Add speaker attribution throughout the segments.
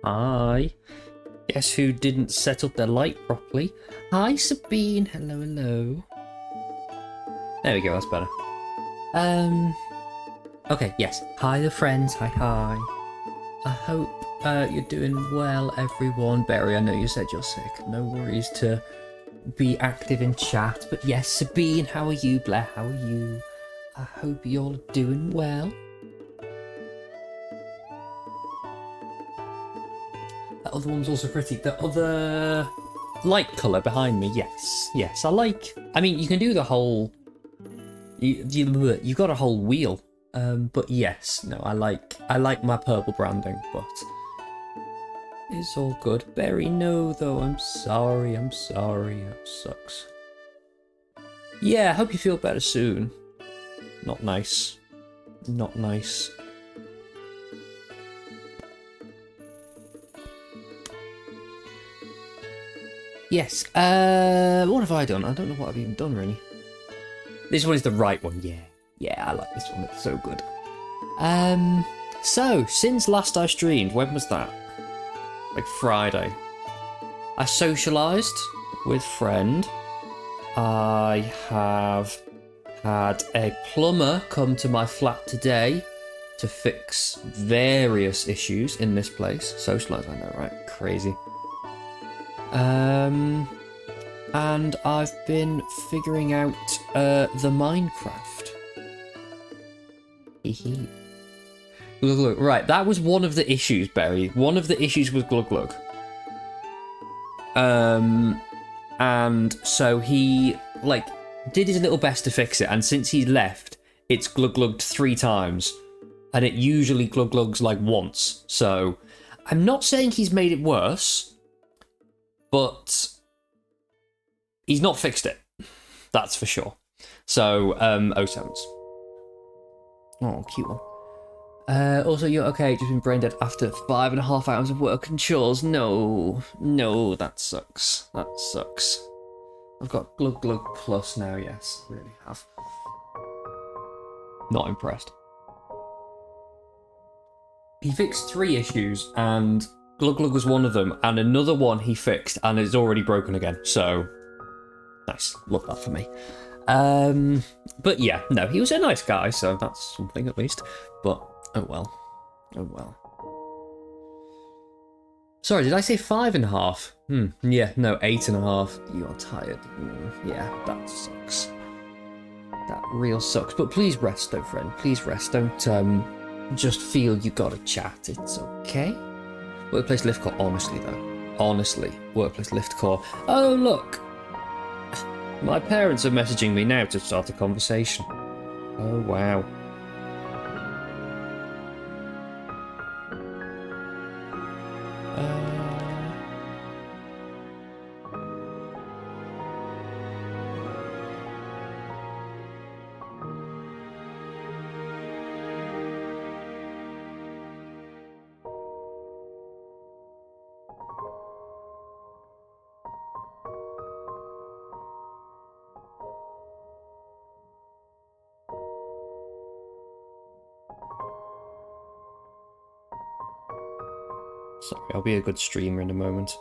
Speaker 1: Hi. Guess who didn't set up their light properly? Hi, Sabine. Hello, hello. There we go, that's better. Okay, yes. Hi, the friends. Hi, hi. I hope you're doing well, everyone. Barry, I know you said you're sick. No worries to be active in chat. But yes, Sabine, how are you? Blair, how are you? I hope you're doing well. That other one was also pretty. The other light colour behind me, yes. Yes, I like... I mean, you can do the whole... You've got a whole wheel. But yes, no, I like my purple branding, but... It's all good. Berry, no, though. I'm sorry. It sucks. Yeah, I hope you feel better soon. Not nice. Not nice. Yes, what have I done? I don't know what I've even done, really. This one is the right one, yeah. Yeah, I like this one, it's so good. So, since last I streamed, when was that? Like Friday. I socialised with friend. I have had a plumber come to my flat today to fix various issues in this place. Socialised, I know, right? Crazy. And I've been figuring out the Minecraft. Glug glug. Right, that was one of the issues, Barry. One of the issues was glug glug. And so he like did his little best to fix it, and since he left, it's glug glugged 3 times, and it usually glug glugs like once. So I'm not saying he's made it worse, but he's not fixed it. That's for sure. So, 07s. Oh, cute one. Also, you're okay, just been brain dead after 5.5 hours of work and chores. No, that sucks. That sucks. I've got Glug Glug Plus now, yes. I really have. Not impressed. He fixed 3 issues, and Glug Glug was one of them, and another one he fixed, and it's already broken again, so... Nice. Love that for me. But yeah, no, he was a nice guy, so that's something at least. But, oh well. Oh well. Sorry, did I say 5.5? Yeah, no, 8.5. You are tired. Yeah, that sucks. That real sucks. But please rest, though, friend. Please rest. Don't, just feel you gotta chat. It's okay. Workplace lift core, honestly, though. Honestly, workplace lift core. Oh, look! My parents are messaging me now to start a conversation. Oh, wow. Sorry, I'll be a good streamer in a moment.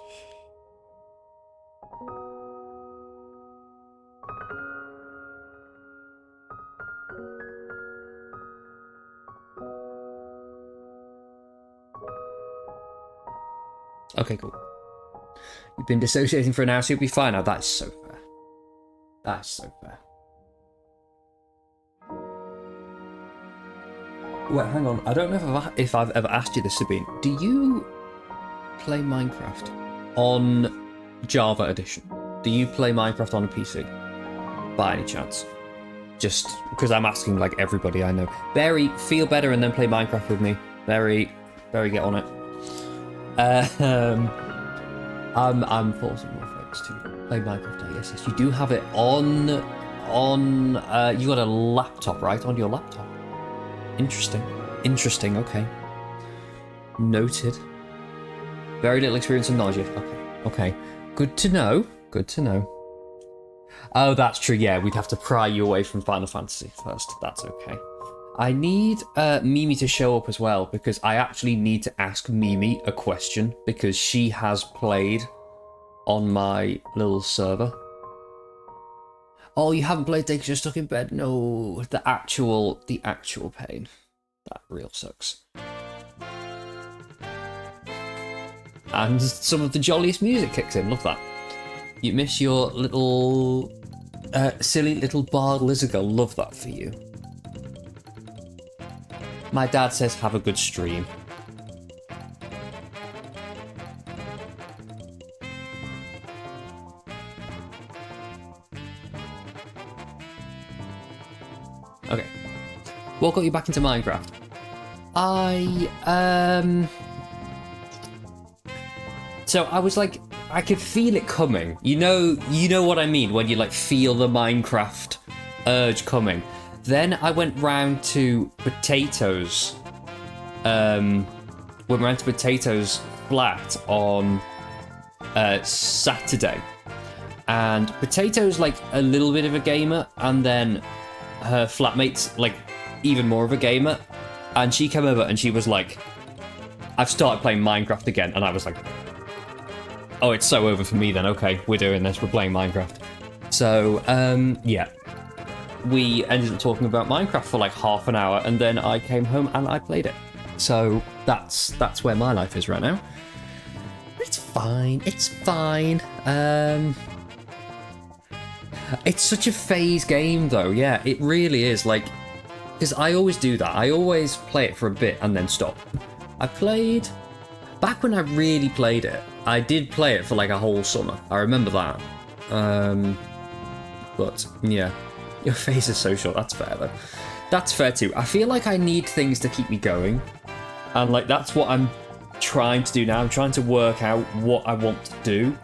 Speaker 1: Okay, cool. You've been dissociating for an hour, so you'll be fine now. That's so fair. That's so fair. Wait, hang on. I don't know if I've ever asked you this, Sabine. Do you play Minecraft on Java Edition? Do you play Minecraft on a PC? By any chance? Just because I'm asking like everybody I know. Barry, feel better and then play Minecraft with me. Barry, get on it. I'm forcing my folks to play Minecraft. Yes, you do have it on. You got a laptop, right? On your laptop. Interesting. Okay. Noted. Very little experience and knowledge. Okay. Good to know. Oh, that's true. Yeah, we'd have to pry you away from Final Fantasy first. That's okay. I need Mimi to show up as well, because I actually need to ask Mimi a question, because she has played on my little server. Oh, you haven't played because you're stuck in bed? No, the actual pain. That real sucks. And some of the jolliest music kicks in, love that. You miss your little silly little bard lizard girl, love that for you. My dad says have a good stream. Okay. What got you back into Minecraft? So I was like, I could feel it coming. You know what I mean when you like feel the Minecraft urge coming. Then I went round to Potatoes. Went round to Potatoes flat on Saturday. And Potato's like a little bit of a gamer, and then her flatmate's like even more of a gamer. And she came over and she was like, I've started playing Minecraft again. And I was like, oh, it's so over for me then. Okay, we're doing this. We're playing Minecraft. So, yeah. We ended up talking about Minecraft for like half an hour, and then I came home and I played it. So that's where my life is right now. It's fine. It's fine. It's such a phase game, though. Yeah, it really is. Like, because I always do that. I always play it for a bit and then stop. I played back when I really played it. I did play it for like a whole summer. I remember that. But yeah. Your face is so short, that's fair though. That's fair too. I feel like I need things to keep me going. And like that's what I'm trying to do now. I'm trying to work out what I want to do.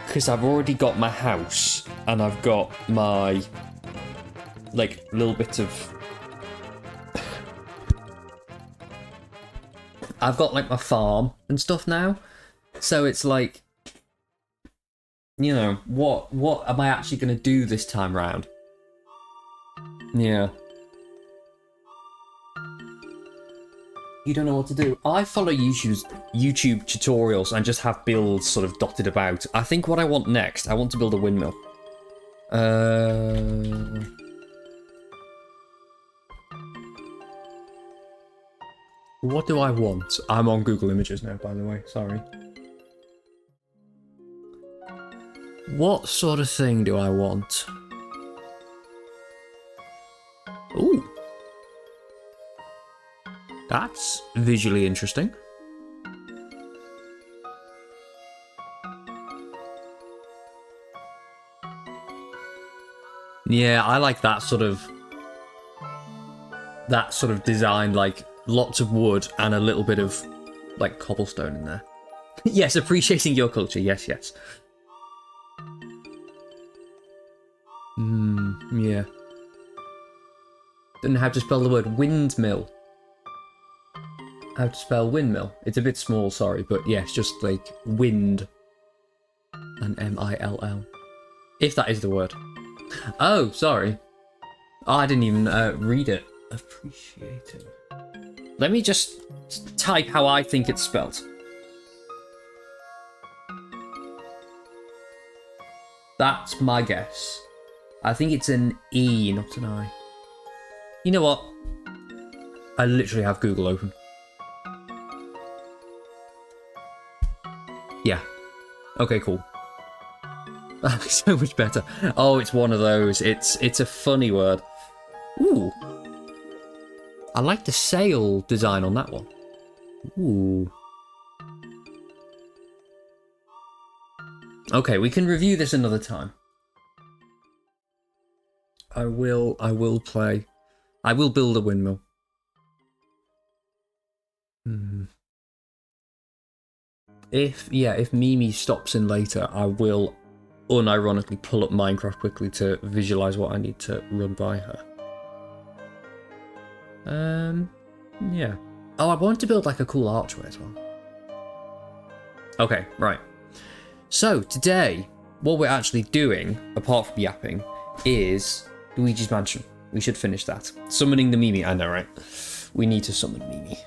Speaker 1: Because I've already got my house. And I've got my like little bit of I've got like my farm and stuff now. So it's like, you know, what am I actually gonna do this time round? Yeah. You don't know what to do. I follow YouTube tutorials and just have builds sort of dotted about. I think what I want next, I want to build a windmill. What do I want? I'm on Google Images now, by the way. Sorry. What sort of thing do I want? Ooh. That's visually interesting. Yeah, I like that sort of design, like lots of wood and a little bit of like cobblestone in there. Yes, appreciating your culture. Yes, yes. Yeah. Don't know how to spell the word windmill. How to spell windmill. It's a bit small, sorry, but yes, just like wind and M-I-L-L. If that is the word. Oh, sorry. Oh, I didn't even read it. Appreciate it. Let me just type how I think it's spelled. That's my guess. I think it's an E, not an I. You know what? I literally have Google open. Yeah. Okay, cool. So much better. Oh, it's one of those. It's a funny word. Ooh. I like the sail design on that one. Ooh. Okay, we can review this another time. I will play. I will build a windmill. If Mimi stops in later, I will unironically pull up Minecraft quickly to visualize what I need to run by her. Yeah. Oh, I want to build like a cool archway as well. Okay, right. So today, what we're actually doing, apart from yapping, is Luigi's Mansion. We should finish that. Summoning the Mimi. I know, right? We need to summon Mimi.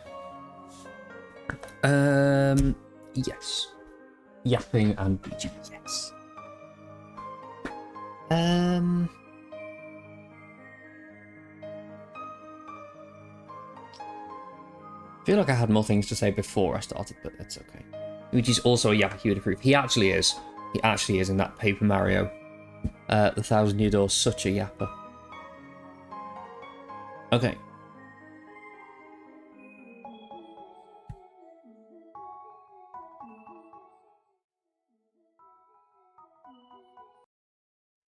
Speaker 1: Yes. Yapping and Ouija, yes. I feel like I had more things to say before I started, but that's okay. Ouija's also a yapper he would approve. He actually is. He actually is in that Paper Mario. The 1,000 Year Door, such a yapper. Okay.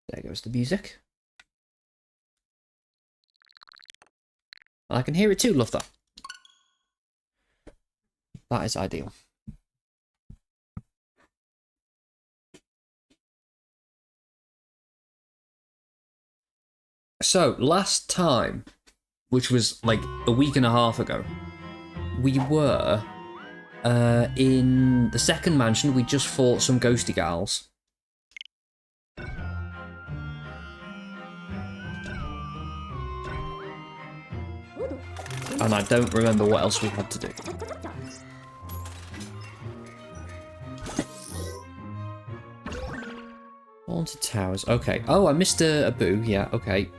Speaker 1: There goes the music. I can hear it too, love that. That is ideal. So, last time, which was like a week and a half ago, we were in the second mansion. We just fought some ghosty gals. And I don't remember what else we had to do. Haunted towers. Okay. Oh, I missed a boo. Yeah, okay.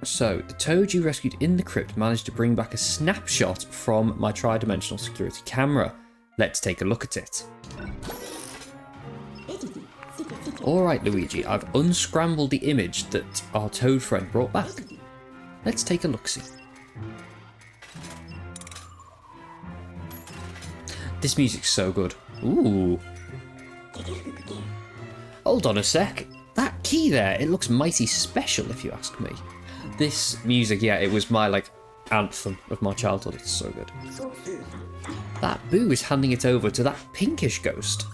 Speaker 1: So, the toad you rescued in the crypt managed to bring back a snapshot from my tri-dimensional security camera. Let's take a look at it. Alright, Luigi, I've unscrambled the image that our toad friend brought back. Let's take a look-see. This music's so good. Ooh. Hold on a sec. That key there, it looks mighty special if you ask me. This music, yeah, it was my, like, anthem of my childhood. It's so good. That boo is handing it over to that pinkish ghost.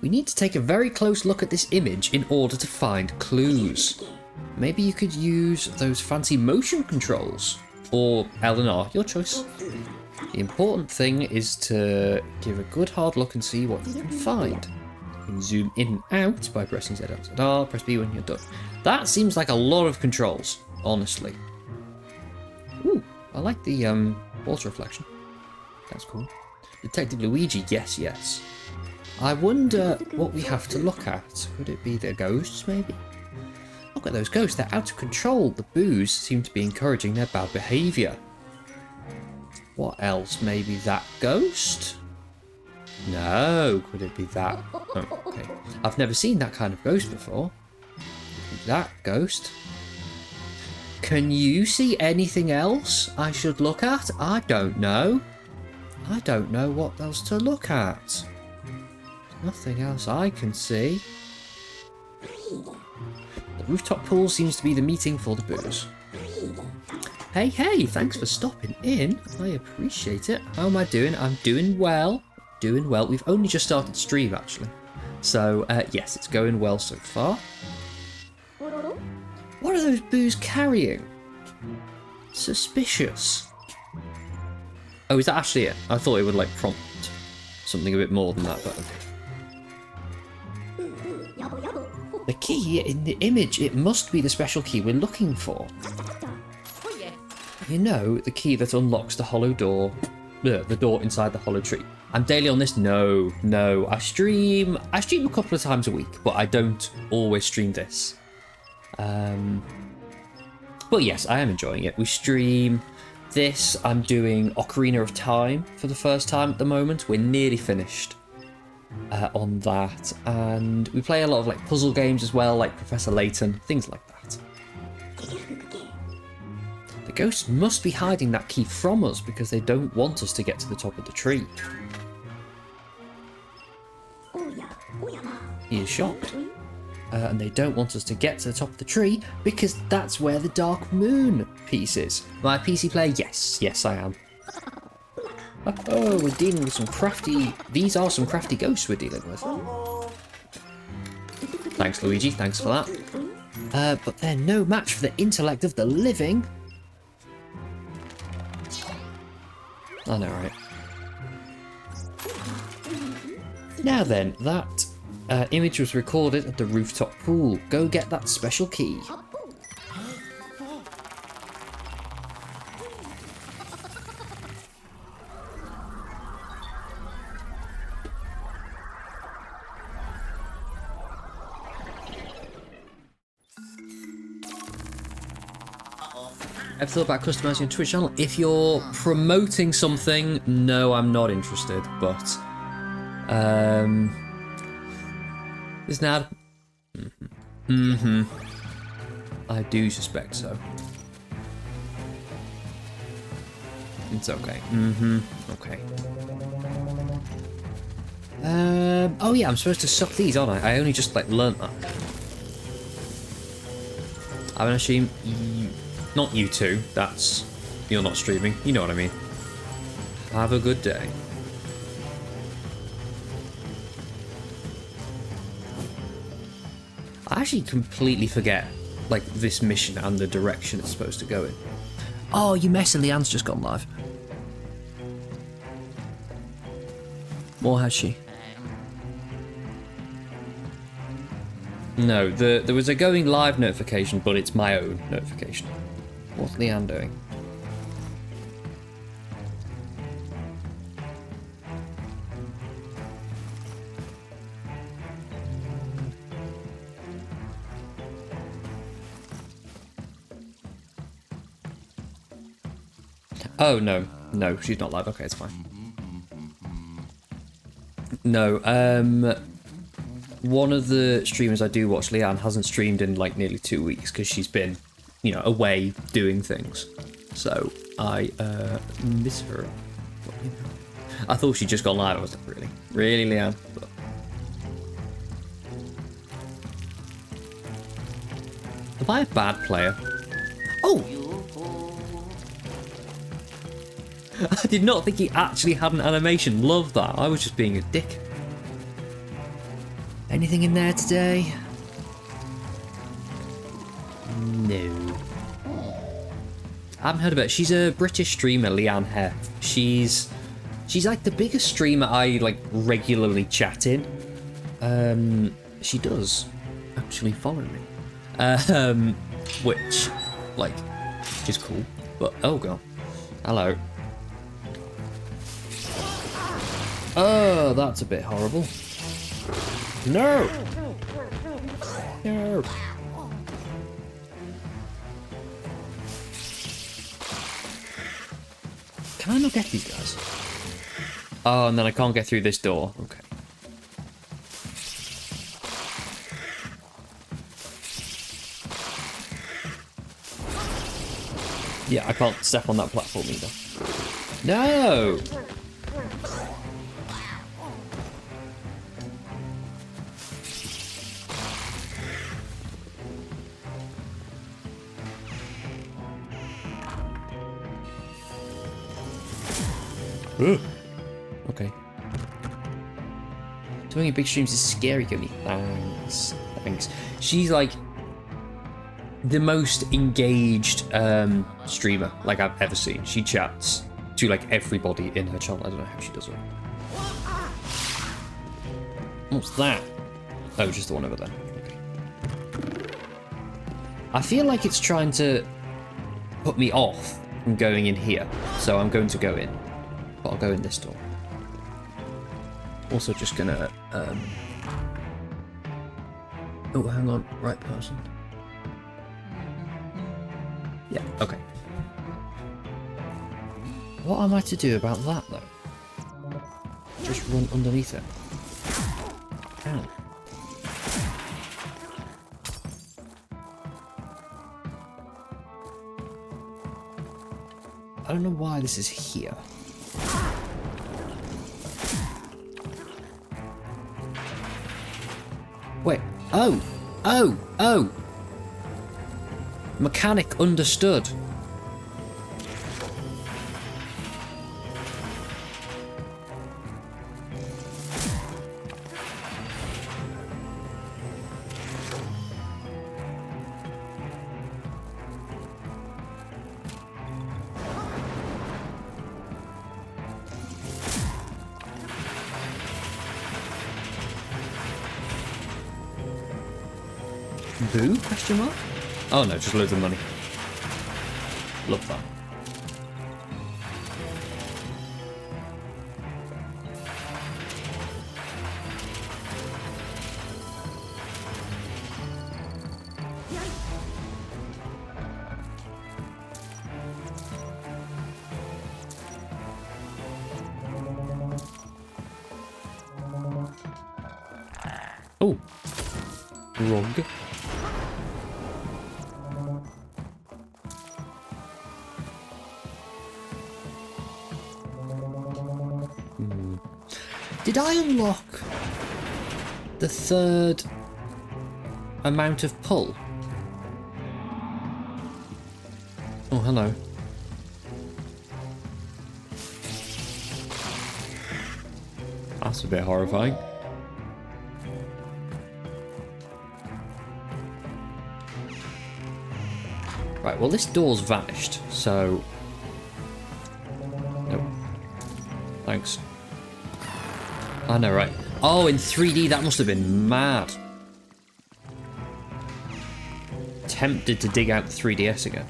Speaker 1: We need to take a very close look at this image in order to find clues. Maybe you could use those fancy motion controls. Or L and R, your choice. The important thing is to give a good hard look and see what you can find. You can zoom in and out by pressing Z, L, Z, R, press B when you're done. That seems like a lot of controls, honestly. Ooh, I like the water reflection. That's cool. Detective Luigi, yes, yes. I wonder what we have to look at. Could it be the ghosts, maybe? Look at those ghosts, they're out of control. The boos seem to be encouraging their bad behaviour. What else? Maybe that ghost? No, could it be that? Oh, okay. I've never seen that kind of ghost before. That ghost. Can you see anything else I should look at? I don't know. I don't know what else to look at. Nothing else I can see. The rooftop pool seems to be the meeting for the boos. Hey, hey, thanks for stopping in. I appreciate it. How am I doing? I'm doing well. Doing well. We've only just started stream, actually. So, yes, it's going well so far. What are those boos carrying? Suspicious. Oh, is that actually it? I thought it would, like, prompt something a bit more than that, but okay. The key in the image, it must be the special key we're looking for. You know, the key that unlocks the hollow door, the door inside the hollow tree. I'm daily on this? No. I stream a couple of times a week, but I don't always stream this. But yes, I am enjoying it. We stream this. I'm doing Ocarina of Time for the first time at the moment. We're nearly finished on that, and we play a lot of like puzzle games as well, like Professor Layton, things like that. The ghosts must be hiding that key from us because they don't want us to get to the top of the tree. He is shocked. And they don't want us to get to the top of the tree because that's where the Dark Moon piece is. My PC player? Yes, I am. Oh, we're dealing with some crafty... These are some crafty ghosts we're dealing with. Thanks, Luigi. Thanks for that. But they're no match for the intellect of the living. I know, right? Now then, that Image was recorded at the rooftop pool. Go get that special key. I've thought about customizing your Twitch channel. If you're promoting something, no, I'm not interested. But isn't that? I do suspect so. It's okay. Okay. Oh yeah, I'm supposed to suck these, aren't I? I only just like learnt that. I'm gonna assume you, not you two. That's you're not streaming. You know what I mean. Have a good day. I actually completely forget like this mission and the direction it's supposed to go in. Oh, you mess! Leanne's just gone live. Or has she? No, there was a going live notification, but it's my own notification. What's Leanne doing? Oh, no. No, she's not live. Okay, it's fine. No, one of the streamers I do watch, Leanne, hasn't streamed in like nearly 2 weeks because she's been, you know, away doing things. So I miss her. But, you know, I thought she'd just gone live. I was like, really? Really, Leanne? But... am I a bad player? Oh! I did not think he actually had an animation. Love that. I was just being a dick. Anything in there today? No. I haven't heard of it. She's a British streamer, Leanne Hare. She's like the biggest streamer I like regularly chat in. She does actually follow me. Which like is cool. But oh god. Hello. Oh, that's a bit horrible. No! No! Can I not get these guys? Oh, and then I can't get through this door. Okay. Yeah, I can't step on that platform either. No! Okay. Doing big streams is scary, Gummy. Thanks. Thanks. She's like the most engaged streamer like I've ever seen. She chats to like everybody in her channel. I don't know how she does it. What's that? Oh, just the one over there. Okay. I feel like it's trying to put me off from going in here, so I'm going to go in. But I'll go in this door. Also just gonna, oh, hang on, right person. Yeah, okay. What am I to do about that, though? Just run underneath it. Ow. I don't know why this is here. Wait, oh! Mechanic understood. Boo? Question mark? Oh no, just loads of money. Love that. Oh, rug. Did I unlock the third amount of pull? Oh, hello. That's a bit horrifying. Right, well this door's vanished, so... Nope. Thanks. I know, right. Oh, in 3D, that must have been mad. Tempted to dig out the 3DS again.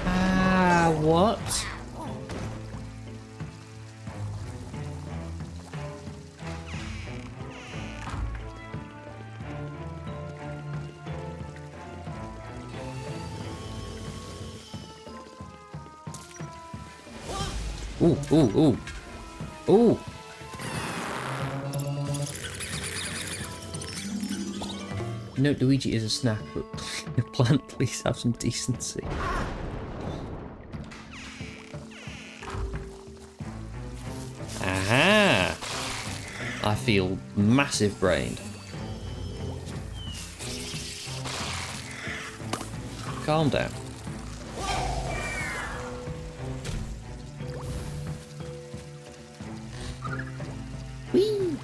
Speaker 1: Ah, what? Ooh, ooh, ooh. Ooh. No, Luigi is a snack, but the plant, please have some decency. Aha! I feel massive brained. Calm down. Whee!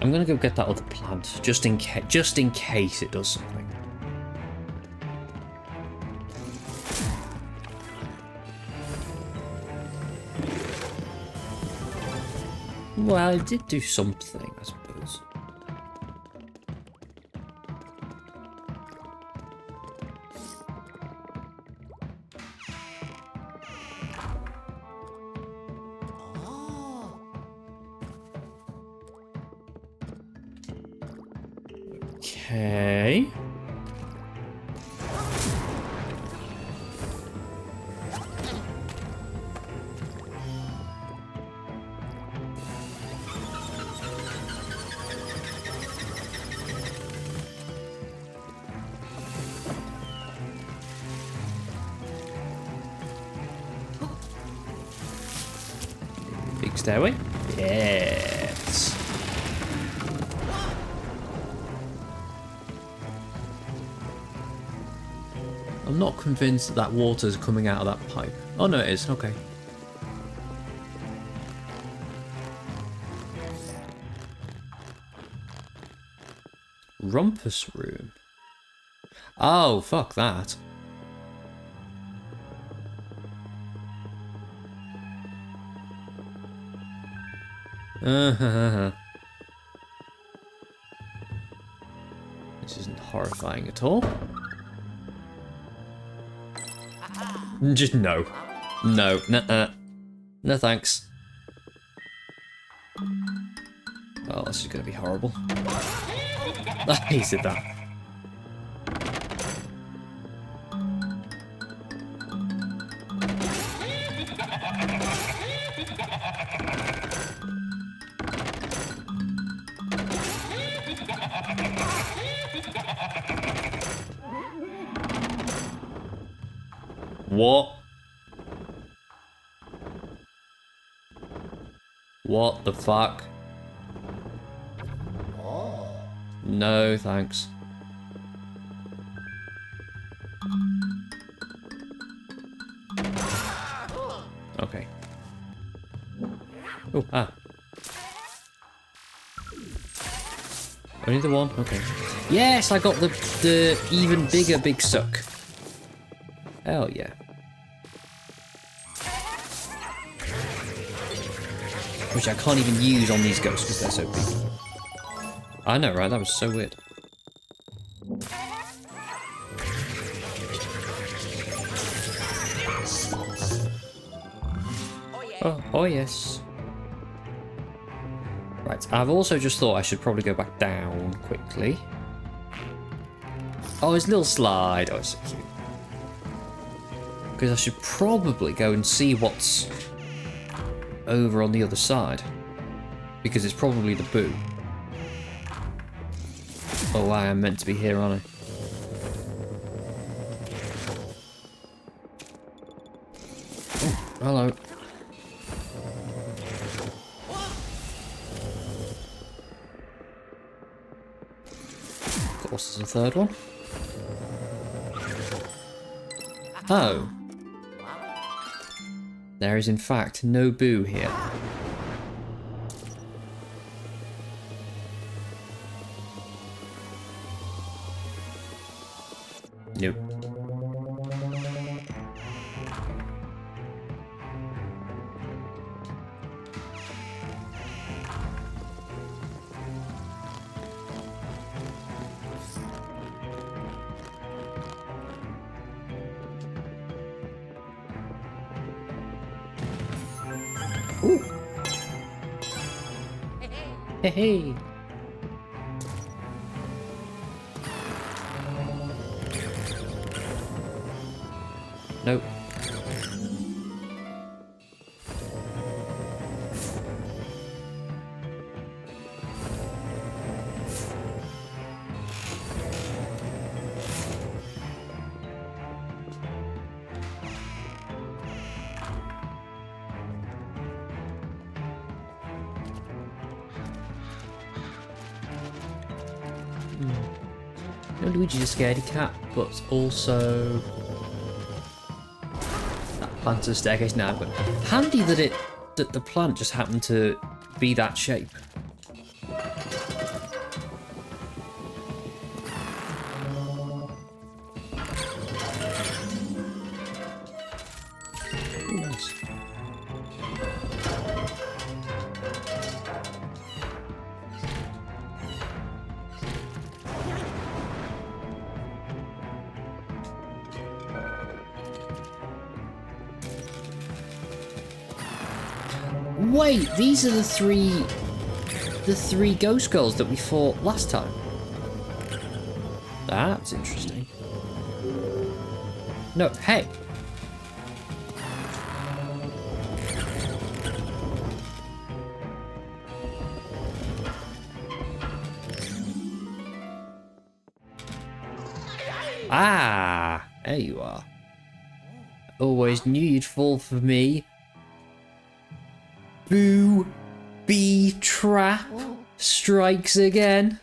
Speaker 1: I'm gonna go get that other plant, just in case it does something. Well, it did do something, I suppose. Okay. Big stairway? Yes. I'm not convinced that that water's coming out of that pipe. Oh no, it is. Okay. Rumpus room. Oh, fuck that. This isn't horrifying at all. Just no. No. Nuh-uh. No thanks. Oh, this is gonna be horrible. I hated that. What? What the fuck? No, thanks. Okay. Oh, ah. Only the one? Okay. Yes, I got the even bigger big suck. Hell yeah. Which I can't even use on these ghosts because they're so big. I know, right? That was so weird. Oh yes. Right, I've also just thought I should probably go back down quickly. Oh, his little slide. Oh, it's so cute. Because I should probably go and see what's over on the other side. Because it's probably the boo. Oh, I am meant to be here, aren't I? Oh, hello. Of course, there's a third one. Oh. There is in fact no boo here. Nope. Ooh. Hey, hey. Nope. No, Luigi's a scaredy cat, but also that plant's a staircase now. But handy that the plant just happened to be that shape. Ooh, nice. Wait, these are the three ghost girls that we fought last time. That's interesting. No, hey. Ah, there you are. Always knew you'd fall for me. Boo bee trap strikes again.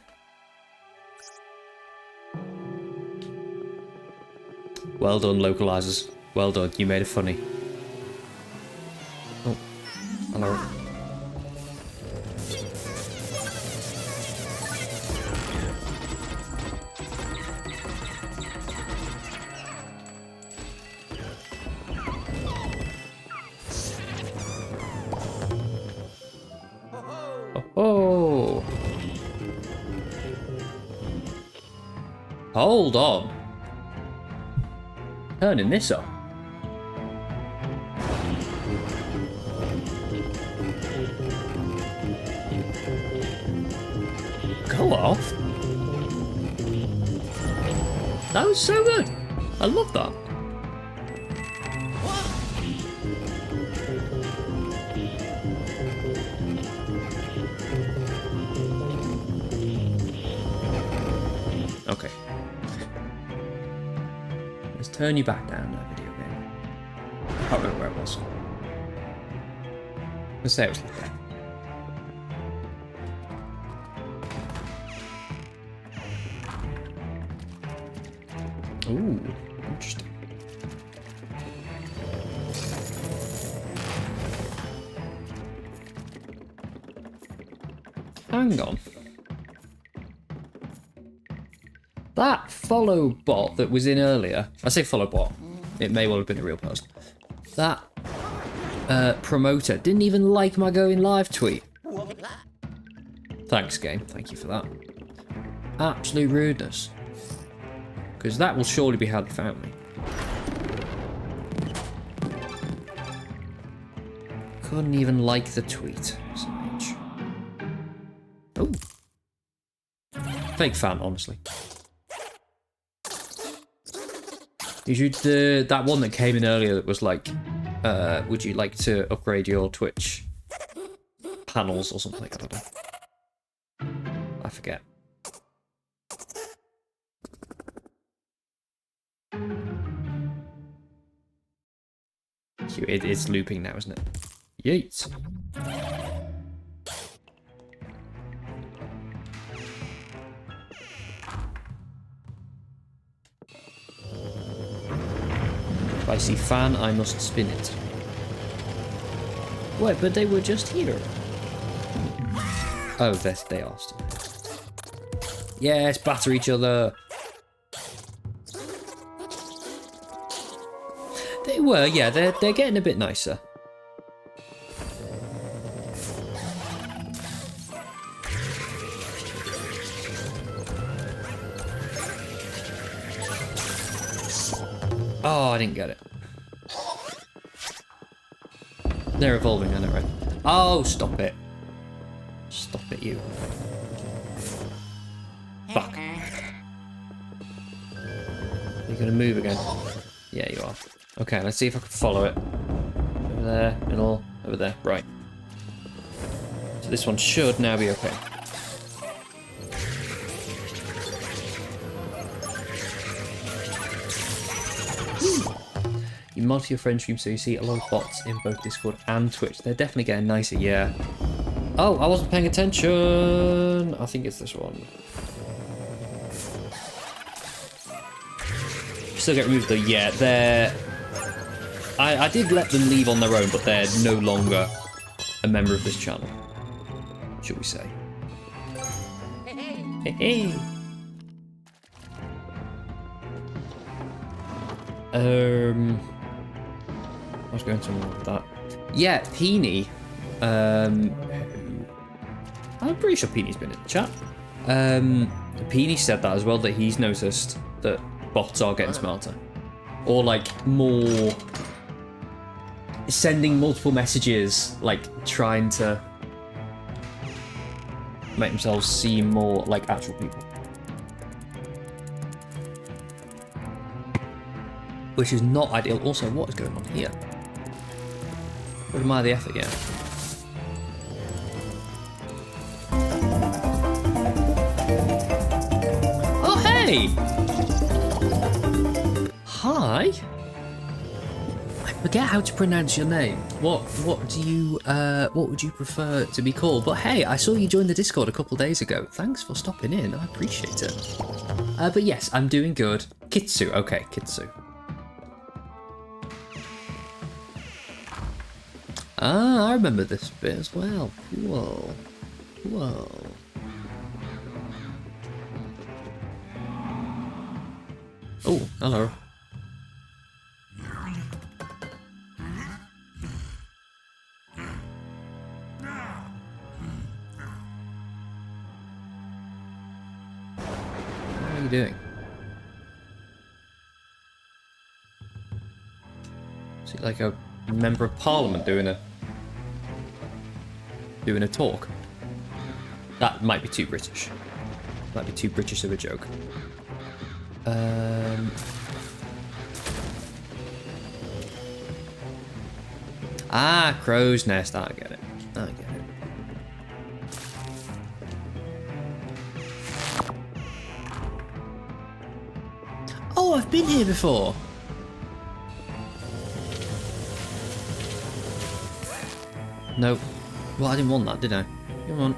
Speaker 1: Well done, localizers. Well done, you made it funny. Oh, hello. Oh. Hold on. Turning this up. Go off. That was so good. I love that. Okay. Let's turn you back down that video game. I can't remember where it was. Let's say it was like that. Ooh, interesting. Hang on. That follow bot that was in earlier, I say follow bot, it may well have been a real person. That promoter didn't even like my going live tweet. Thanks, game. Thank you for that. Absolute rudeness. Because that will surely be how they found me. Couldn't even like the tweet. Oh. Fake fan, honestly. You should, that one that came in earlier that was like, would you like to upgrade your Twitch panels or something? I don't know. I forget. It's looping now, isn't it? Yeet. If I see fan, I must spin it. Wait, but they were just here. Oh, they are still. Yes, batter each other. They were, yeah, they're getting a bit nicer. Oh, I didn't get it. They're evolving, I know, right? Oh, stop it. Stop it, you. Fuck. You're gonna move again. Yeah, you are. Okay, let's see if I can follow it. Over there, middle, over there. Right. So this one should now be okay. You mod to your friend stream so you see a lot of bots in both Discord and Twitch. They're definitely getting nicer, yeah. Oh, I wasn't paying attention. I think it's this one. Still get removed though, yeah, they're... I did let them leave on their own, but they're no longer a member of this channel, should we say. Hey, hey. I was going somewhere with that. Yeah, Peony. I'm pretty sure Peeny's been in the chat. Peony said that as well, that he's noticed that bots are getting smarter. Or like more sending multiple messages, like trying to make themselves seem more like actual people. Which is not ideal. Also, what is going on here? Would admire the effort, yeah. Oh, hey! Hi. I forget how to pronounce your name. What do you what would you prefer to be called? But hey, I saw you join the Discord a couple days ago. Thanks for stopping in. I appreciate it. But yes, I'm doing good. Kitsu. Okay, Kitsu. Ah, I remember this bit as well. Cool. Cool. Oh, hello. What are you doing? Is it like a member of parliament doing a talk? That might be too British. Might be too British of a joke. Ah, crow's nest. I get it. I get it. Oh, I've been here before. Nope. Well, I didn't want that, did I? Come on.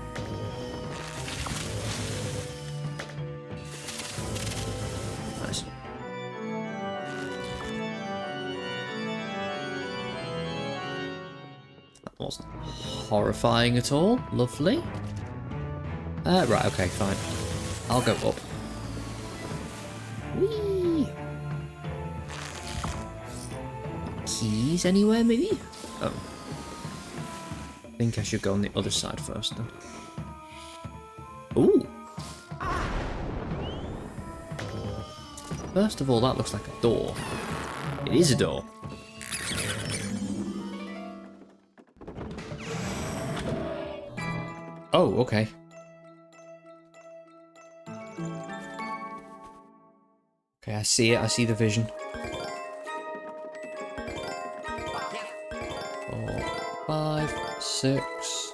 Speaker 1: Nice. Wasn't horrifying at all. Lovely. Right, okay, fine. I'll go up. Whee! Keys anywhere, maybe? Oh. I think I should go on the other side first, then. Ooh! First of all, that looks like a door. It is a door. Oh, okay. Okay, I see it. I see the vision. 4, 5, 6,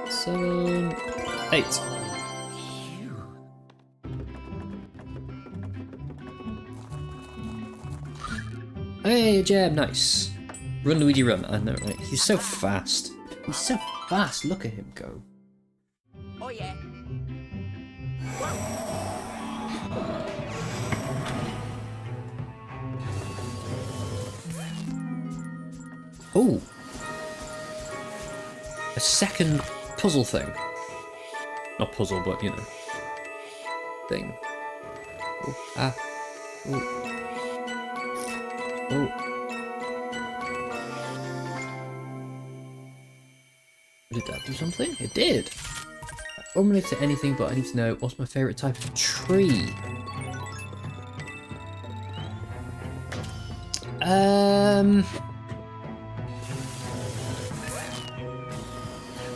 Speaker 1: 7, 8. Hey, Jeb, nice. Run, Luigi, run. I know, right? He's so fast. He's so fast. Look at him go.
Speaker 2: Oh, yeah.
Speaker 1: Oh. A second puzzle thing. Not puzzle, but, you know. Thing. Oh, ah. Oh. Oh. Did that do something? It did. Unrelated to anything, but I need to know what's my favourite type of tree.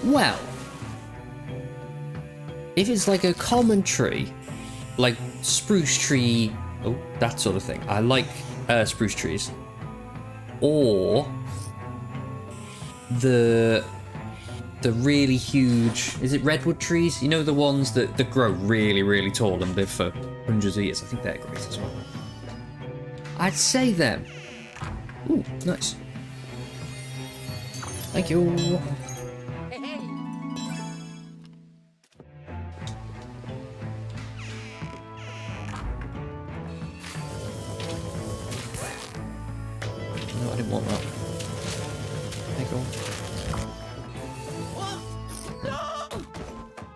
Speaker 1: Well, if it's like a common tree, like spruce tree, oh, that sort of thing. I like spruce trees, or the really huge, is it redwood trees? You know, the ones that grow really, really tall and live for hundreds of years. I think they're great as well. I'd say them. Ooh, nice. Thank you.
Speaker 2: Hey, hey.
Speaker 1: No, I didn't want that. There you go.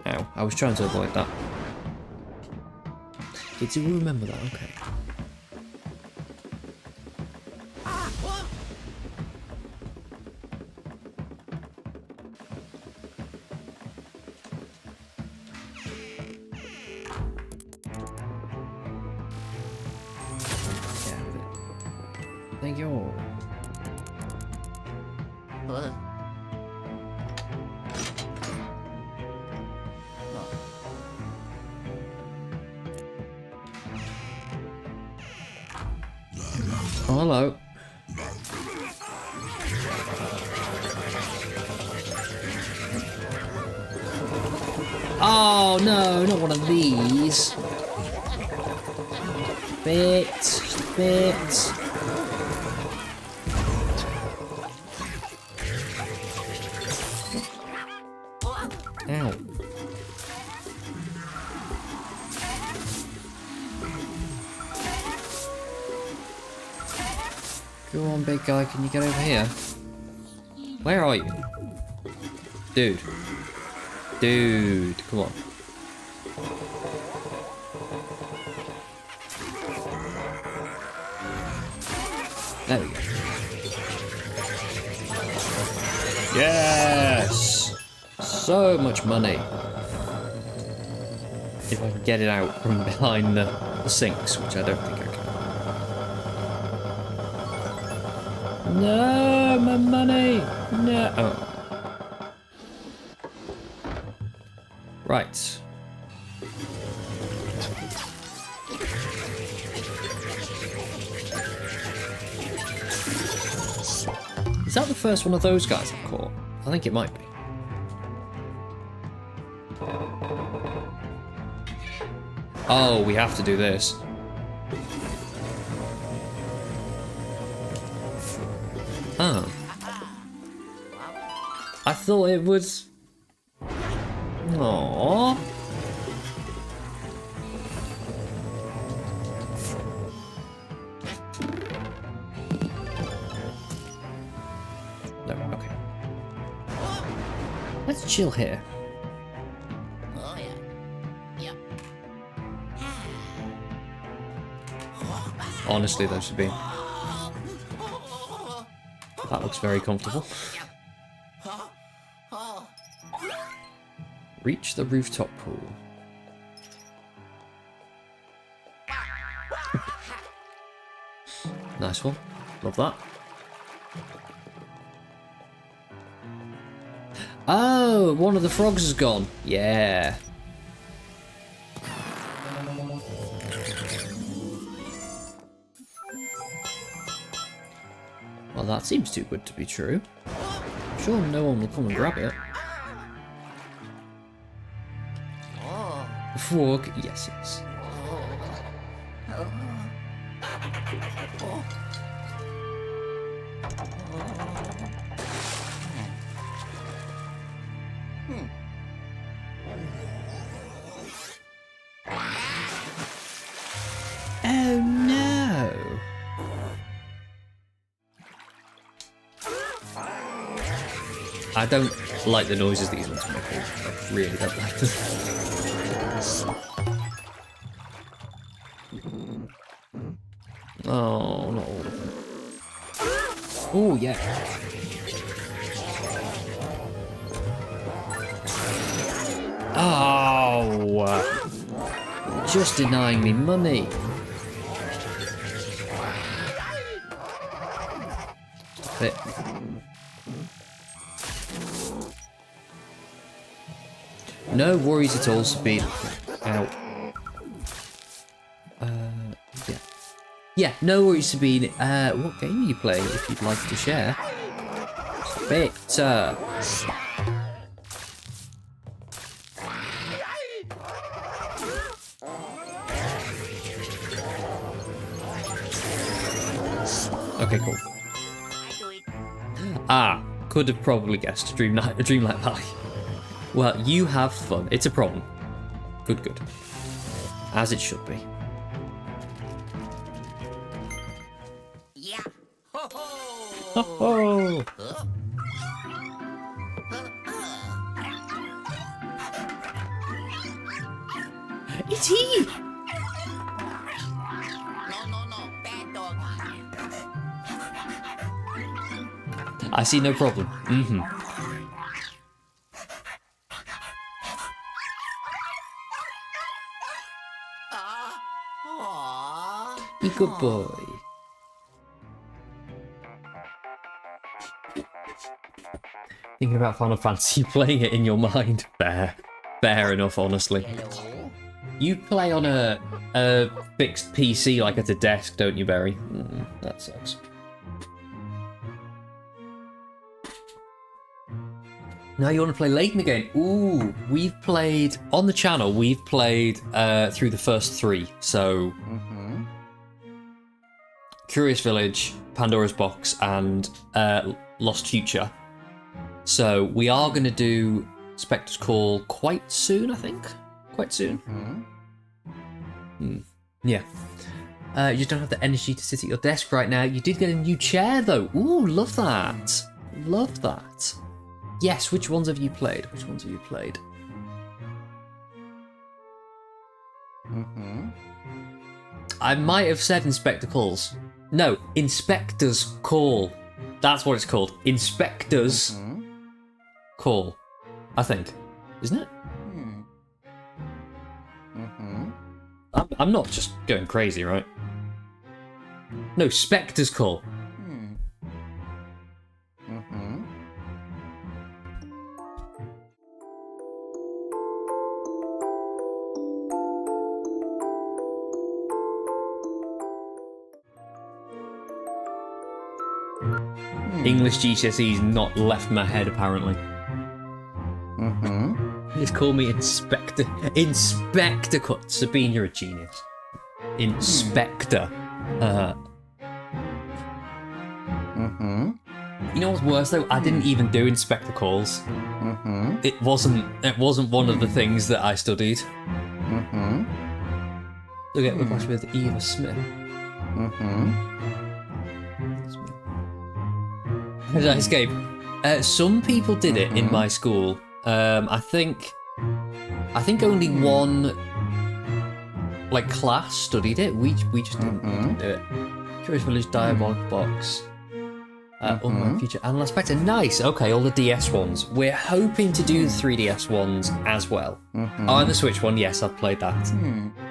Speaker 1: Ow, I was trying to avoid that. Did you remember that? Okay. Thank you. Oh, hello. Oh no, not one of these. Bit. Ow. Go on, big guy, can you get over here? Where are you? Dude. Dude, come on. There we go. Yes! So much money. If I can get it out from behind the sinks, which I don't think I can. No, my money! No! Oh. Right. Is that the first one of those guys I've caught? I think it might be. Oh, we have to do this. Oh. I thought it was... Aww. just chill here.
Speaker 2: Oh, yeah. Yep.
Speaker 1: Honestly, though, Sabine, that looks very comfortable. Reach the rooftop pool. Nice one. Love that. Oh, one of the frogs is gone. Yeah. Well, that seems too good to be true. I'm sure no one will come and grab it. The frog, yes, yes. Oh no! I don't like the noises these ones make. I really don't like them. Oh, not all of them. Oh, yeah. Oh! Just denying me money. Stop it. No worries at all, Sabine. Out. Yeah. Yeah, no worries, Sabine. What game are you playing if you'd like to share? Spectre. Okay, cool. Ah, could have probably guessed Dreamlight Valley. Well, you have fun. It's a problem. Good, good. As it should be.
Speaker 2: Yeah. Ho ho.
Speaker 1: Oh! It's he!
Speaker 2: No. Bad dog.
Speaker 1: I see no problem. Mm-hmm. Be good boy. Thinking about Final Fantasy, playing it in your mind. Fair enough, honestly.
Speaker 2: Hello.
Speaker 1: You play on a fixed PC like at a desk, don't you, Barry? That sucks. Now you want to play Layton again? Ooh, we've played on the channel. We've played through the first 3. So, Curious Village, Pandora's Box, and Lost Future. So we are going to do Spectre's Call quite soon, I think. Quite soon. Yeah. You just don't have the energy to sit at your desk right now. You did get a new chair, though. Ooh, love that. Love that. Yes, which ones have you played? Which ones have you played? I might have said Inspector Calls. No, Inspector's Call. That's what it's called. Inspector's Call. I think. Isn't it? I'm not just going crazy, right? No, Spectre's Call. English GCSE's not left my head, apparently. Just call me Inspector. Inspector Cut. Sabine, you're a genius. Inspector. You know what's worse though? I didn't even do Inspector Calls. It wasn't one of the things that I studied. Look at the clash with Eva Smith. How did I escape? Some people did it in my school. I think only one like class studied it. We just didn't do it. Curious Village, Diabolic Box, Unmarked Future, Analyze Spectre. Nice. Okay, all the DS ones. We're hoping to do the 3DS ones as well. Oh, and the Switch one. Yes, I've played that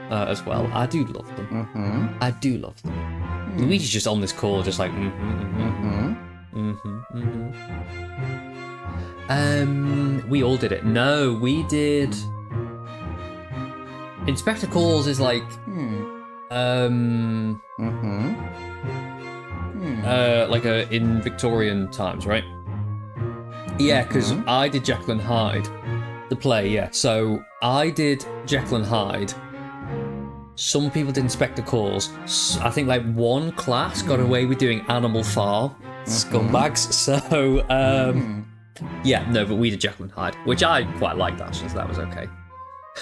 Speaker 1: as well. I do love them. I do love them. Luigi's just on this call, just like. We all did it. No, we did. Inspector Calls is like like in Victorian times, right? Yeah, because I did Jekyll and Hyde, the play. Yeah, so I did Jekyll and Hyde. Some people did Inspector Calls. I think like one class got away with doing Animal Farm. Scumbags. So yeah, no, but we did Jekyll and Hyde, which I quite liked actually, so that was okay.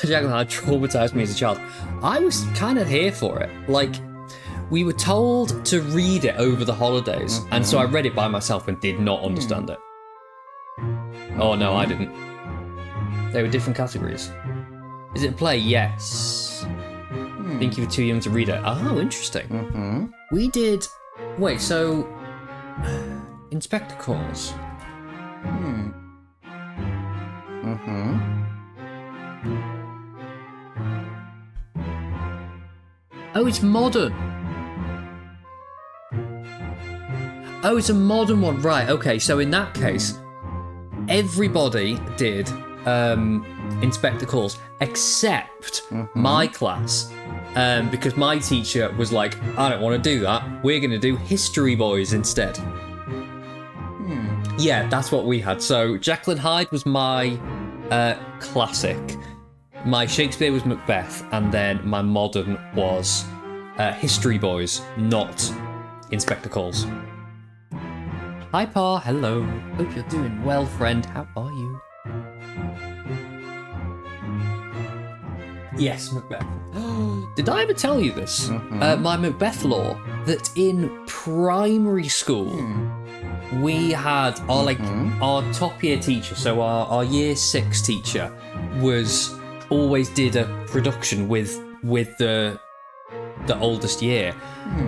Speaker 1: Jekyll and Hyde traumatized me as a child. I was kind of here for it. Like, we were told to read it over the holidays, and so I read it by myself and did not understand it. Oh no, I didn't. They were different categories. Is it a play? Yes. I think you were too young to read it. Oh, interesting. We did... Wait, so... Inspector Calls. Oh, it's modern. Oh, it's a modern one. Right, okay. So in that case, everybody did Inspector Calls except my class. Because my teacher was like, I don't want to do that. We're going to do History Boys instead. Yeah, that's what we had. So Jekyll and Hyde was my classic. My Shakespeare was Macbeth, and then my modern was History Boys, not Inspector Calls. Hi, Pa. Hello. Hope you're doing well, friend. How are you? Yes, Macbeth. Did I ever tell you this? My Macbeth lore, that in primary school, we had our top year teacher, so our year 6 teacher was always did a production with the oldest year,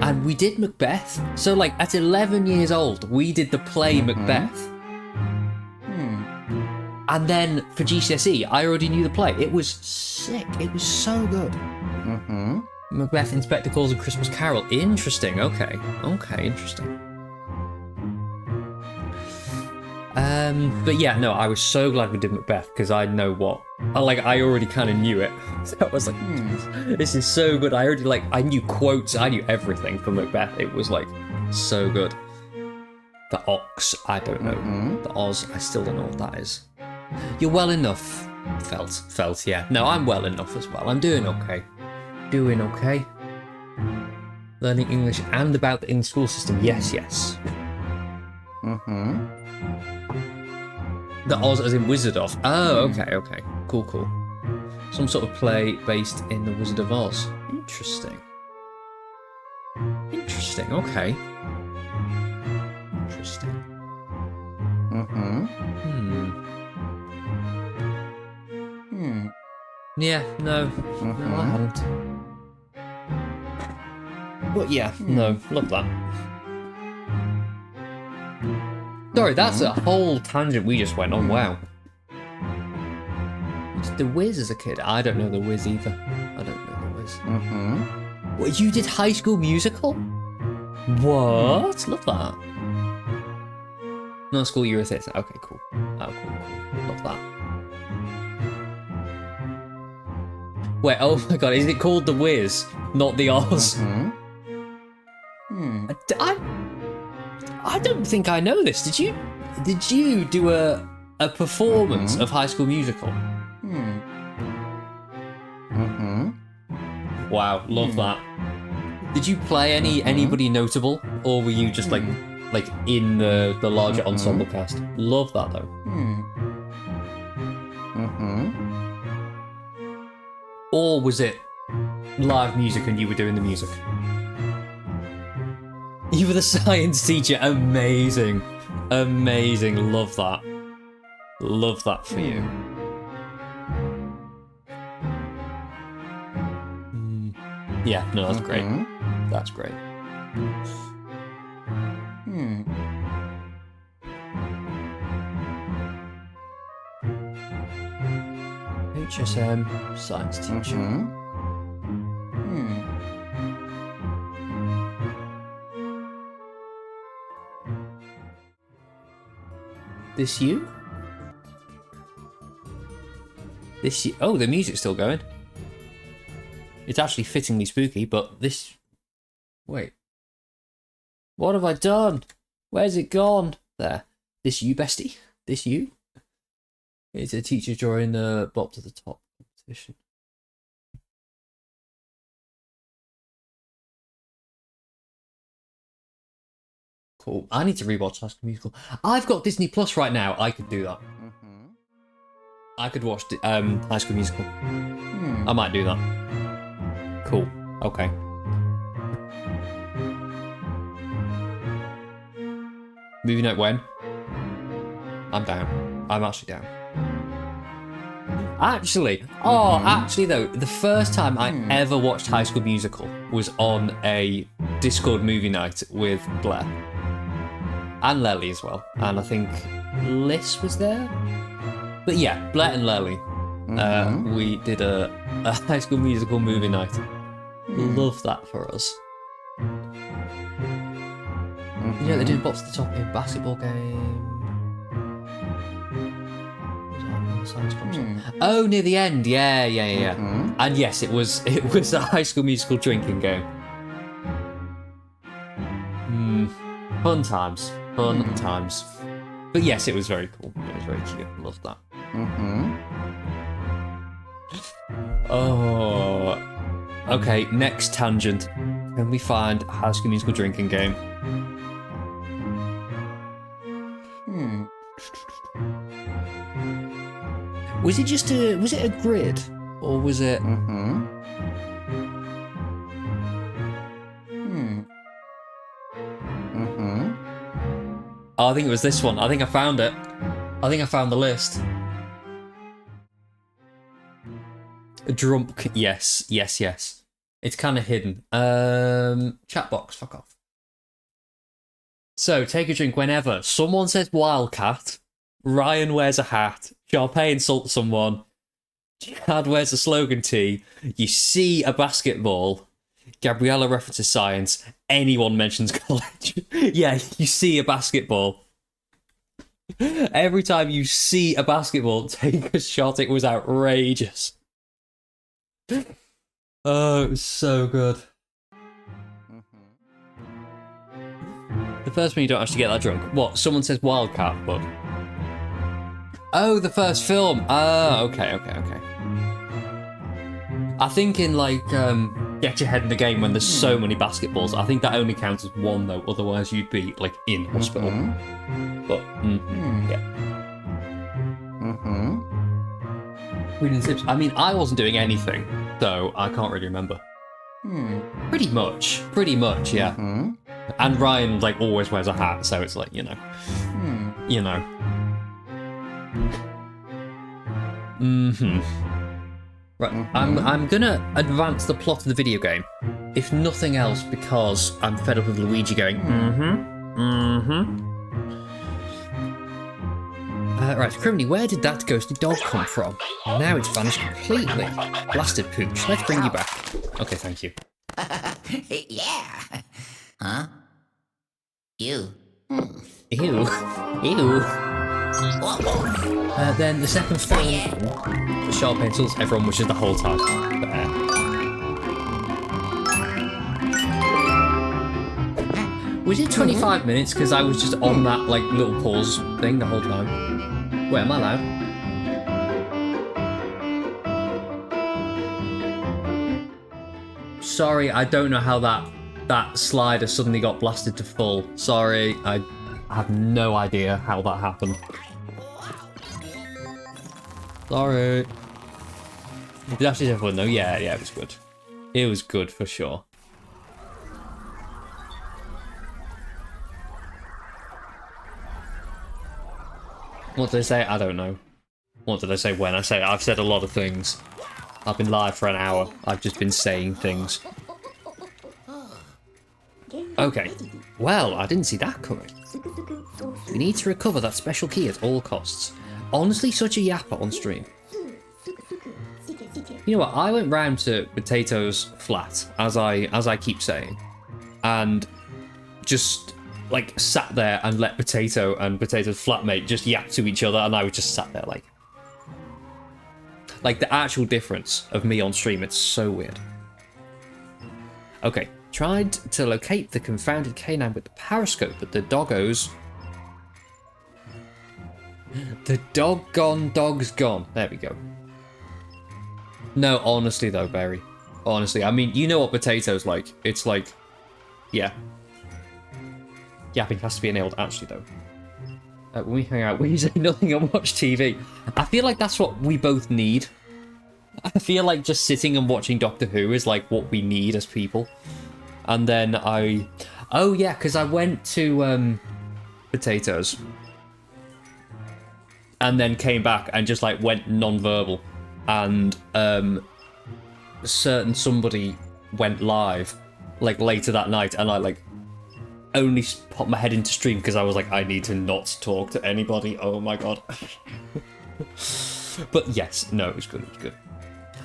Speaker 1: and we did Macbeth. So like at 11 years old, we did the play Macbeth. And then for GCSE, I already knew the play. It was sick. It was so good. Macbeth, Inspector Calls, and Christmas Carol. Interesting. Okay, interesting. But yeah, no, I was so glad we did Macbeth because I know what. I already kind of knew it. So I was like, this is so good. I knew quotes. I knew everything from Macbeth. It was like so good. The Ox, I don't know. The Oz, I still don't know what that is. You're well enough. Felt, yeah. No, I'm well enough as well. I'm doing okay. Learning English and about the in-school system. Yes. The Oz as in Wizard of. Oh, okay. Cool. Some sort of play based in the Wizard of Oz. Interesting, okay. Interesting. Yeah, no, I haven't. But yeah, no, love that. Sorry, that's a whole tangent we just went on, wow. The Wiz as a kid? I don't know the Wiz either. I don't know the Wiz. What, you did High School Musical? What? Love that. No, school year theatre. Okay, cool. Oh, cool. Love that. Wait, oh my god, is it called The Wiz, not The Oz? I don't think I know this. Did you do a performance of High School Musical? Wow, love that. Did you play anybody notable, or were you just like in the larger ensemble cast? Love that though. Or was it live music and you were doing the music? You were the science teacher. Amazing. Love that. Love that for you. Yeah, no, that's great. That's great. HSM science teacher. This you? This you? Oh, the music's still going. It's actually fittingly spooky, but this... Wait. What have I done? Where's it gone? There. This you, bestie? This you? It's a teacher drawing the Bob to the Top competition. Cool. I need to rewatch High School Musical. I've got Disney Plus right now. I could do that. I could watch High School Musical. I might do that. Cool. Okay. Movie night when? I'm down. I'm actually down. Actually though, the first time I ever watched High School Musical was on a Discord movie night with Blair. And Lely as well. And I think Liz was there? But yeah, Blair and Lely. We did a High School Musical movie night. Love that for us. You know, they did Box to the Top in basketball game. Oh, near the end. Yeah. And yes, it was a High School Musical drinking game. Fun times. But yes, it was very cool. It was very cute. Loved that. Oh. Okay, next tangent. Can we find a High School Musical drinking game? Was it just a grid? Or was it... Oh, I think it was this one. I think I found it. I think I found the list. Drunk. Yes. It's kind of hidden. Chat box. Fuck off. So, take a drink whenever someone says Wildcat, Ryan wears a hat, Sharpay insults someone, Chad wears a slogan tee, you see a basketball, Gabriella references science, anyone mentions college. Yeah, you see a basketball. Every time you see a basketball, take a shot. It was outrageous. Oh, it was so good. The first one you don't actually get that drunk. What? Someone says Wildcat, but... Oh, the first film. Oh, okay. I think in, like, Get Your Head in the Game when there's so many basketballs, I think that only counts as one, though. Otherwise, you'd be, like, in hospital. But, yeah. Reading tips. I mean, I wasn't doing anything, so I can't really remember. Pretty much, yeah. And Ryan, like, always wears a hat, so it's like, you know. Right, I'm gonna advance the plot of the video game, if nothing else, because I'm fed up with Luigi going, right, Criminy, where did that ghostly dog come from? Now it's vanished completely. Blasted pooch, let's bring you back. Okay, thank you.
Speaker 2: Yeah. Huh? Ew.
Speaker 1: Ew. Then the second film, the sharp pencils, everyone wishes the whole time. There. Was it 25 minutes? Because I was just on that like little pause thing the whole time. Wait, am I loud? Sorry, I don't know how that slider suddenly got blasted to full. Sorry, I have no idea how that happened. Sorry. Did actually everyone know? Yeah, it was good. It was good for sure. What did I say? I don't know. What did I say when I say it? I've said a lot of things. I've been live for an hour. I've just been saying things. Okay. Well, I didn't see that coming. We need to recover that special key at all costs. Honestly, such a yapper on stream. You know what? I went round to Potato's flat, as I keep saying, and just like sat there and let Potato and Potato's flatmate just yap to each other, and I was just sat there like the actual difference of me on stream. It's so weird. Okay, tried to locate the confounded canine with the periscope, but the doggos. The doggone dog's gone. There we go. No, honestly though, Barry. Honestly, I mean, you know what Potato's like. It's like, yeah. Yapping has to be enabled, actually, though. When we hang out, we say nothing and watch TV. I feel like that's what we both need. I feel like just sitting and watching Doctor Who is like what we need as people. And then oh yeah, because I went to Potato's. And then came back and just like went non-verbal. And somebody went live like later that night, and I like only popped my head into stream because I was like, I need to not talk to anybody. Oh my god. But yes, no, it was good. It was good.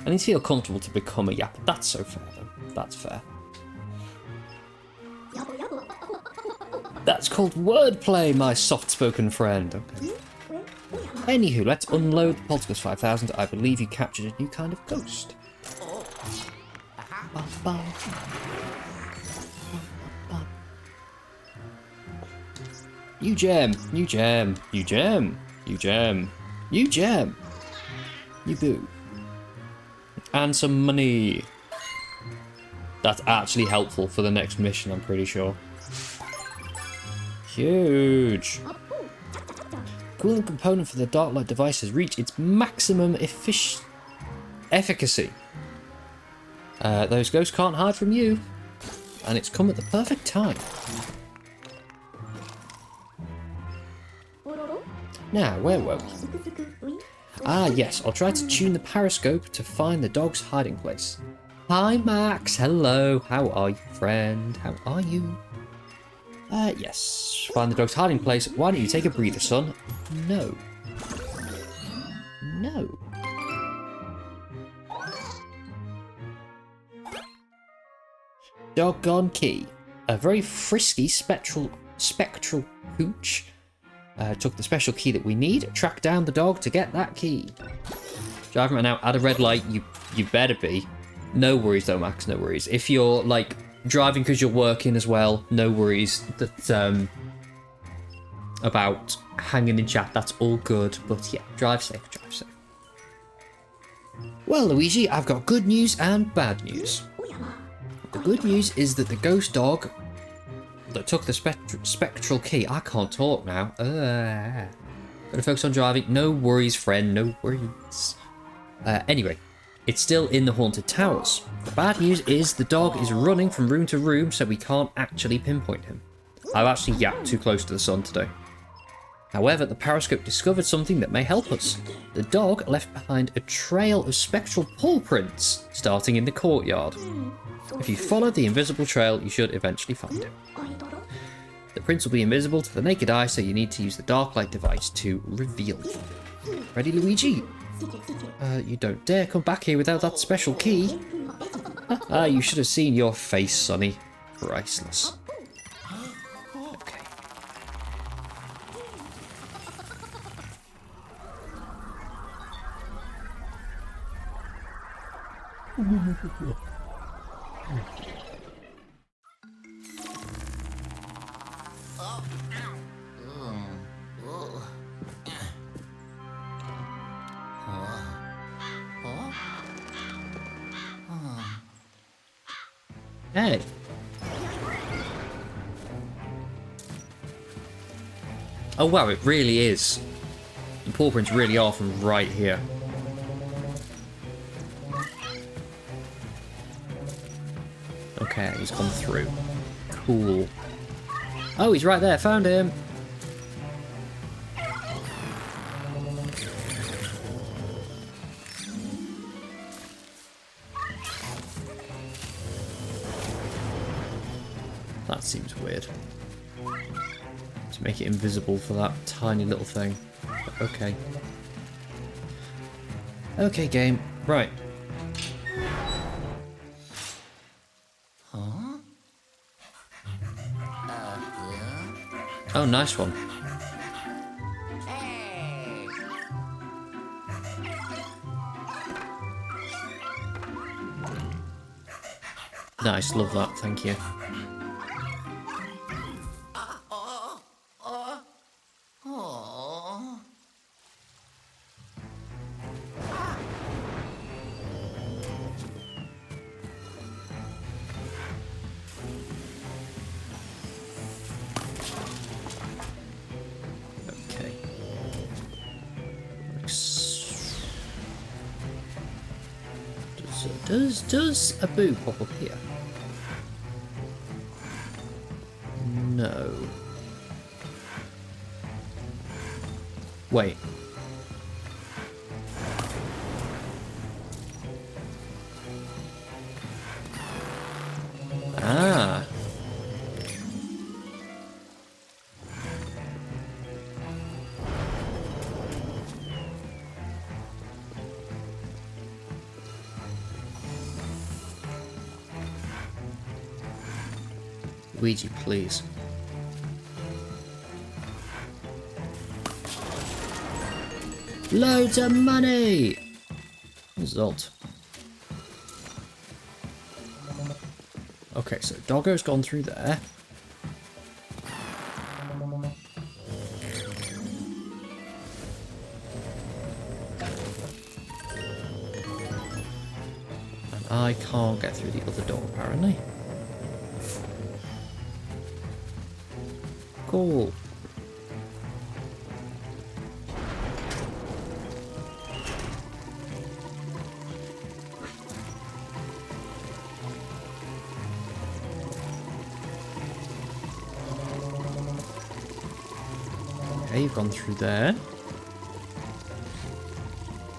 Speaker 1: I need to feel comfortable to become a yapper. That's so fair, though. That's fair. That's called wordplay, my soft-spoken friend. Okay. Anywho, let's unload the Poltergeist 5000. I believe you captured a new kind of ghost. New gem, new gem, new gem, new gem, new gem, new boo. And some money. That's actually helpful for the next mission, I'm pretty sure. Huge. Cooling component for the dark light device has reached its maximum efficacy. Those ghosts can't hide from you. And it's come at the perfect time. Now, where were we? Ah, yes, I'll try to tune the periscope to find the dog's hiding place. Hi, Max. Hello. How are you, friend? How are you? Yes. Find the dog's hiding place. Why don't you take a breather, son? No. No. Doggone key. A very frisky spectral hooch. Took the special key that we need. Track down the dog to get that key. Driving right now at a red light. You better be. No worries though, Max. No worries. If you're like driving because you're working as well, no worries. That about hanging in chat. That's all good. But yeah, drive safe. Drive safe. Well, Luigi, I've got good news and bad news. The good news is that the ghost dog that took the spectral key. I can't talk now. Gotta focus on driving. No worries, friend. No worries. Anyway, it's still in the haunted towers. The bad news is the dog is running from room to room, so we can't actually pinpoint him. I've actually yapped too close to the sun today. However, the periscope discovered something that may help us. The dog left behind a trail of spectral paw prints, starting in the courtyard. If you follow the invisible trail, you should eventually find him. The prints will be invisible to the naked eye, so you need to use the dark light device to reveal them. Ready, Luigi? You don't dare come back here without that special key. You should have seen your face, Sonny. Priceless. Okay. Hey. Oh wow, it really is. The paw prints really are from right here. Okay, he's gone through. Cool. Oh, he's right there. Found him. That seems weird. To make it invisible for that tiny little thing. But okay. Okay, game. Right.
Speaker 2: Huh?
Speaker 1: Oh, nice one.
Speaker 2: Hey!
Speaker 1: Nice, love that, thank you.
Speaker 2: Oh.
Speaker 1: Okay. Does a boo pop up here? No. Wait. Ah. Ouija, please. Loads of money! Result. Okay, so Doggo's gone through there. And I can't get through the other door, apparently. Cool. Okay, you've gone through there.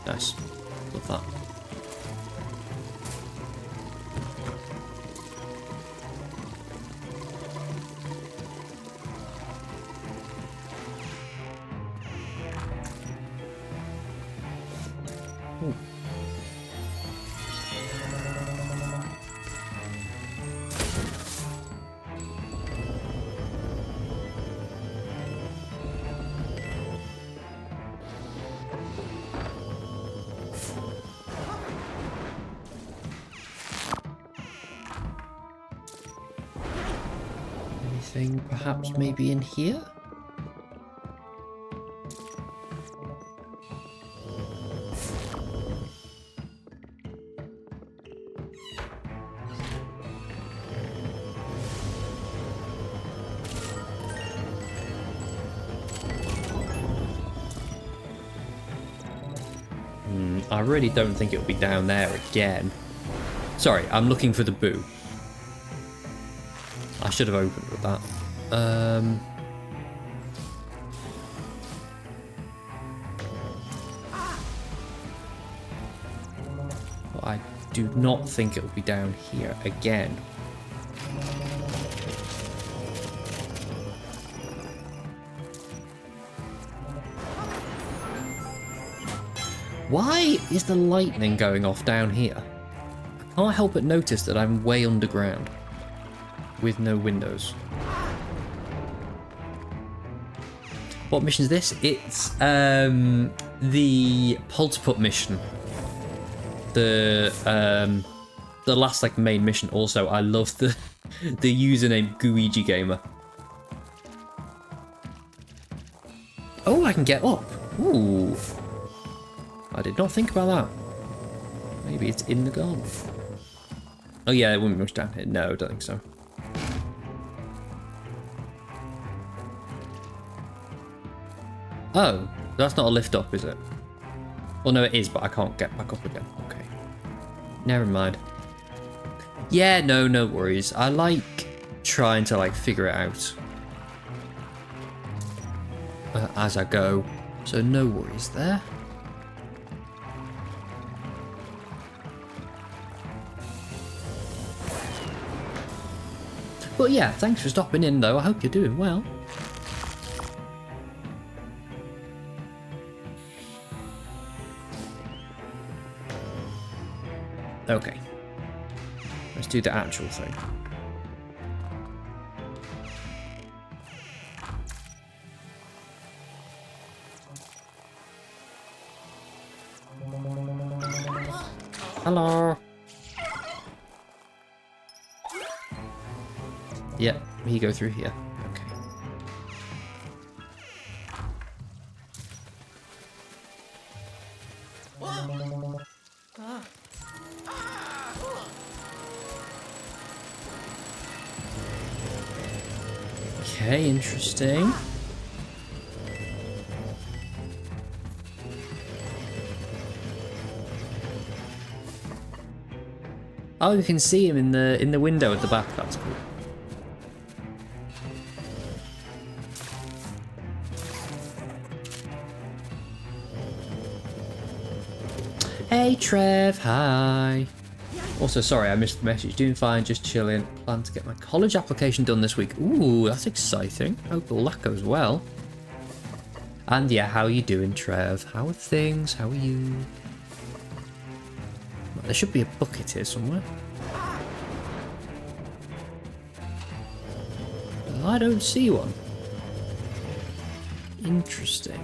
Speaker 1: Nice. Love that. Ooh. Anything perhaps maybe in here? I really don't think it'll be down there again. Sorry, I'm looking for the boo. I should have opened with that. But I do not think it'll be down here again. Why is the lightning going off down here? I can't help but notice that I'm way underground. With no windows. What mission is this? It's the Polterput mission. The last like main mission. Also, I love the username Guiji Gamer. Oh, I can get up. Ooh. I did not think about that. Maybe it's in the garden. Oh yeah, there wouldn't be much down here. No, I don't think so. Oh, that's not a lift up, is it? Well, no, it is, but I can't get back up again. Okay. Never mind. Yeah, no worries. I like trying to, like, figure it out as I go. So no worries there. But yeah, thanks for stopping in though. I hope you're doing well. Okay. Let's do the actual thing. Hello. Yep, he go through here. Okay. Okay, interesting. Oh, you can see him in the window at the back. That's cool. Hey Trev, hi. Also, sorry, I missed the message. Doing fine, just chilling. Plan to get my college application done this week. Ooh, that's exciting. Hope all that goes well. And yeah, how are you doing, Trev? How are things? How are you? There should be a bucket here somewhere. I don't see one. Interesting.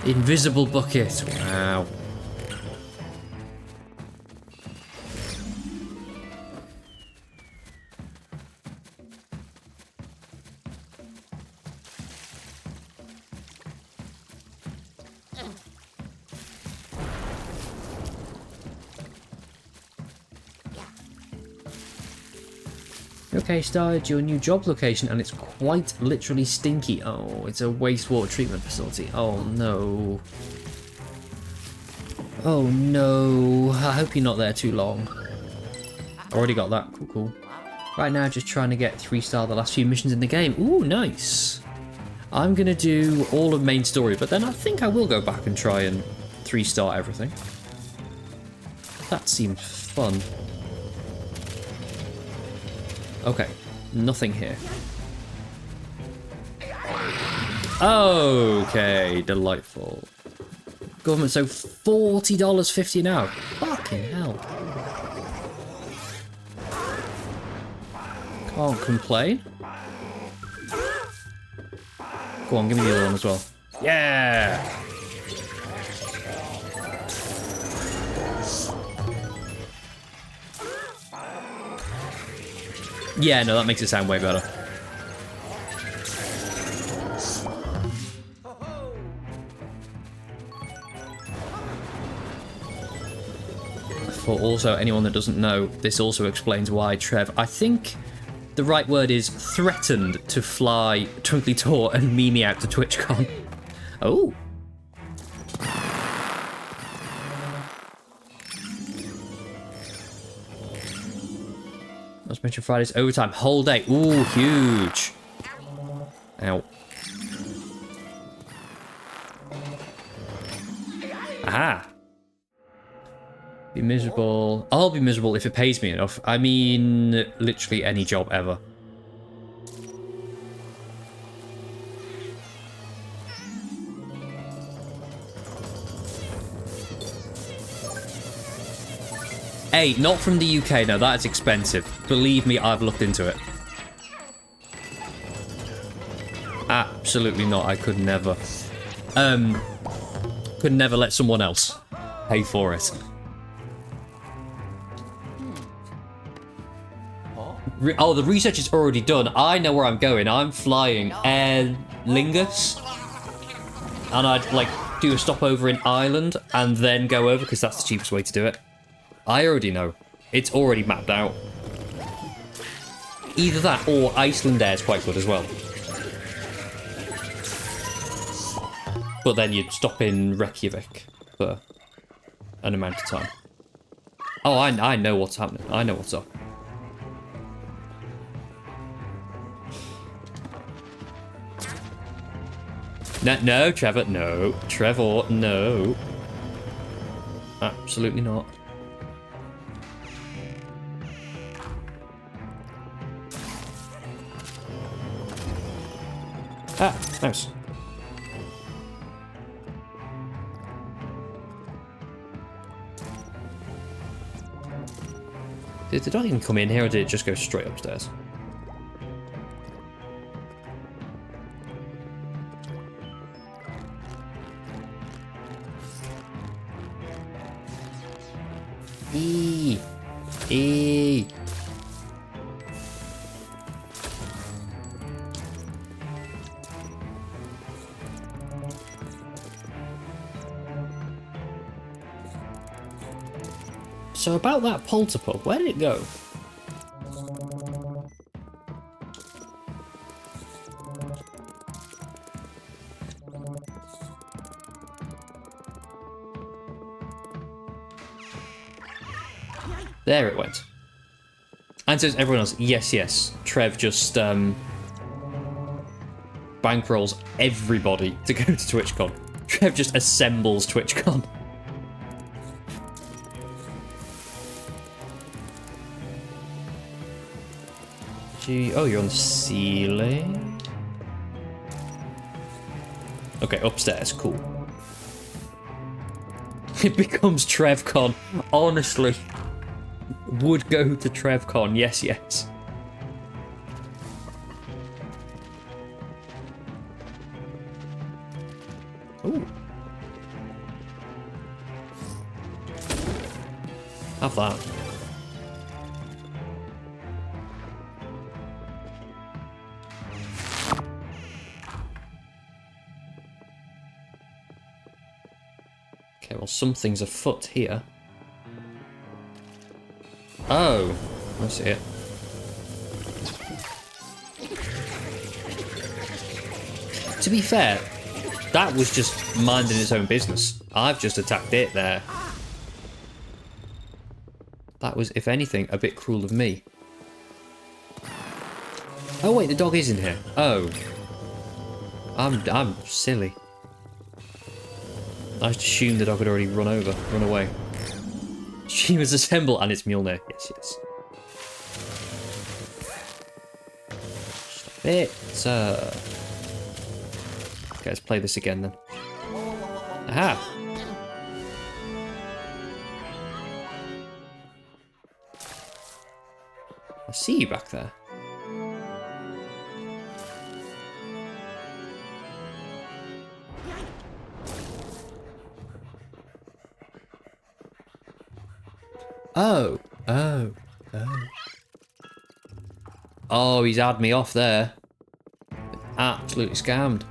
Speaker 1: Invisible bucket. Wow. Okay, started your new job location and it's quite literally stinky. Oh, it's a wastewater treatment facility. Oh no. Oh no. I hope you're not there too long. Already got that. Cool, cool. Right now, just trying to get 3-star the last few missions in the game. Ooh, nice. I'm gonna do all of main story, but then I think I will go back and try and 3-star everything. That seems fun. Okay, nothing here. Okay, delightful. Government, so $40.50 an hour. Fucking hell. Can't complain. Go on, give me the other one as well. Yeah! Yeah, no, that makes it sound way better. For also anyone that doesn't know, this also explains why Trev, I think the right word is threatened to fly Twinkly Tour and meet me out to TwitchCon. Oh. Let's mention Friday's overtime. Whole day. Ooh, huge. Ow. Aha. Be miserable. I'll be miserable if it pays me enough. I mean, literally any job ever. Hey, not from the UK, no, that's expensive. Believe me, I've looked into it. Absolutely not, I could never. Could never let someone else pay for it. Oh, the research is already done. I know where I'm going. I'm flying Aer Lingus. And I'd, like, do a stopover in Ireland and then go over, because that's the cheapest way to do it. I already know. It's already mapped out. Either that or Iceland Air is quite good as well. But then you'd stop in Reykjavik for an amount of time. Oh, I know what's happening. I know what's up. No, no, Trevor, no. Trevor, no. Absolutely not. Ah, nice. Did the dog even come in here, or did it just go straight upstairs? Eee. Eee. So about that polterpup, where did it go? There it went. And says everyone else, yes, yes. Trev just bankrolls everybody to go to TwitchCon. Trev just assembles TwitchCon. Oh, you're on the ceiling. Okay, upstairs, cool. It becomes TrevCon. Honestly. Would go to TrevCon, yes, yes. Ooh. Have that. Okay, well, something's afoot here. Oh, I see it. To be fair, that was just minding its own business. I've just attacked it there. That was, if anything, a bit cruel of me. Oh wait, the dog is in here. Oh. I'm silly. I just assumed the dog had already run away. She was assembled, and it's Mjolnir. Yes, yes. Stop it. Okay, let's play this again then. Aha! I see you back there. Oh. Oh. Oh. Oh, he's had me off there. Absolutely scammed.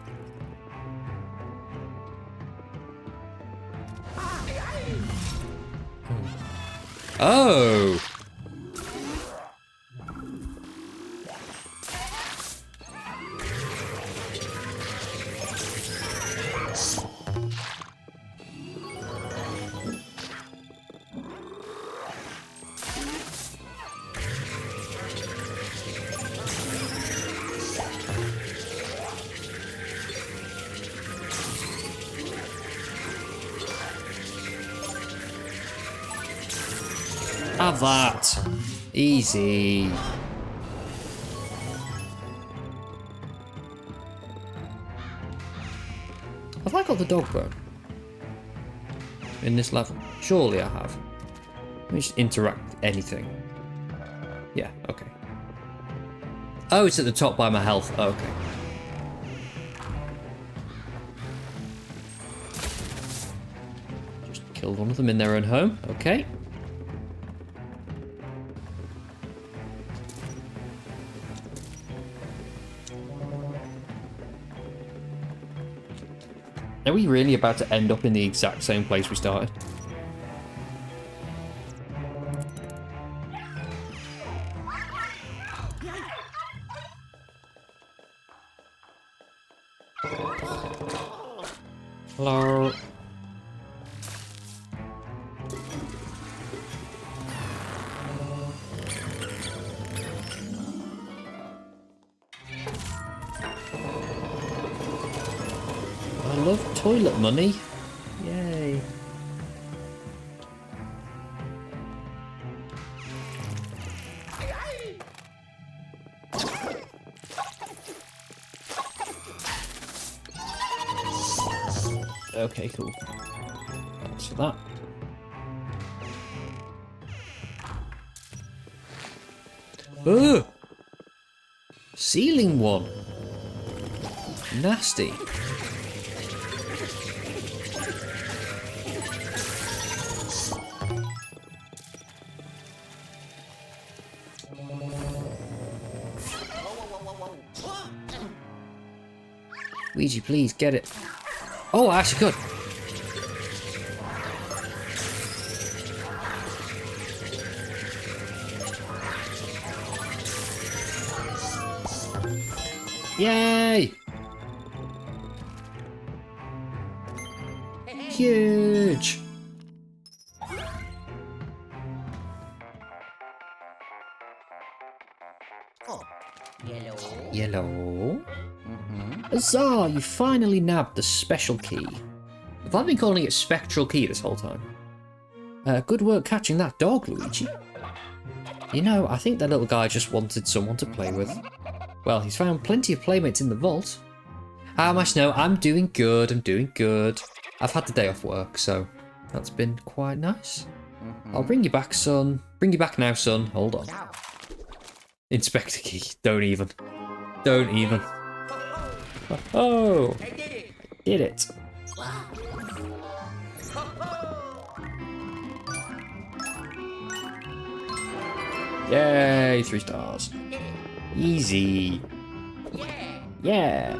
Speaker 1: Oh. Have that. Easy. Have I got the dog bone? In this level? Surely I have. Let me just interact with anything. Yeah, okay. Oh, it's at the top by my health. Oh, okay. Just killed one of them in their own home. Okay. Are we really about to end up in the exact same place we started? Hello? I love toilet money. Yay. Okay, cool. Thanks for that. Oh! Ceiling one. Nasty. Ouija, please get it. Oh, I actually could. Yay! Huge!
Speaker 2: Oh, yellow.
Speaker 1: Yellow. Huzzah! You finally nabbed the special key. Have I been calling it spectral key this whole time? Good work catching that dog, Luigi. You know, I think that little guy just wanted someone to play with. Well, he's found plenty of playmates in the vault. Ah, my Snow, I'm doing good, I'm doing good. I've had the day off work, so that's been quite nice. I'll bring you back, son. Bring you back now, son. Hold on. Inspector key. Don't even. Don't even. Oh! I did it. Yay, 3 stars. Easy. Yeah.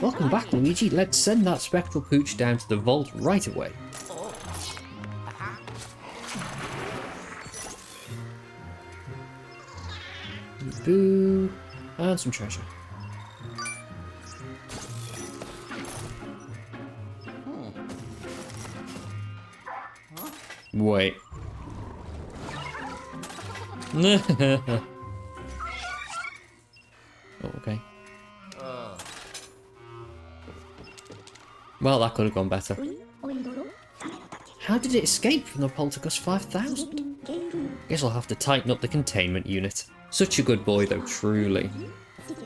Speaker 1: Welcome back, Luigi. Let's send that spectral pooch down to the vault right away. Boo. And some treasure. Wait. Oh, okay. Well, that could have gone better. How did it escape from the Poltergust 5000? Guess I'll have to tighten up the containment unit. Such a good boy, though, truly.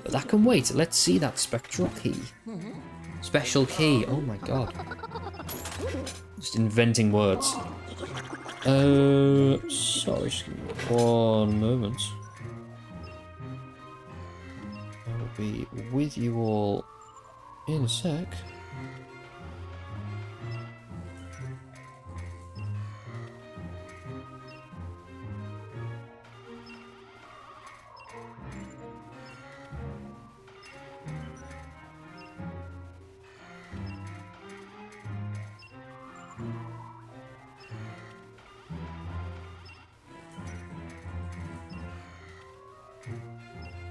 Speaker 1: But that can wait. Let's see that spectral key. Special key. Oh my god. Just inventing words. Sorry, just give me 1 moment. I'll be with you all in a sec.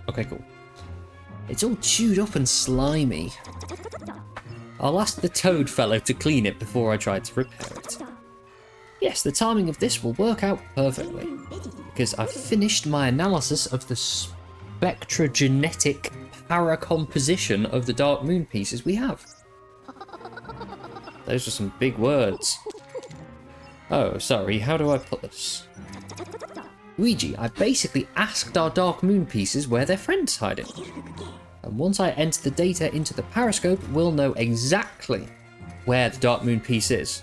Speaker 1: Okay, cool. It's all chewed up and slimy. I'll ask the toad fellow to clean it before I try to repair it. Yes, the timing of this will work out perfectly, because I've finished my analysis of the spectrogenetic paracomposition of the Dark Moon pieces we have. Those are some big words. Oh, sorry, how do I put this? Luigi, I basically asked our Dark Moon pieces where their friends hide it. And once I enter the data into the Periscope, we'll know exactly where the Dark Moon piece is.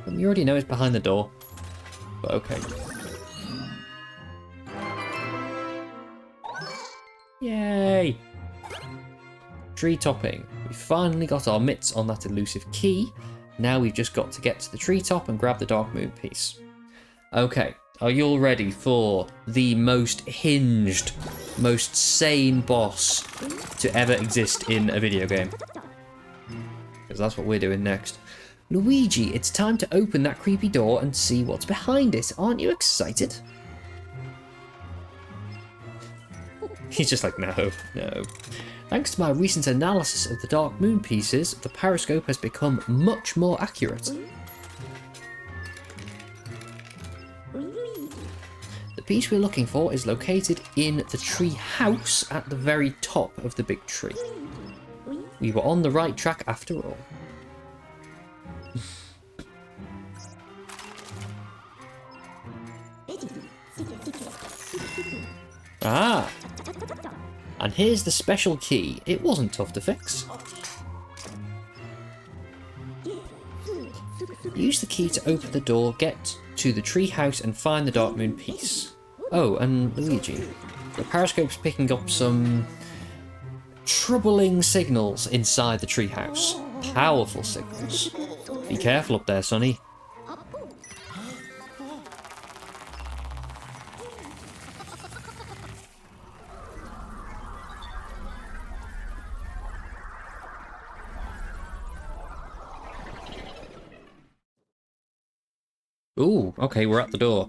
Speaker 1: And we already know it's behind the door. But okay. Yay! Tree topping. We finally got our mitts on that elusive key. Now we've just got to get to the treetop and grab the Dark Moon piece. Okay. Are you all ready for the most hinged, most sane boss to ever exist in a video game? Because that's what we're doing next. Luigi, it's time to open that creepy door and see what's behind it. Aren't you excited? He's just like, no, no. Thanks to my recent analysis of the Dark Moon pieces, the Periscope has become much more accurate. piece we're looking for is located in the tree house at the very top of the big tree. We were on the right track after all. Ah! And here's the special key. It wasn't tough to fix. Use the key to open the door, get to the tree house and find the Dark Moon piece. Oh, and Luigi. The periscope's picking up some troubling signals inside the tree house. Powerful signals. Be careful up there, Sonny. Ooh, okay, we're at the door.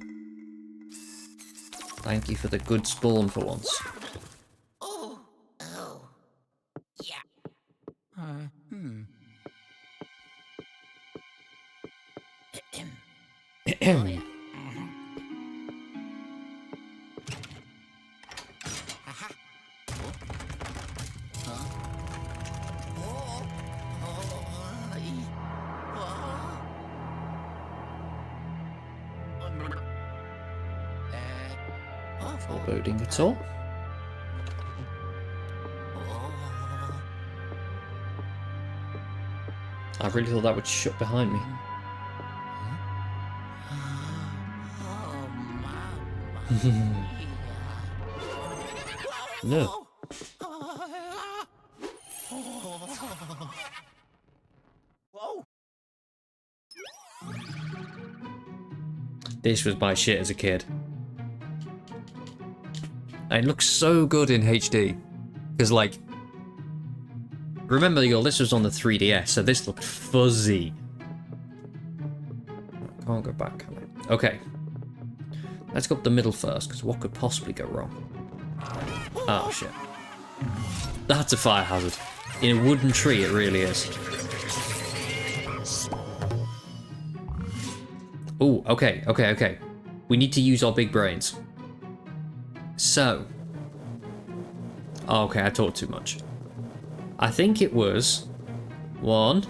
Speaker 1: Thank you for the good spawn for once.
Speaker 2: Oh. Yeah.
Speaker 1: Foreboding at all? I really thought that would shut behind me. No. This was my shit as a kid. And it looks so good in HD. Because, like, remember, y'all, this was on the 3DS, so this looked fuzzy. I can't go back, can I? Okay. Let's go up the middle first, because what could possibly go wrong? Oh, shit. That's a fire hazard. In a wooden tree, it really is. Ooh, okay. We need to use our big brains. So. Oh, okay, I talked too much. I think it was 1,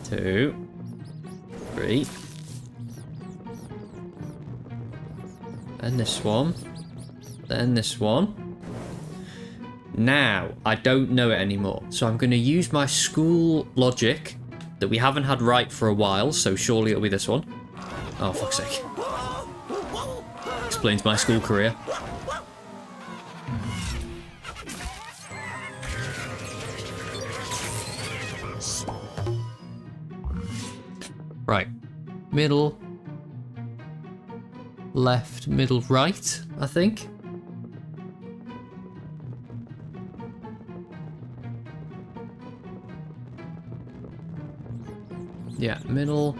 Speaker 1: 2, 3. Then this one. Then this one. Now, I don't know it anymore. So I'm going to use my school logic that we haven't had right for a while, so surely it'll be this one. Oh, fuck's sake. Explains my school career. Right. Middle. Left, middle, right, I think. Yeah, middle,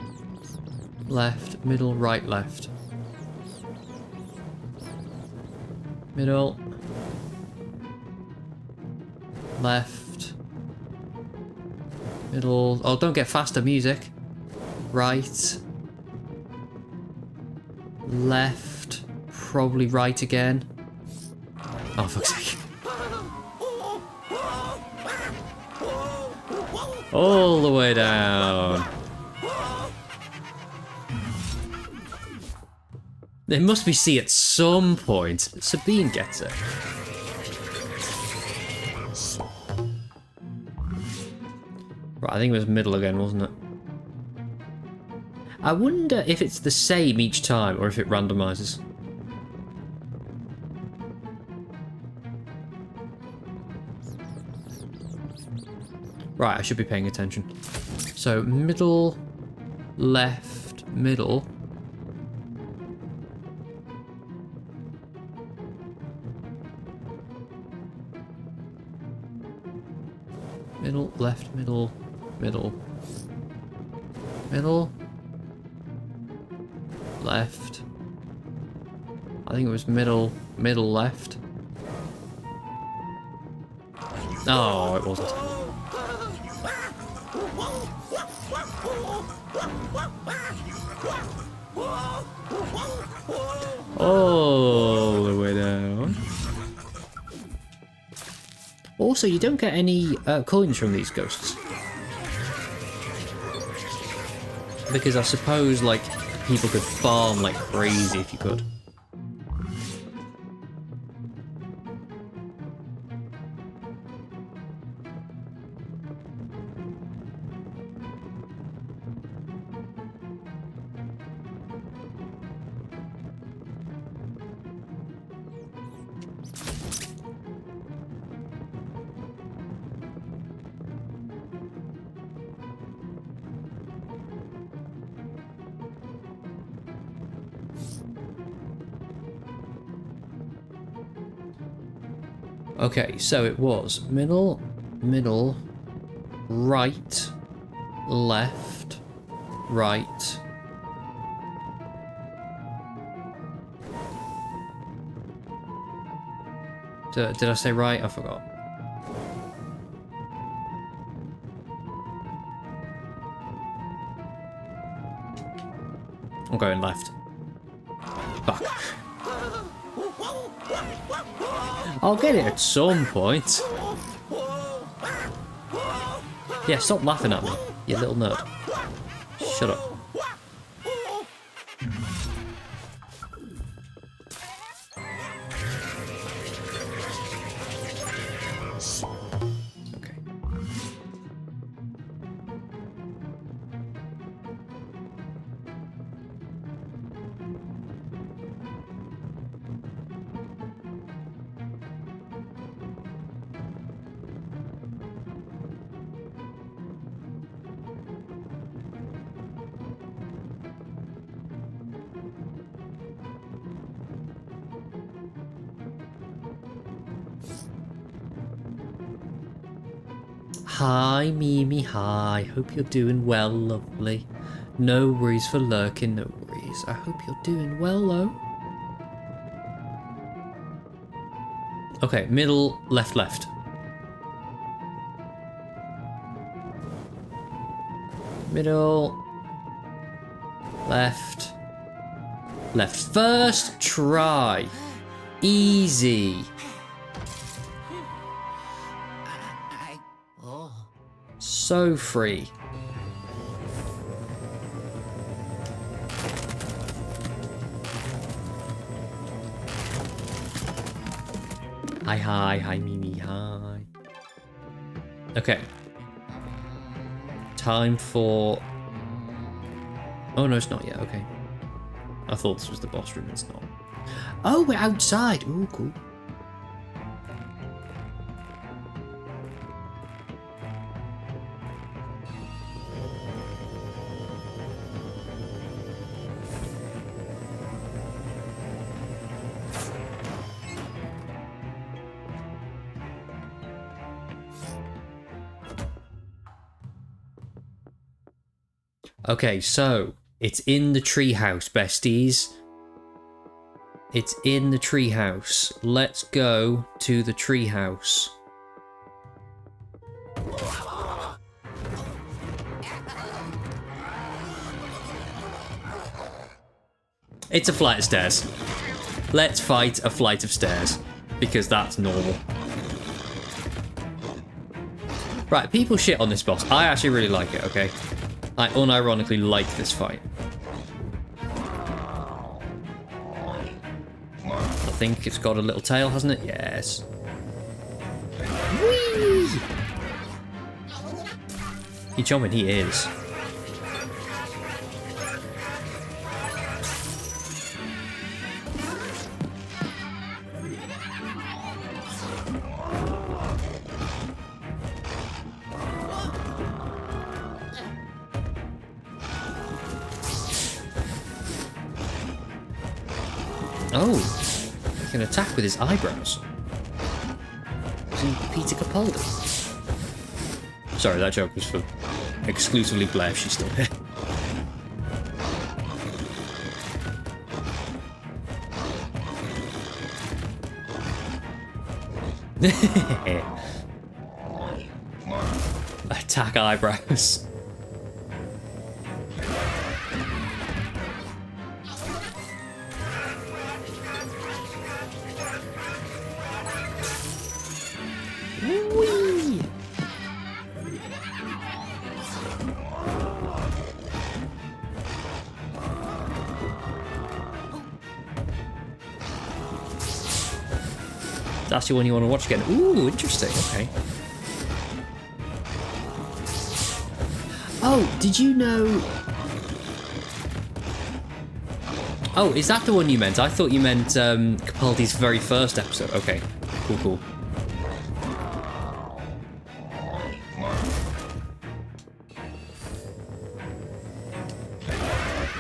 Speaker 1: left, middle, right, left. Middle. Left. Middle. Oh, don't get faster music. Right. Left. Probably right again. Oh, fuck's sake. All the way down. There must be C at some point. Sabine gets it. Right, I think it was middle again, wasn't it? I wonder if it's the same each time or if it randomizes. Right, I should be paying attention. So, middle, left, middle. Middle, left, middle, middle. Middle. Left. I think it was middle, middle, left. Oh, it wasn't. All the way down. Also, you don't get any coins from these ghosts. Because I suppose, like, people could farm like crazy if you could. Okay, so it was middle, middle, right, left, right. Did I say right? I forgot. I'm going left. Fuck. I'll get it at some point. Yeah, stop laughing at me, you little nerd. Shut up. Okay. Hi, Mimi, hi. Hope you're doing well, lovely. No worries for lurking, no worries. I hope you're doing well, though. Okay, middle, left, left. Middle, left, left. First try. Easy. So free. Hi, Mimi, hi. Okay. Time for... Oh, no, it's not yet, okay. I thought this was the boss room, it's not. Oh, we're outside! Ooh, cool. Okay, so it's in the treehouse, besties. It's in the treehouse. Let's go to the treehouse. It's a flight of stairs. Let's fight a flight of stairs, because that's normal. Right, people shit on this boss. I actually really like it, okay? I unironically like this fight. I think it's got a little tail, hasn't it? Yes. Whee! You chomping, he is. Oh, he can attack with his eyebrows. Is he Peter Capaldi? Sorry, that joke was for exclusively Blair if she's still here. Attack eyebrows. That's the one you want to watch again. Ooh, interesting. Okay. Oh, did you know... Oh, is that the one you meant? I thought you meant Capaldi's very first episode. Okay, cool, cool.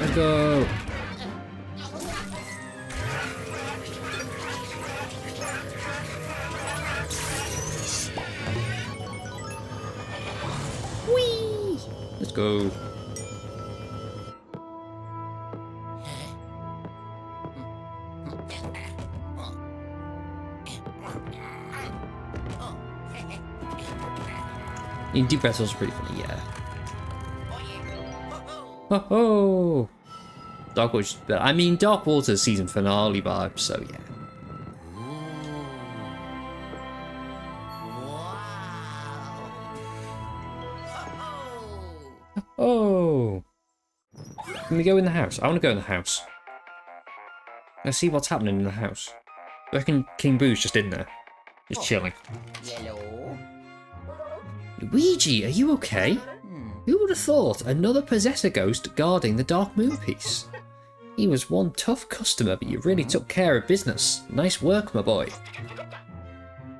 Speaker 1: Let's go. Whee! Let's go. Deep Breath was pretty funny, yeah. Ho ho! Dark Waters, I mean, Dark Waters season finale vibes, so yeah. Oh! Can we go in the house? I want to go in the house. Let's see what's happening in the house. I reckon King Boo's just in there. Just chilling.
Speaker 2: Hello.
Speaker 1: Luigi, are you okay? Who would have thought another possessor ghost guarding the Dark Moon piece? He was one tough customer, but you really took care of business. Nice work, my boy.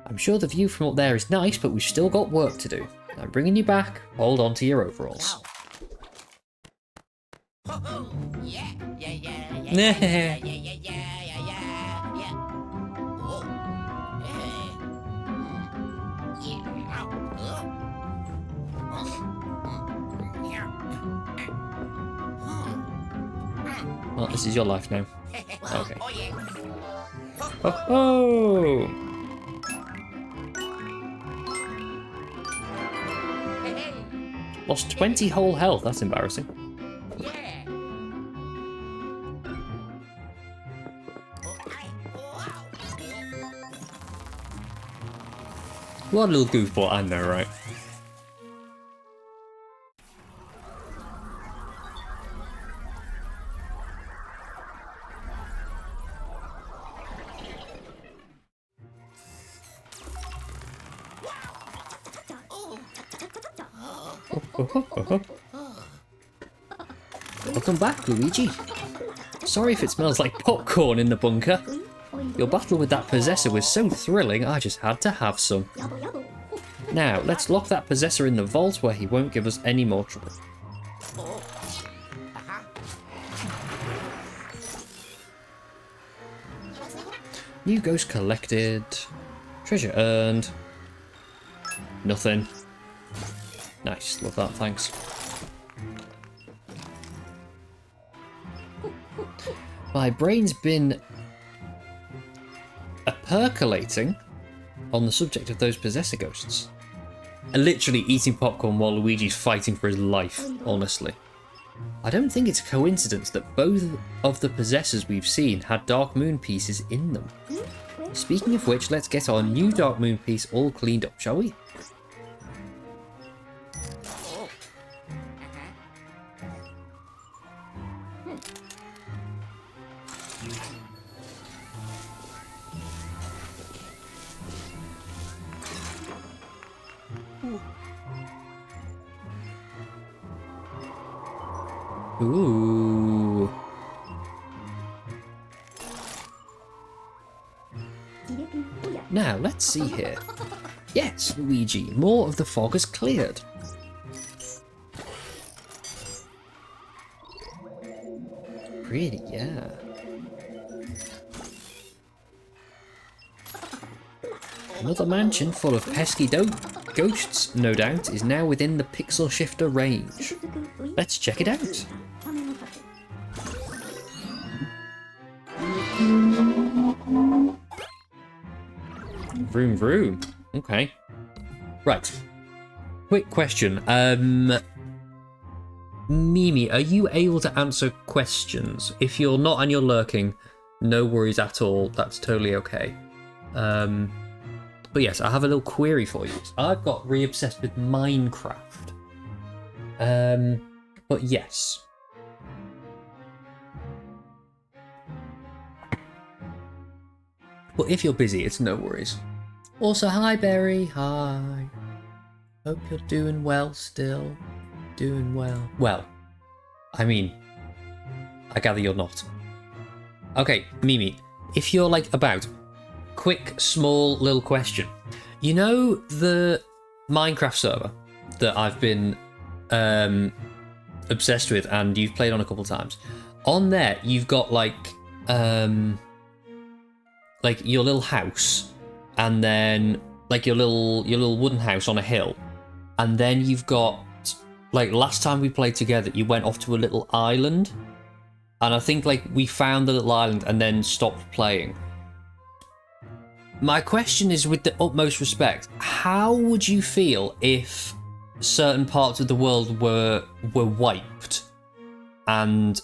Speaker 1: I'm sure the view from up there is nice, but we've still got work to do. I'm bringing you back. Hold on to your overalls.
Speaker 2: Yeah.
Speaker 1: Well, this is your life now. Okay. Oh! Lost 20 whole health. That's embarrassing. What a little goofball, I know, right? Welcome back, Luigi. Sorry if it smells like popcorn in the bunker. Your battle with that possessor was so thrilling, I just had to have some. Now, let's lock that possessor in the vault where he won't give us any more trouble. New ghost collected. Treasure earned. Nothing. Nice, love that, thanks. My brain's been percolating on the subject of those possessor ghosts. And literally eating popcorn while Luigi's fighting for his life, honestly. I don't think it's a coincidence that both of the possessors we've seen had Dark Moon pieces in them. Speaking of which, let's get our new Dark Moon piece all cleaned up, shall we? Ooh. Now, let's see here. Yes, Luigi, more of the fog has cleared. Pretty, yeah. Another mansion full of pesky ghosts, no doubt, is now within the pixel shifter range. Let's check it out. Vroom vroom. Okay. Right. Quick question. Mimi, are you able to answer questions? If you're not and you're lurking, no worries at all. That's totally okay. But yes, I have a little query for you. I've got re-obsessed with Minecraft. But yes. But if you're busy, it's no worries. Also, hi Berry, hi. Hope you're doing well still. Doing well. Well, I mean, I gather you're not. Okay, Mimi, if you're like about, quick, small, little question. You know the Minecraft server that I've been obsessed with and you've played on a couple times? On there, you've got like your little house, and then like your little wooden house on a hill, and then you've got like last time we played together, you went off to a little island, and I think like we found the little island and then stopped playing. My question is, with the utmost respect, how would you feel if certain parts of the world were wiped and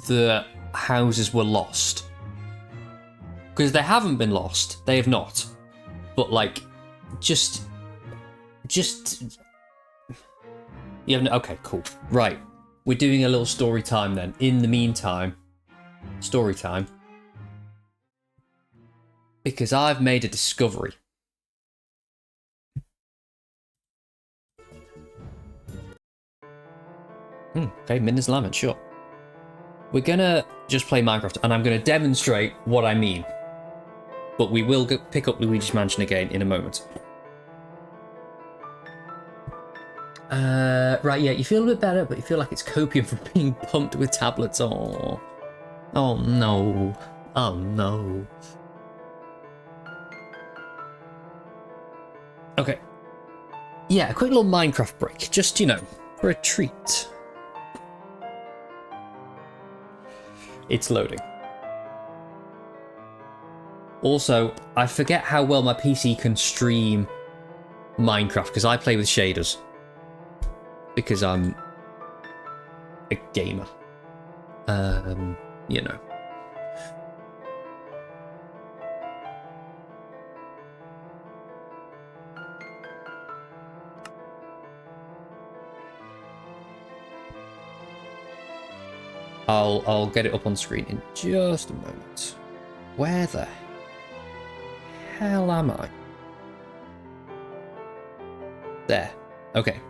Speaker 1: the houses were lost? Because they haven't been lost, they have not. But like, just you have no, okay, cool, right. We're doing a little story time then. In the meantime, story time. Because I've made a discovery. Okay, Midnight's Lament, sure. We're gonna just play Minecraft, and I'm gonna demonstrate what I mean. But we will pick up Luigi's Mansion again in a moment. Right, yeah, you feel a bit better, but you feel like it's copium from being pumped with tablets. Oh no. Oh no. Okay. Yeah, a quick little Minecraft break. Just, you know, for a treat. It's loading. Also, I forget how well my PC can stream Minecraft because I play with shaders. Because I'm a gamer. You know. I'll get it up on screen in just a moment. Where the hell am I? There. Okay.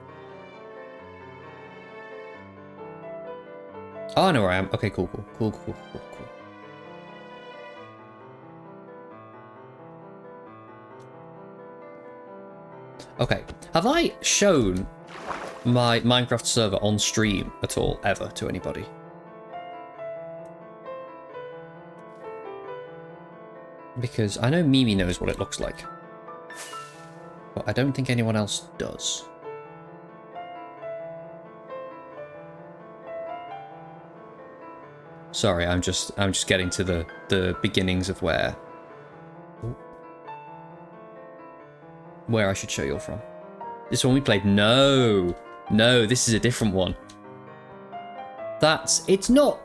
Speaker 1: Oh, I know where I am. Okay, cool. Okay. Have I shown my Minecraft server on stream at all, ever, to anybody? Because I know Mimi knows what it looks like. But I don't think anyone else does. Sorry, I'm just getting to the beginnings of where I should show you from. This one we played. No, this is a different one. It's not.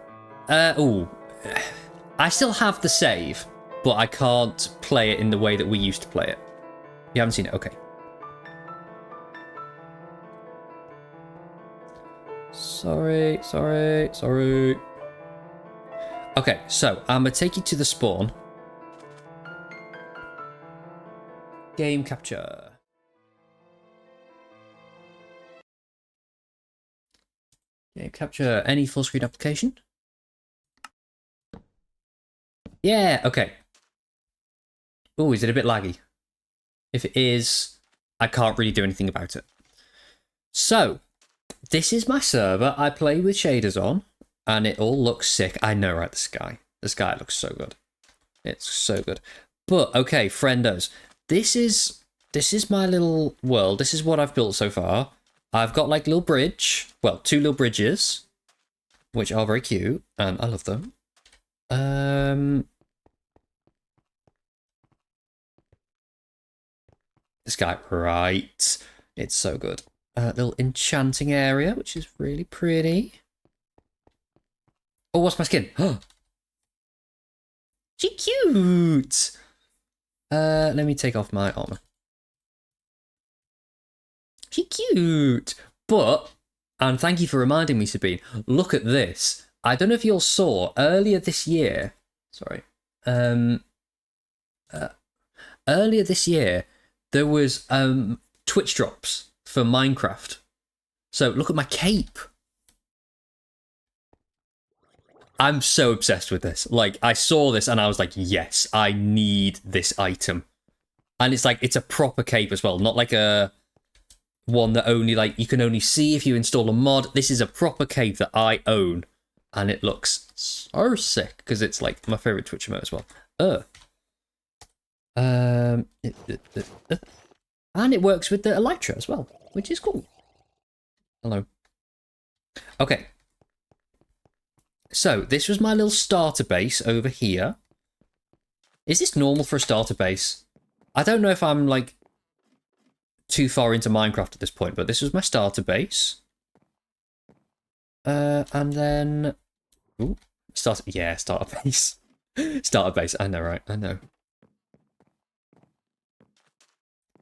Speaker 1: I still have the save, but I can't play it in the way that we used to play it. You haven't seen it? Okay. Sorry. Okay, so I'm gonna take you to the spawn. Game capture. Game capture any full screen application? Yeah, okay. Oh, is it a bit laggy? If it is, I can't really do anything about it. So, this is my server. I play with shaders on, and it all looks sick. I know, right? The sky looks so good. It's so good. But okay, friendos, this is my little world. This is what I've built so far. I've got like little bridge. Well, 2 little bridges, which are very cute, and I love them. This guy, right? It's so good. Little enchanting area, which is really pretty. Oh, what's my skin? She cute. Let me take off my armor. She cute. But, and thank you for reminding me, Sabine. Look at this. I don't know if you all saw earlier this year. Sorry. earlier this year, there was Twitch drops for Minecraft. So look at my cape. I'm so obsessed with this. Like, I saw this and I was like, yes, I need this item. And it's like, it's a proper cape as well, not like a one that only, like, you can only see if you install a mod. This is a proper cape that I own. And it looks so sick, because it's, like, my favourite Twitch emote as well. And it works with the Elytra as well, which is cool. Hello. Okay. So, this was my little starter base over here. Is this normal for a starter base? I don't know if I'm, like, too far into Minecraft at this point, but this was my starter base. And then... Ooh, starter base. Starter base, I know, right? I know.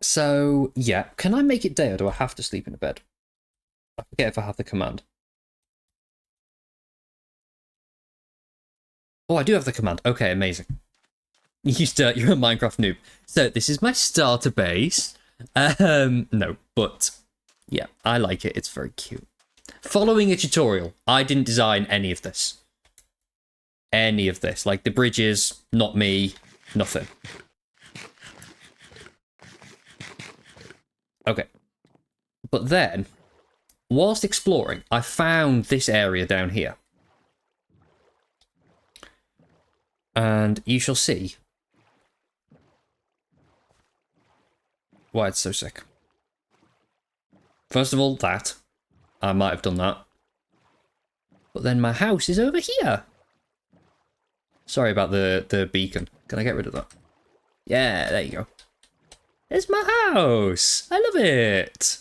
Speaker 1: So, yeah. Can I make it day, or do I have to sleep in a bed? I forget if I have the command. Oh, I do have the command. Okay, amazing. You're a Minecraft noob. So this is my starter base. No, but yeah, I like it. It's very cute. Following a tutorial. I didn't design any of this. Like the bridges, not me, nothing. Okay. But then, whilst exploring, I found this area down here. And you shall see why it's so sick. First of all, that. I might have done that. But then my house is over here. Sorry about the beacon. Can I get rid of that? Yeah, there you go. It's my house. I love it.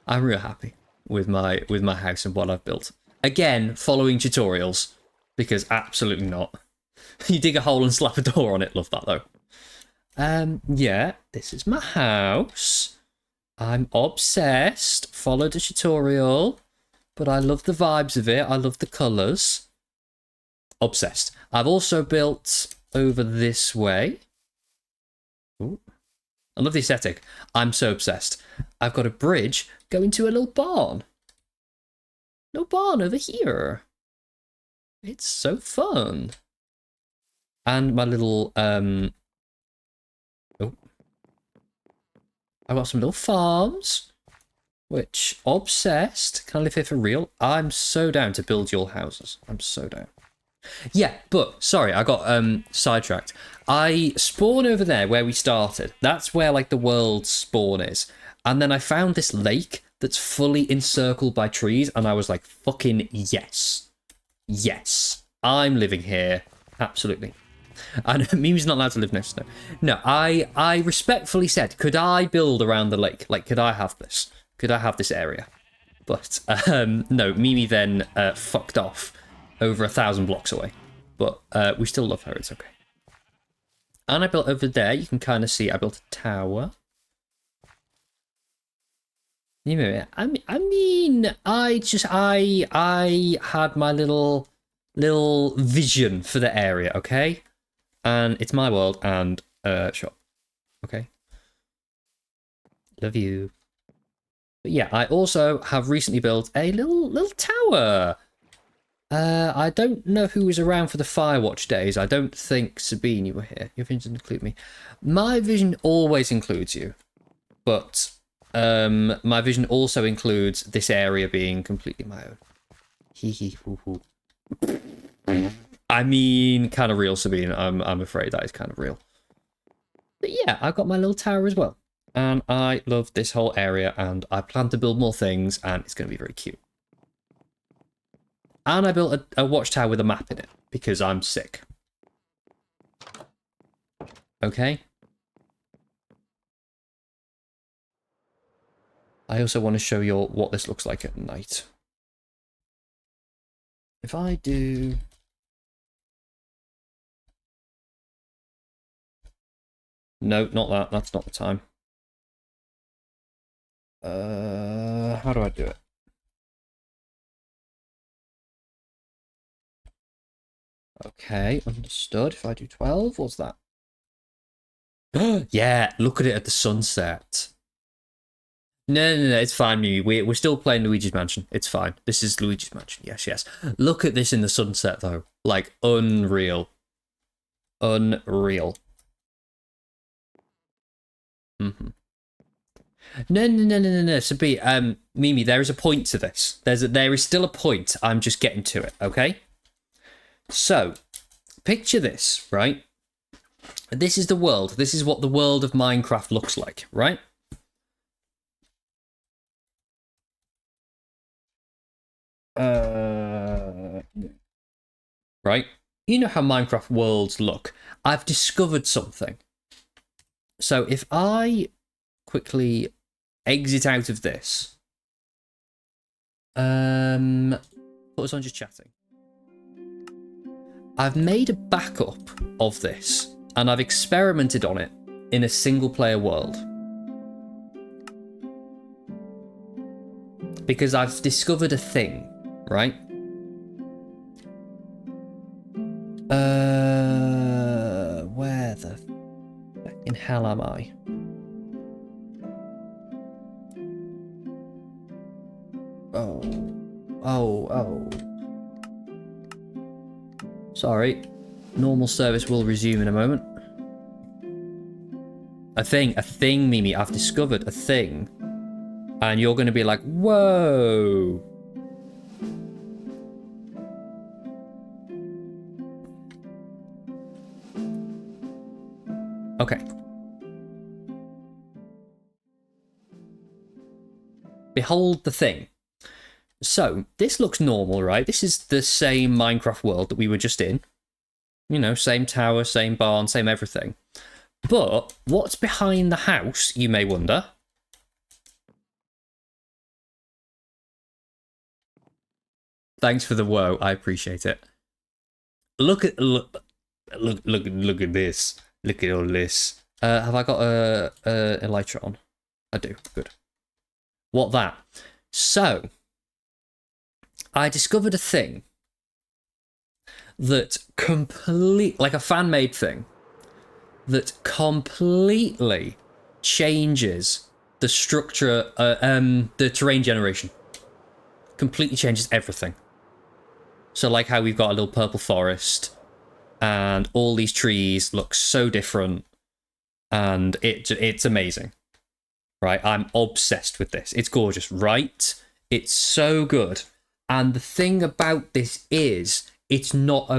Speaker 1: I'm real happy with my house and what I've built. Again, following tutorials. Because absolutely not. You dig a hole and slap a door on it. Love that, though. Yeah, this is my house. I'm obsessed. Follow the tutorial. But I love the vibes of it. I love the colours. Obsessed. I've also built over this way. Ooh. I love the aesthetic. I'm so obsessed. I've got a bridge going to a little barn. Little barn over here. It's so fun. And my little, oh. I've got some little farms. Which, obsessed. Can I live here for real? I'm so down to build your houses. I'm so down. Yeah, but, sorry, I got, sidetracked. I spawn over there where we started. That's where, like, the world's spawn is. And then I found this lake that's fully encircled by trees. And I was like, fucking yes. Yes, I'm living here. Absolutely. And Mimi's not allowed to live next to no. No, I respectfully said, could I build around the lake? Like, could I have this? Could I have this area? But, no, Mimi then fucked off over 1,000 blocks away. But we still love her, it's okay. And I built over there, you can kind of see I built a tower. I mean, I had my little vision for the area, okay? And it's my world and shop, okay? Love you. But yeah, I also have recently built a little tower. I don't know who was around for the Firewatch days. I don't think Sabine, you were here. Your vision didn't include me. My vision always includes you, but. My vision also includes this area being completely my own. Hee hee hoo hoo. I mean, kind of real, Sabine. I'm afraid that is kind of real. But yeah, I've got my little tower as well. And I love this whole area, and I plan to build more things, and it's going to be very cute. And I built a watchtower with a map in it, because I'm sick. Okay? I also want to show you what this looks like at night. If I do... No, not that. That's not the time. How do I do it? Okay, understood. If I do 12, what's that? Yeah, look at it at the sunset. No, it's fine, Mimi. We're still playing Luigi's Mansion. It's fine. This is Luigi's Mansion. Yes. Look at this in the sunset, though. Like, unreal. Unreal. Mm-hmm. No. Sabi, Mimi, there is a point to this. There is still a point. I'm just getting to it, okay? So, picture this, right? This is the world. This is what the world of Minecraft looks like, right? Right? You know how Minecraft worlds look. I've discovered something. So if I quickly exit out of this, put us on just chatting. I've made a backup of this and I've experimented on it in a single player world. Because I've discovered a thing, right? Where the fucking hell am I? Oh. Sorry. Normal service will resume in a moment. A thing, Mimi. I've discovered a thing. And you're going to be like, whoa. Okay. Behold the thing. So, this looks normal, right? This is the same Minecraft world that we were just in. You know, same tower, same barn, same everything. But what's behind the house, you may wonder? Thanks for the whoa. I appreciate it. Look at this. Look at all this. Have I got a elytra on? I do. Good. What that? So, I discovered a thing that like a fan-made thing, that completely changes the structure, the terrain generation. Completely changes everything. So like how we've got a little purple forest and all these trees look so different and it's amazing. Right? I'm obsessed with this. It's gorgeous, right? It's so good. And the thing about this is it's not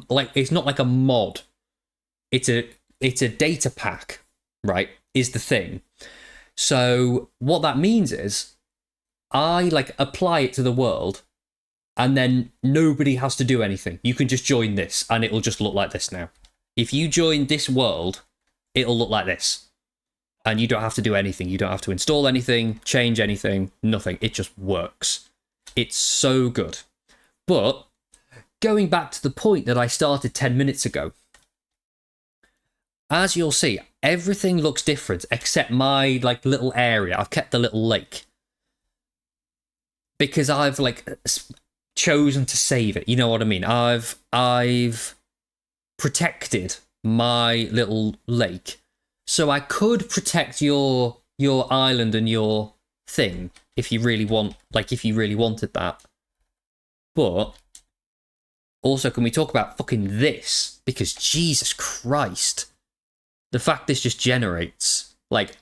Speaker 1: like a mod. It's a data pack, right? Is the thing. So what that means is I like apply it to the world and then nobody has to do anything. You can just join this and it'll just look like this now. If you join this world, it'll look like this. And you don't have to do anything. You don't have to install anything, change anything, nothing. It just works. It's so good. But going back to the point that I started 10 minutes ago, as you'll see, everything looks different except my like little area. I've kept the little lake because I've like chosen to save it. You know what I mean? I've protected my little lake, so I could protect your island and your thing if you really want, like if you really wanted that. But also, can we talk about fucking this? Because Jesus Christ. The fact this just generates, like,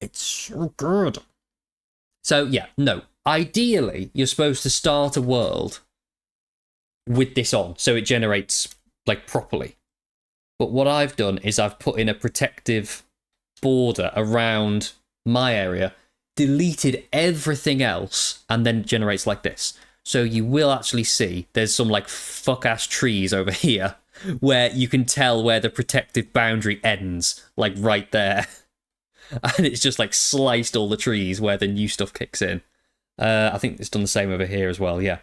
Speaker 1: it's so good. So, yeah, no. Ideally, you're supposed to start a world with this on, so it generates, like, properly. But what I've done is I've put in a protective border around my area, deleted everything else, and then it generates like this. So you will actually see there's some, like, fuck-ass trees over here where you can tell where the protective boundary ends, like right there. And it's just like sliced all the trees where the new stuff kicks in. I think it's done the same over here as well, yeah.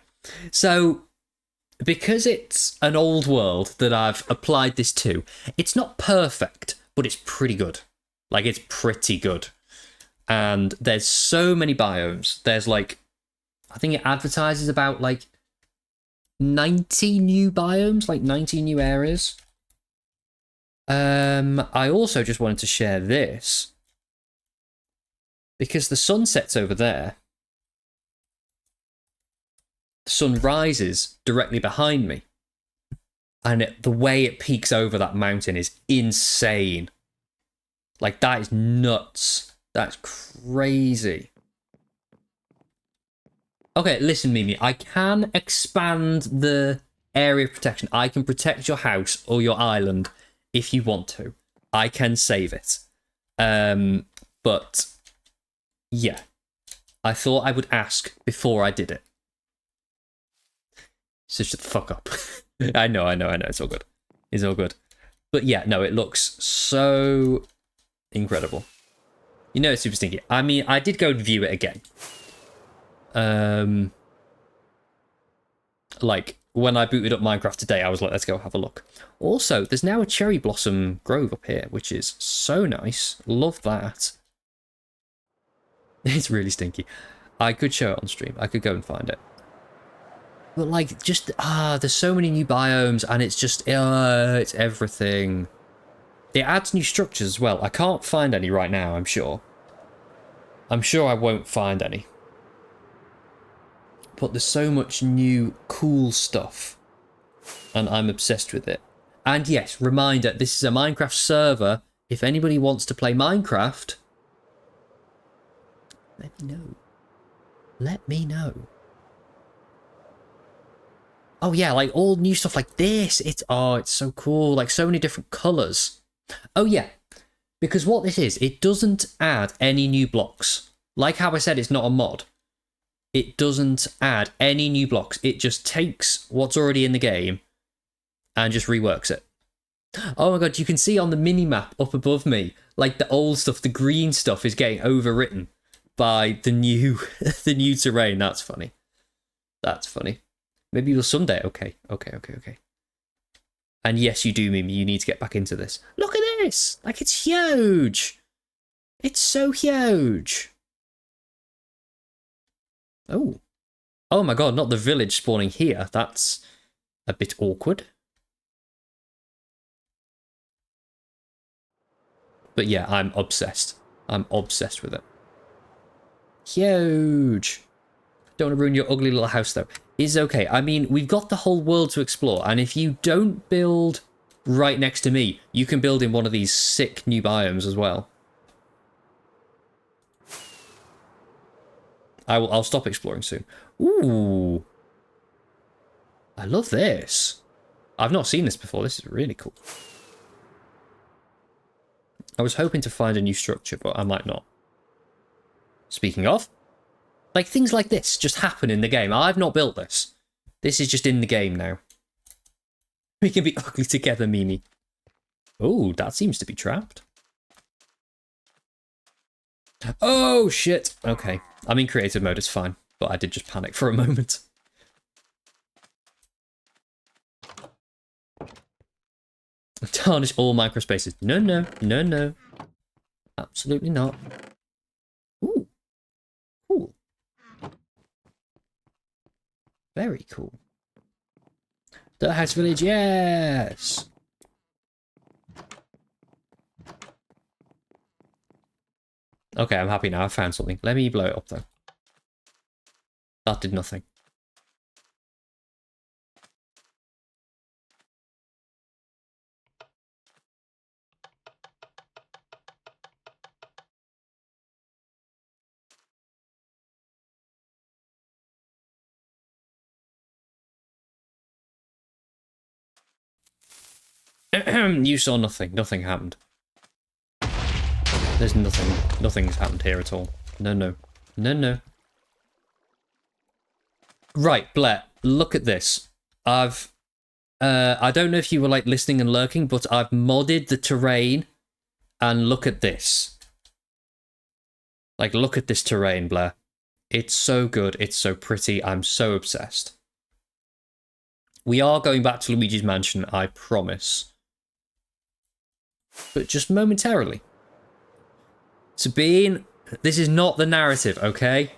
Speaker 1: So, because it's an old world that I've applied this to, it's not perfect, but it's pretty good. Like, it's pretty good. And there's so many biomes. There's like, I think it advertises about like 90 new biomes, like 90 new areas. I also just wanted to share this because the sun sets over there. The sun rises directly behind me. And the way it peeks over that mountain is insane. Like, that is nuts. That's crazy. Okay, listen, Mimi. I can expand the area of protection. I can protect your house or your island if you want to. I can save it. But, yeah. I thought I would ask before I did it. So shut the fuck up. I know. It's all good. It's all good. But yeah, no, it looks so incredible. You know it's super stinky. I mean, I did go and view it again. Like, when I booted up Minecraft today, I was like, let's go have a look. Also, there's now a cherry blossom grove up here, which is so nice. Love that. It's really stinky. I could show it on stream. I could go and find it. But, like, just, there's so many new biomes, and it's just, it's everything. It adds new structures as well. I can't find any right now, I'm sure. I'm sure I won't find any. But there's so much new, cool stuff. And I'm obsessed with it. And yes, reminder, this is a Minecraft server. If anybody wants to play Minecraft, let me know. Let me know. Oh yeah, like all new stuff like this. It's so cool. Like so many different colours. Oh yeah, because what this is, it doesn't add any new blocks. Like how I said, it's not a mod. It doesn't add any new blocks. It just takes what's already in the game and just reworks it. Oh my god, you can see on the mini-map up above me, like the old stuff, the green stuff is getting overwritten by the new the new terrain. That's funny. That's funny. Maybe you'll someday. Okay. And yes, you do, Mimi. You need to get back into this. Look at this! Like, it's huge! It's so huge! Oh. Oh my god, not the village spawning here. That's a bit awkward. But yeah, I'm obsessed. I'm obsessed with it. Huge! Don't want to ruin your ugly little house, though. It's okay. I mean, we've got the whole world to explore, and if you don't build right next to me, you can build in one of these sick new biomes as well. I'll stop exploring soon. Ooh. I love this. I've not seen this before. This is really cool. I was hoping to find a new structure, but I might not. Speaking of, like, things like this just happen in the game. I've not built this. This is just in the game now. We can be ugly together, Mimi. Oh, that seems to be trapped. Oh, shit. Okay. I'm in creative mode, it's fine. But I did just panic for a moment. Tarnish all microspaces. No. Absolutely not. Ooh. Cool. Very cool. Dirt House Village, yes! Okay, I'm happy now. I found something. Let me blow it up, though. That did nothing. You saw nothing. Nothing happened. There's nothing. Nothing's happened here at all. No. Right, Blair, look at this. I don't know if you were, like, listening and lurking, but I've modded the terrain, and look at this. Like, look at this terrain, Blair. It's so good. It's so pretty. I'm so obsessed. We are going back to Luigi's Mansion, I promise. But just momentarily. Sabine, this is not the narrative, okay?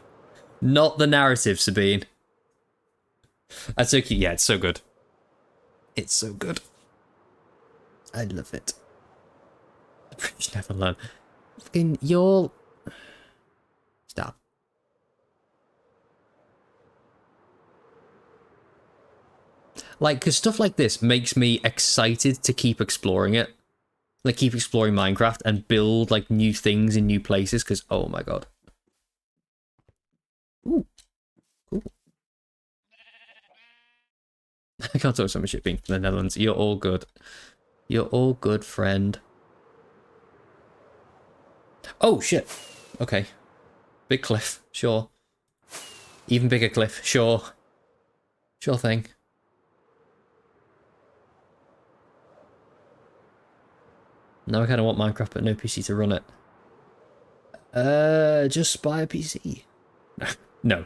Speaker 1: Not the narrative, Sabine. That's so cute. Yeah, it's so good. It's so good. I love it. The British never learn. Fucking, you're... Stop. Like, because stuff like this makes me excited to keep exploring it. Like, keep exploring Minecraft and build, like, new things in new places, because, oh my god. Ooh. Cool. I can't talk so much shit being from the Netherlands. You're all good. You're all good, friend. Oh, shit. Okay. Big cliff. Sure. Even bigger cliff. Sure. Sure thing. Now I kind of want Minecraft, but no PC to run it. Just buy a PC. No.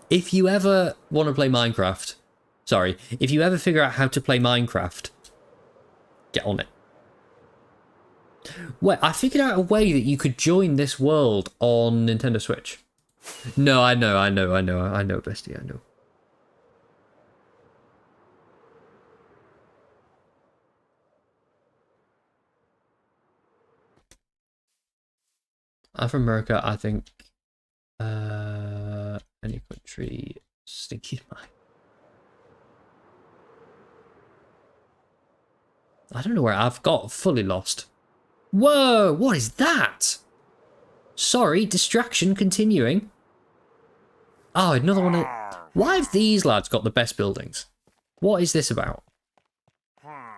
Speaker 1: If you ever want to play Minecraft... Sorry. If you ever figure out how to play Minecraft, get on it. Wait, I figured out a way that you could join this world on Nintendo Switch. No, I know, bestie, I know. I'm from America, I think. Any country, stinky mine. I don't know where I've got fully lost. Whoa, what is that? Sorry, distraction continuing. Oh, another one of... Why have these lads got the best buildings? What is this about?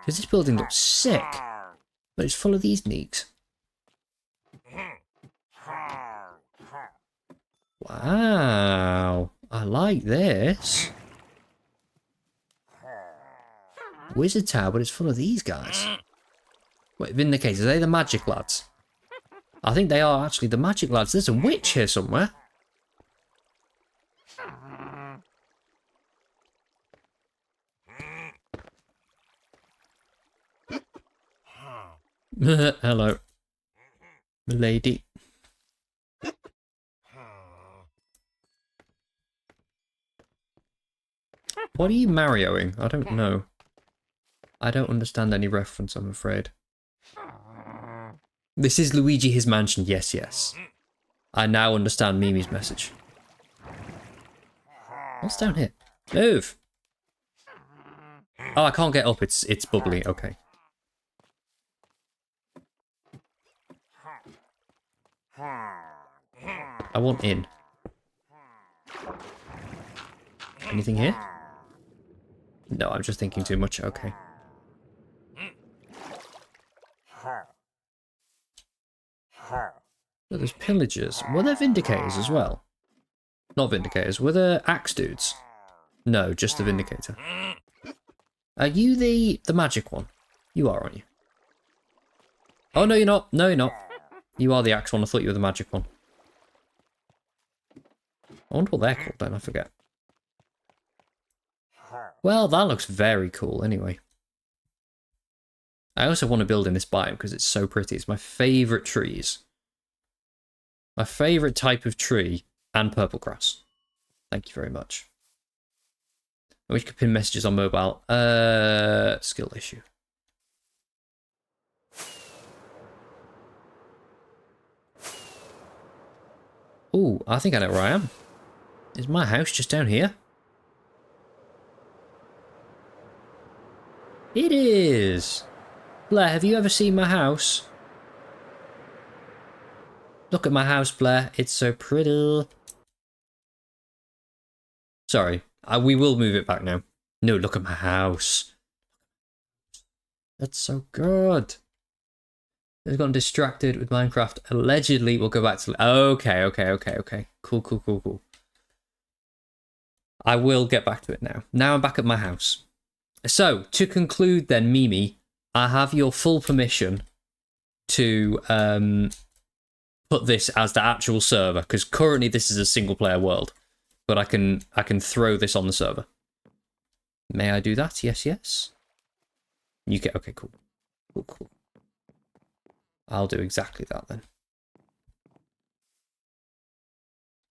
Speaker 1: Because this building looks sick, but it's full of these neeks. Wow, I like this. Wizard Tower, but it's full of these guys. Wait, Vindicators, are they the magic lads? I think they are actually the magic lads. There's a witch here somewhere. Hello. Milady. What are you Marioing? I don't know. I don't understand any reference, I'm afraid. This is Luigi his mansion. Yes, yes. I now understand Mimi's message. What's down here? Move! Oh, I can't get up. It's bubbly. Okay. I want in. Anything here? No, I'm just thinking too much. Okay. Oh, there's pillagers. Were there Vindicators as well? Not Vindicators. Were there Axe dudes? No, just the Vindicator. Are you the magic one? You are, aren't you? Oh, no, you're not. No, you're not. You are the Axe one. I thought you were the magic one. I wonder what they're called then. I forget. Well, that looks very cool anyway. I also want to build in this biome because it's so pretty. It's my favourite trees. My favourite type of tree and purple grass. Thank you very much. I wish you could pin messages on mobile. Skill issue. Ooh, I think I know where I am. Is my house just down here? It is! Blair, have you ever seen my house? Look at my house, Blair. It's so pretty. Sorry, we will move it back now. No, look at my house. That's so good. I've gotten distracted with Minecraft. Allegedly, we'll go back to... Okay. Cool. I will get back to it now. Now I'm back at my house. So, to conclude then, Mimi, I have your full permission to put this as the actual server, because currently this is a single-player world, but I can throw this on the server. May I do that? Yes. You get... Okay, cool. Cool. I'll do exactly that then.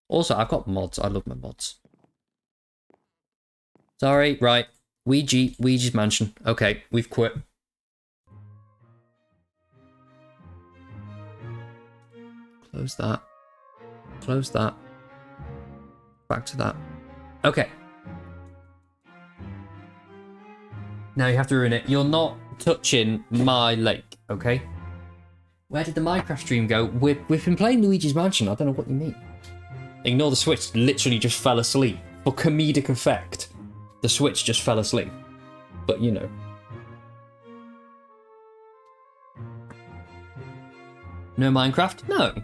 Speaker 1: Also, I've got mods. I love my mods. Sorry, right. Ouija's mansion. Okay, we've quit. Close that. Close that. Back to that. Okay. Now you have to ruin it. You're not touching my lake, okay? Where did the Minecraft stream go? We've been playing Luigi's Mansion. I don't know what you mean. Ignore the Switch. Literally just fell asleep. For comedic effect, the Switch just fell asleep. But you know. No Minecraft? No.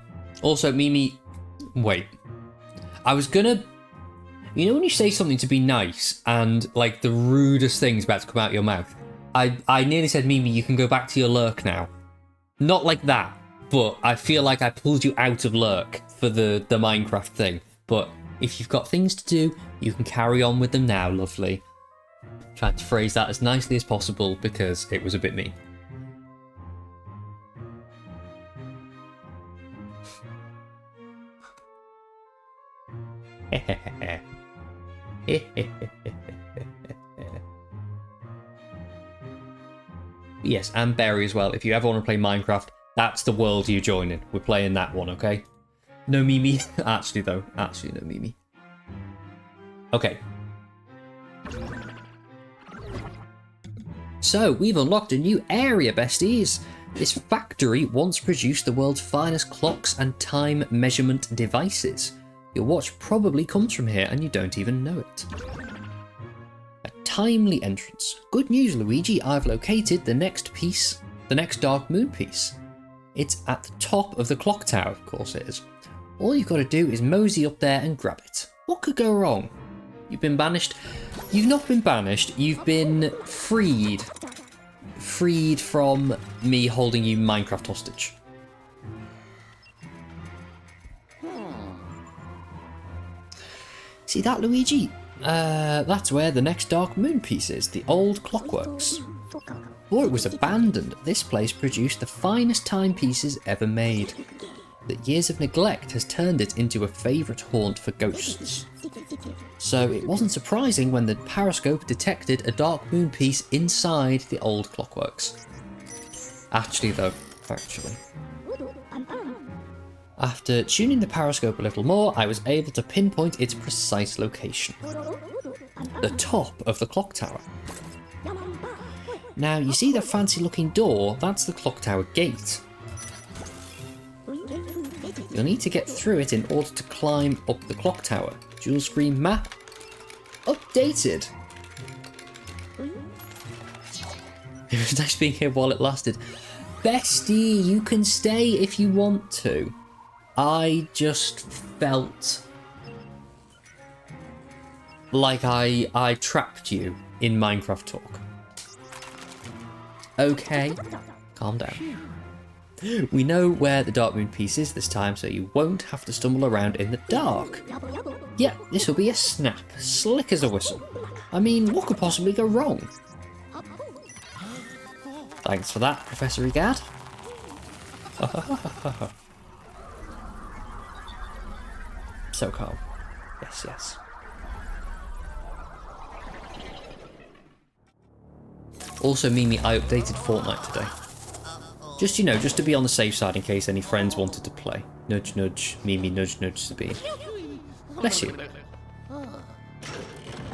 Speaker 1: Also, Mimi... Wait. I was gonna... You know when you say something to be nice and, like, the rudest thing's about to come out of your mouth? I nearly said, Mimi, you can go back to your lurk now. Not like that, but I feel like I pulled you out of lurk for the Minecraft thing. But if you've got things to do, you can carry on with them now, lovely. Tried to phrase that as nicely as possible because it was a bit mean. Yes, and Berry as well. If you ever want to play Minecraft, that's the world you join in. We're playing that one, okay? No Mimi. Actually, though. Actually, no Mimi. Okay. So, we've unlocked a new area, besties. This factory once produced the world's finest clocks and time measurement devices. Your watch probably comes from here and you don't even know it. A timely entrance. Good news, Luigi, I've located the next piece, the next Dark Moon piece. It's at the top of the clock tower, of course it is. All you've got to do is mosey up there and grab it. What could go wrong? You've been banished. You've not been banished, you've been freed. Freed from me holding you Minecraft hostage. See that, Luigi? That's where the next Dark Moon piece is, the old Clockworks. Before it was abandoned, this place produced the finest timepieces ever made. The years of neglect has turned it into a favourite haunt for ghosts. So it wasn't surprising when the periscope detected a Dark Moon piece inside the old Clockworks. Actually though, after tuning the periscope a little more, I was able to pinpoint its precise location. The top of the clock tower. Now, you see the fancy looking door? That's the clock tower gate. You'll need to get through it in order to climb up the clock tower. Dual screen map updated. It was nice being here while it lasted. Bestie, you can stay if you want to. I just felt like I trapped you in Minecraft talk. Okay, calm down. We know where the Dark Moon piece is this time, so you won't have to stumble around in the dark. Yep, this will be a snap, slick as a whistle. I mean, what could possibly go wrong? Thanks for that, Professor Egad. So calm. Yes, yes. Also, Mimi, I updated Fortnite today. Just, you know, just to be on the safe side in case any friends wanted to play. Nudge, nudge, Mimi, nudge, nudge, Sabine. Bless you.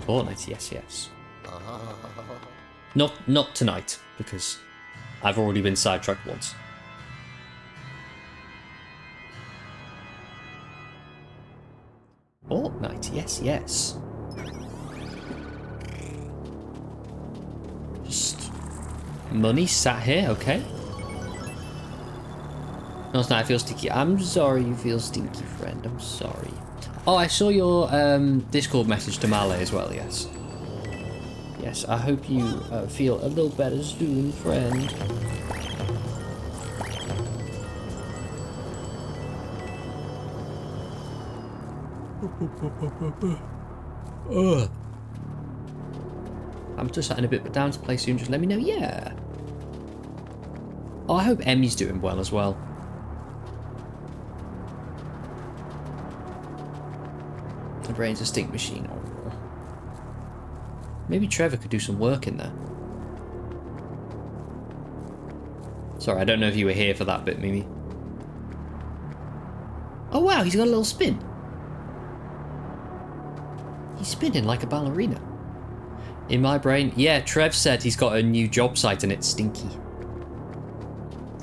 Speaker 1: Fortnite, yes, yes. Not tonight, because I've already been sidetracked once. Fortnite, yes, yes. Just money sat here, okay. No, it's not, I feel stinky. I'm sorry you feel stinky, friend. I'm sorry. Oh, I saw your Discord message to Male as well, yes. Yes, I hope you feel a little better soon, friend. I'm just starting a bit down to play soon, just let me know, yeah. Oh, I hope Emmy's doing well as well. The brain's a stink machine. Oh. Maybe Trevor could do some work in there. Sorry, I don't know if you were here for that bit, Mimi. Oh wow, he's got a little spin. He's spinning like a ballerina. In my brain, yeah, Trev said he's got a new job site and it's stinky.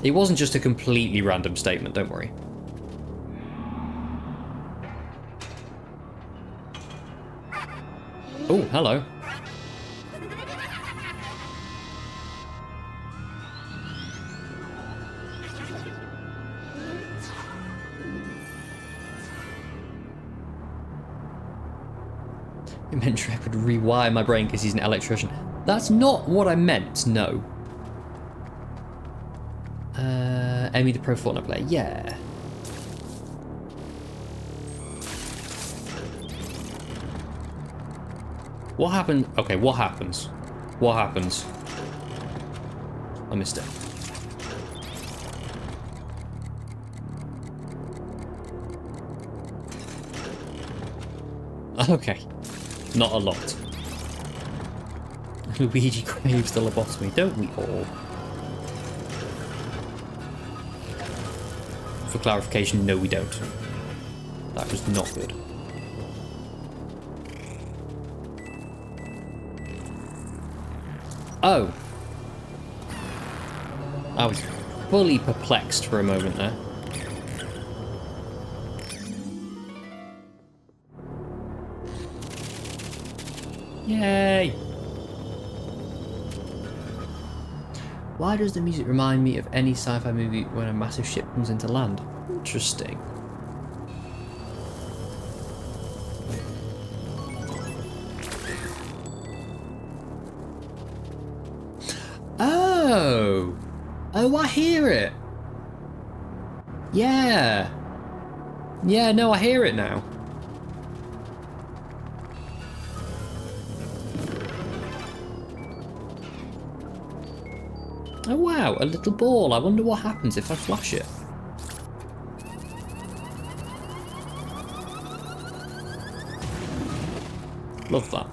Speaker 1: It wasn't just a completely random statement, don't worry. Oh, hello. It meant Trev could rewire my brain because he's an electrician. That's not what I meant, no. Amy the Pro Fortnite player, yeah. What happened? Okay, what happens? What happens? I missed it. Okay. Not a lot. Luigi craves the lobotomy, don't we all? For clarification, no we don't. That was not good. Oh. I was fully perplexed for a moment there. Yay! Why does the music remind me of any sci-fi movie when a massive ship comes into land? Interesting. Oh! Oh, I hear it! Yeah! Yeah, no, I hear it now. Oh wow, a little ball. I wonder what happens if I flash it. Love that.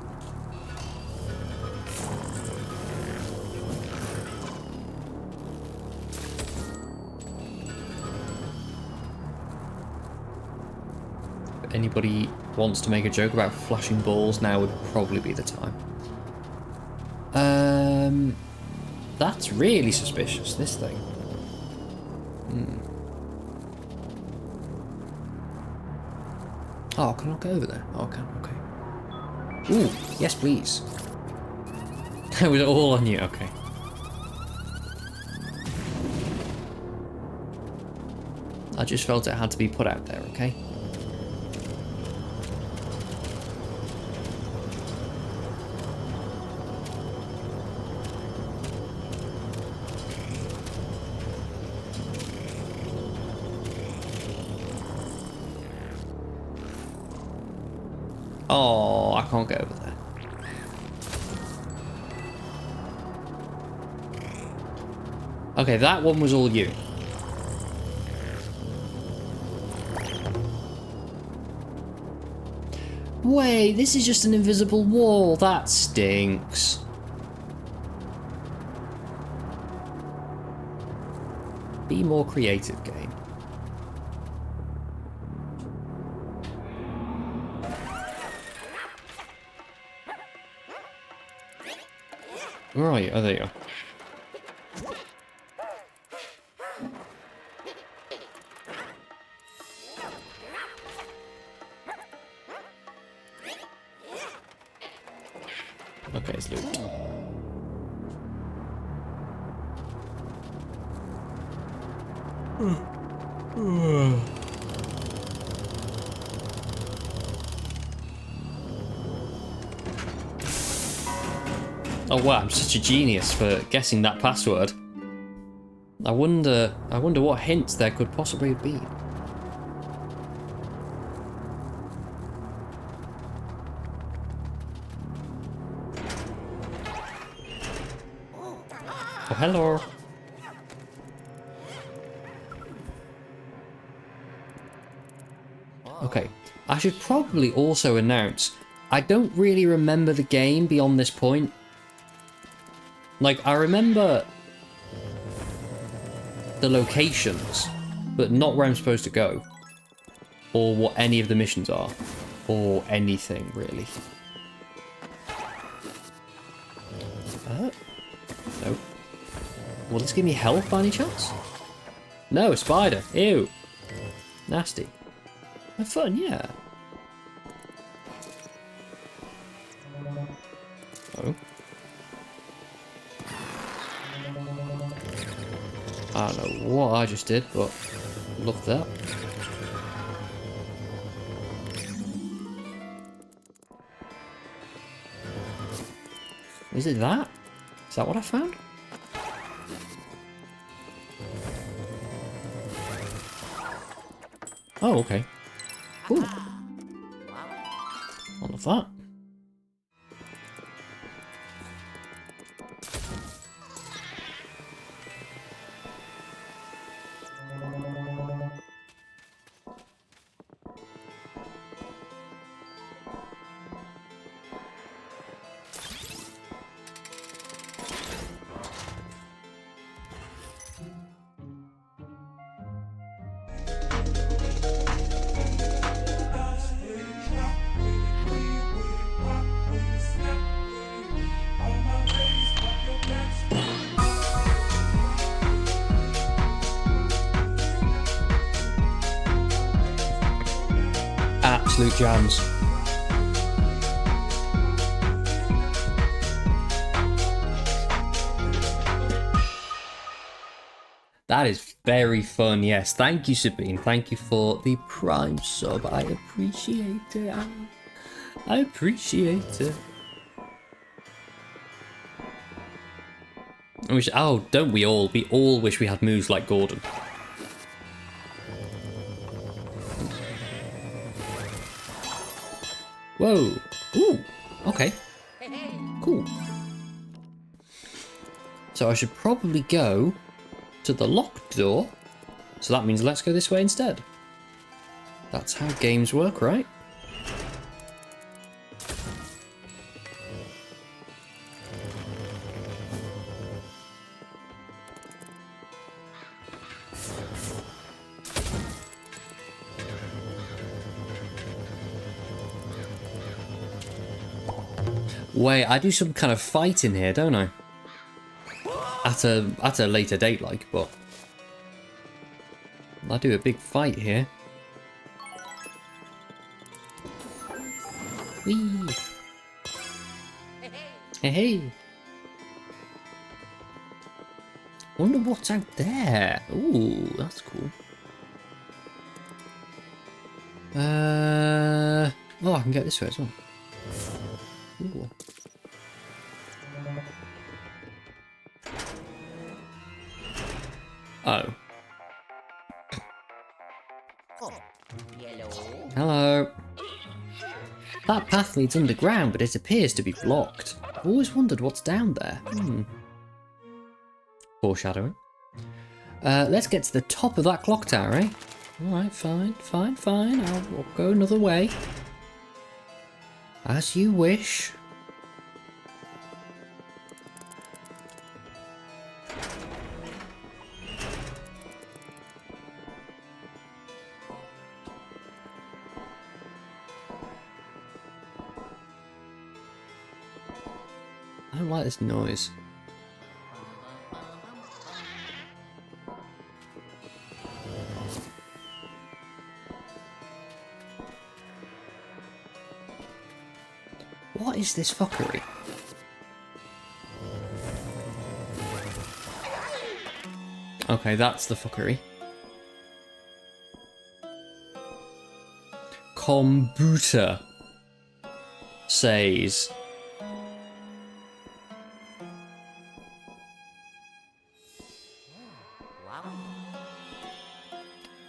Speaker 1: If anybody wants to make a joke about flashing balls, now would probably be the time. That's really suspicious, this thing. Oh, can I go over there? Oh, I can, okay. Ooh, yes please. That was all on you, okay. I just felt it had to be put out there, okay? Oh, I can't get over there. Okay, that one was all you. Wait, this is just an invisible wall. That stinks. Be more creative, game. Where are you? Oh, there you are. Okay, it's looped. Oh wow, I'm such a genius for guessing that password. I wonder what hints there could possibly have been. Oh, hello. Okay, I should probably also announce I don't really remember the game beyond this point. Like, I remember the locations, but not where I'm supposed to go. Or what any of the missions are. Or anything, really. No. Will this give me health by any chance? No, a spider. Ew. Nasty. Have fun, yeah. Oh. I don't know what I just did, but love that. Is it that? Is that what I found? Oh, okay. Cool. I love that. Absolute jams. That is very fun, yes. Thank you, Sabine. Thank you for the Prime sub. I appreciate it. I appreciate it. I wish, oh, don't we all? We all wish we had moves like Gordon. Whoa. Ooh. Okay. Cool. So I should probably go to the locked door. So that means let's go this way instead. That's how games work, right? Wait, I do some kind of fight in here, don't I? At a later date, like, but I do a big fight here. Whee! Hey, hey! Wonder what's out there. Ooh, that's cool. Oh, I can get this way as well. Ooh. Oh.
Speaker 2: Yellow.
Speaker 1: Hello. That path leads underground, but it appears to be blocked. I've always wondered what's down there. Foreshadowing. Let's get to the top of that clock tower, eh? Alright, fine. I'll go another way. As you wish. I don't like this noise. What is this fuckery? Okay, that's the fuckery. Kombucha says...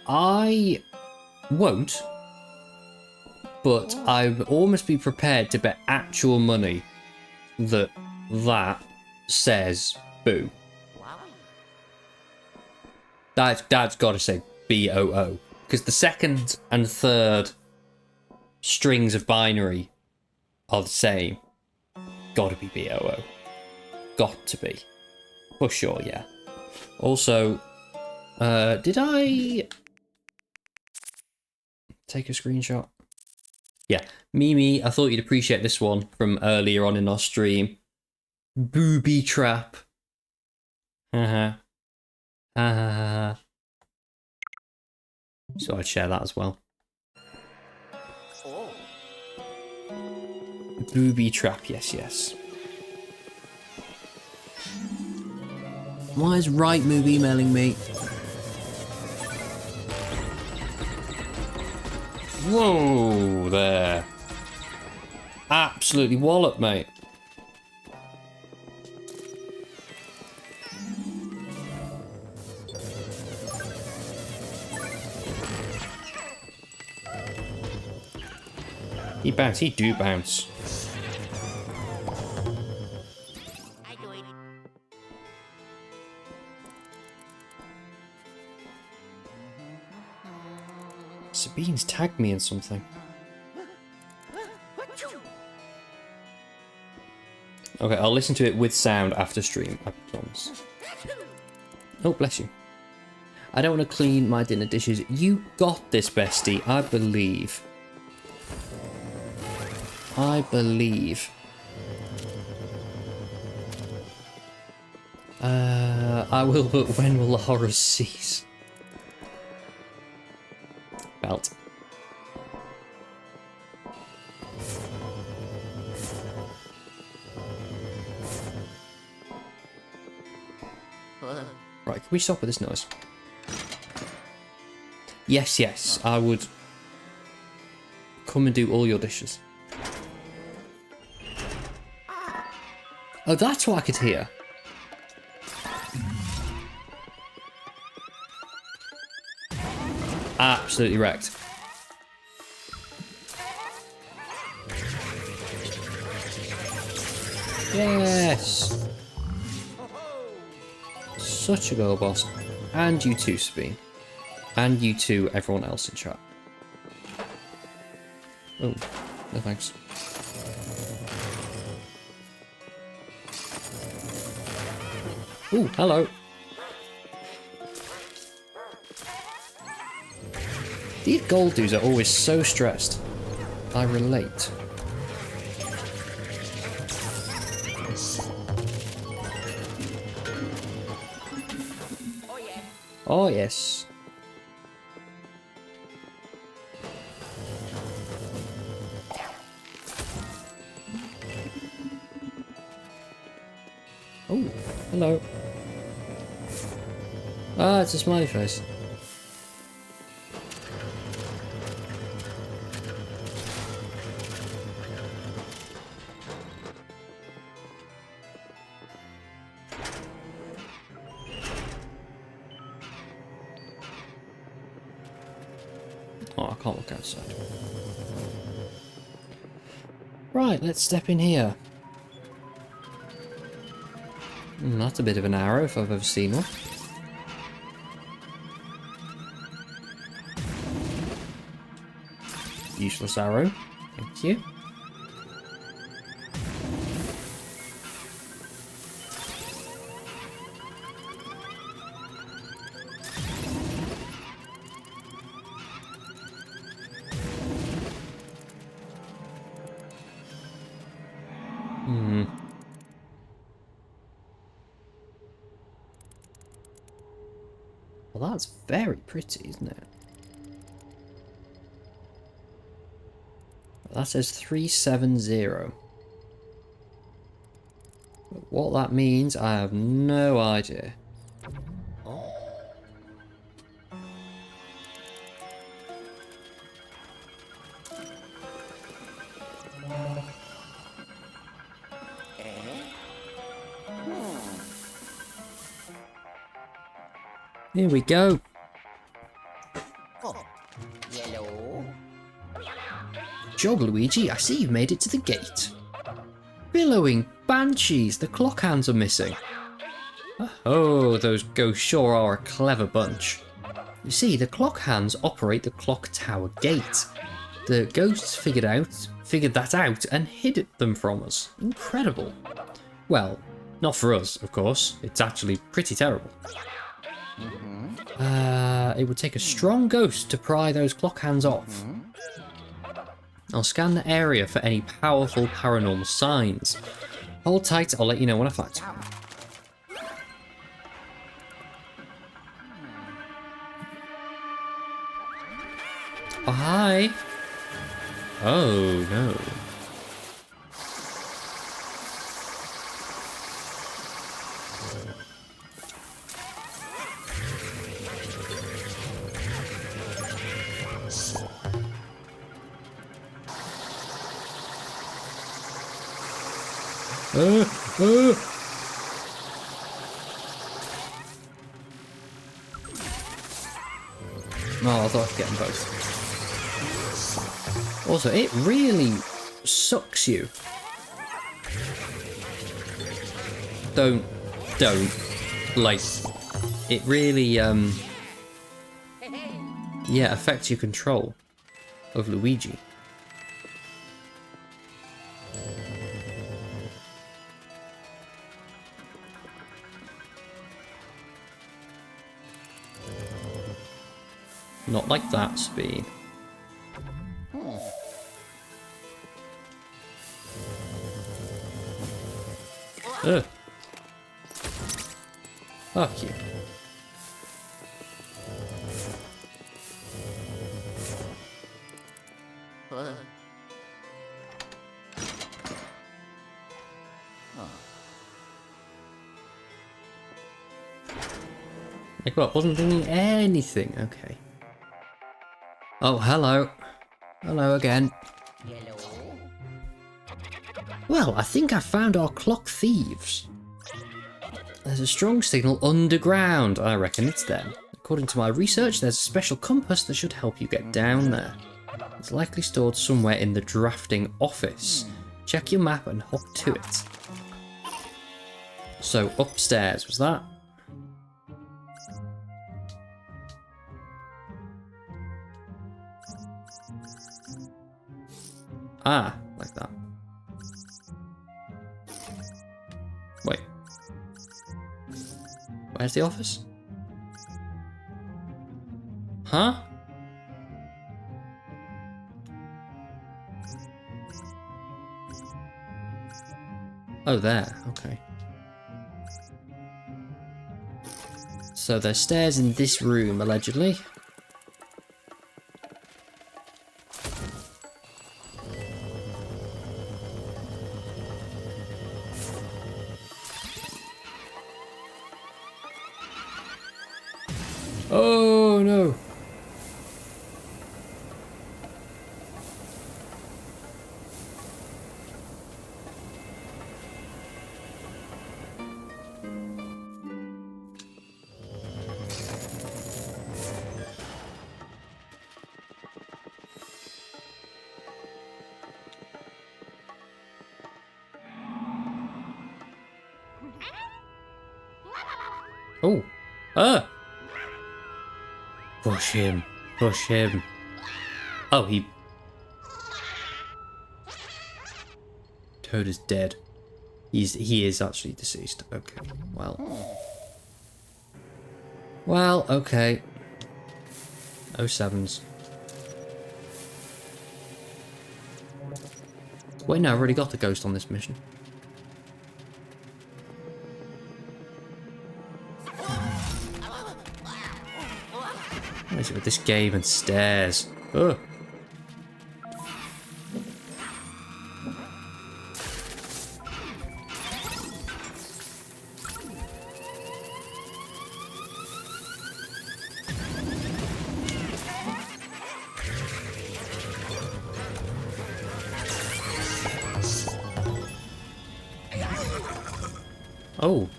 Speaker 1: I won't, but I almost be prepared to bet actual money that that says boo. That's got to say BOO, because the second and third strings of binary are the same. Gotta be BOO. Got to be. For sure, yeah. Also, did I take a screenshot? Yeah, Mimi, I thought you'd appreciate this one from earlier on in our stream. Booby trap. Haha. Ha. So I'd share that as well.
Speaker 2: Oh.
Speaker 1: Booby trap, yes, yes. Why is Right Move emailing me? Whoa, there. Absolutely wallop, mate. He bounce, he do bounce.
Speaker 2: I do it.
Speaker 1: Sabine's tagged me in something. Okay, I'll listen to it with sound after stream, I promise. Oh, bless you. I don't want to clean my dinner dishes. You got this, bestie, I believe. I believe. I will, but when will the horrors cease? Belt. Right, can we stop with this noise? Yes, yes, I would come and do all your dishes. Oh, that's what I could hear. Absolutely wrecked. Yes! Such a girl boss. And you too, Sabine. And you too, everyone else in chat. Oh, no thanks. Ooh, hello. These gold dudes are always so stressed. I relate.
Speaker 2: Oh yeah.
Speaker 1: Oh, yes. Oh, hello. Ah, it's a smiley face. Oh, I can't look outside. Right, let's step in here. That's a bit of an arrow if I've ever seen one. Useless arrow. Thank you. Well, that's very pretty, isn't it? That says 370. But what that means, I have no idea. Here we go.
Speaker 2: Oh. Yellow.
Speaker 1: Jog, Luigi, I see you've made it to the gate. Billowing banshees, the clock hands are missing. Oh, those ghosts sure are a clever bunch. You see, the clock hands operate the clock tower gate. The ghosts figured that out and hid them from us. Incredible. Well, not for us, of course. It's actually pretty terrible. It would take a strong ghost to pry those clock hands off. I'll scan the area for any powerful paranormal signs. Hold tight, I'll let you know when I find some. Oh, hi. Oh, no. Oh, I thought I was getting both. Also, it really sucks you. Don't. Like, it really, yeah, affects your control of Luigi. Not like that speed. Ugh. Fuck you. Like what? Wasn't doing anything. Okay. Oh, hello. Hello again.
Speaker 2: Hello.
Speaker 1: Well, I think I found our clock thieves. There's a strong signal underground. I reckon it's them. According to my research, there's a special compass that should help you get down there. It's likely stored somewhere in the drafting office. Check your map and hop to it. So, upstairs, was that? Ah, like that. Wait. Where's the office? Huh? Oh, there. Okay. So there's stairs in this room, allegedly. Oh no! Oh! Ah! Push him. Push him. Oh, he... Toad is dead. He is actually deceased. Okay, well. Well, okay. 07s. Wait, no, I've already got the ghost on this mission. What is it with this game and stairs? Ugh. Oh.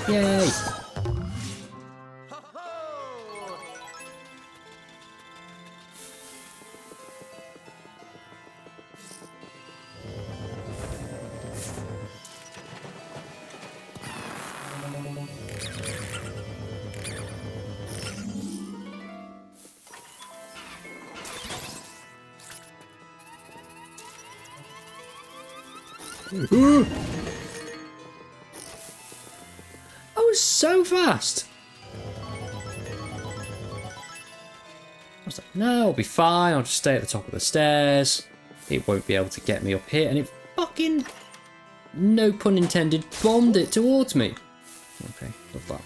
Speaker 1: Yay! Ooh. That was so fast. I was like, no, I'll be fine. I'll just stay at the top of the stairs. It won't be able to get me up here. And it fucking, no pun intended, bombed it towards me. Okay, love that.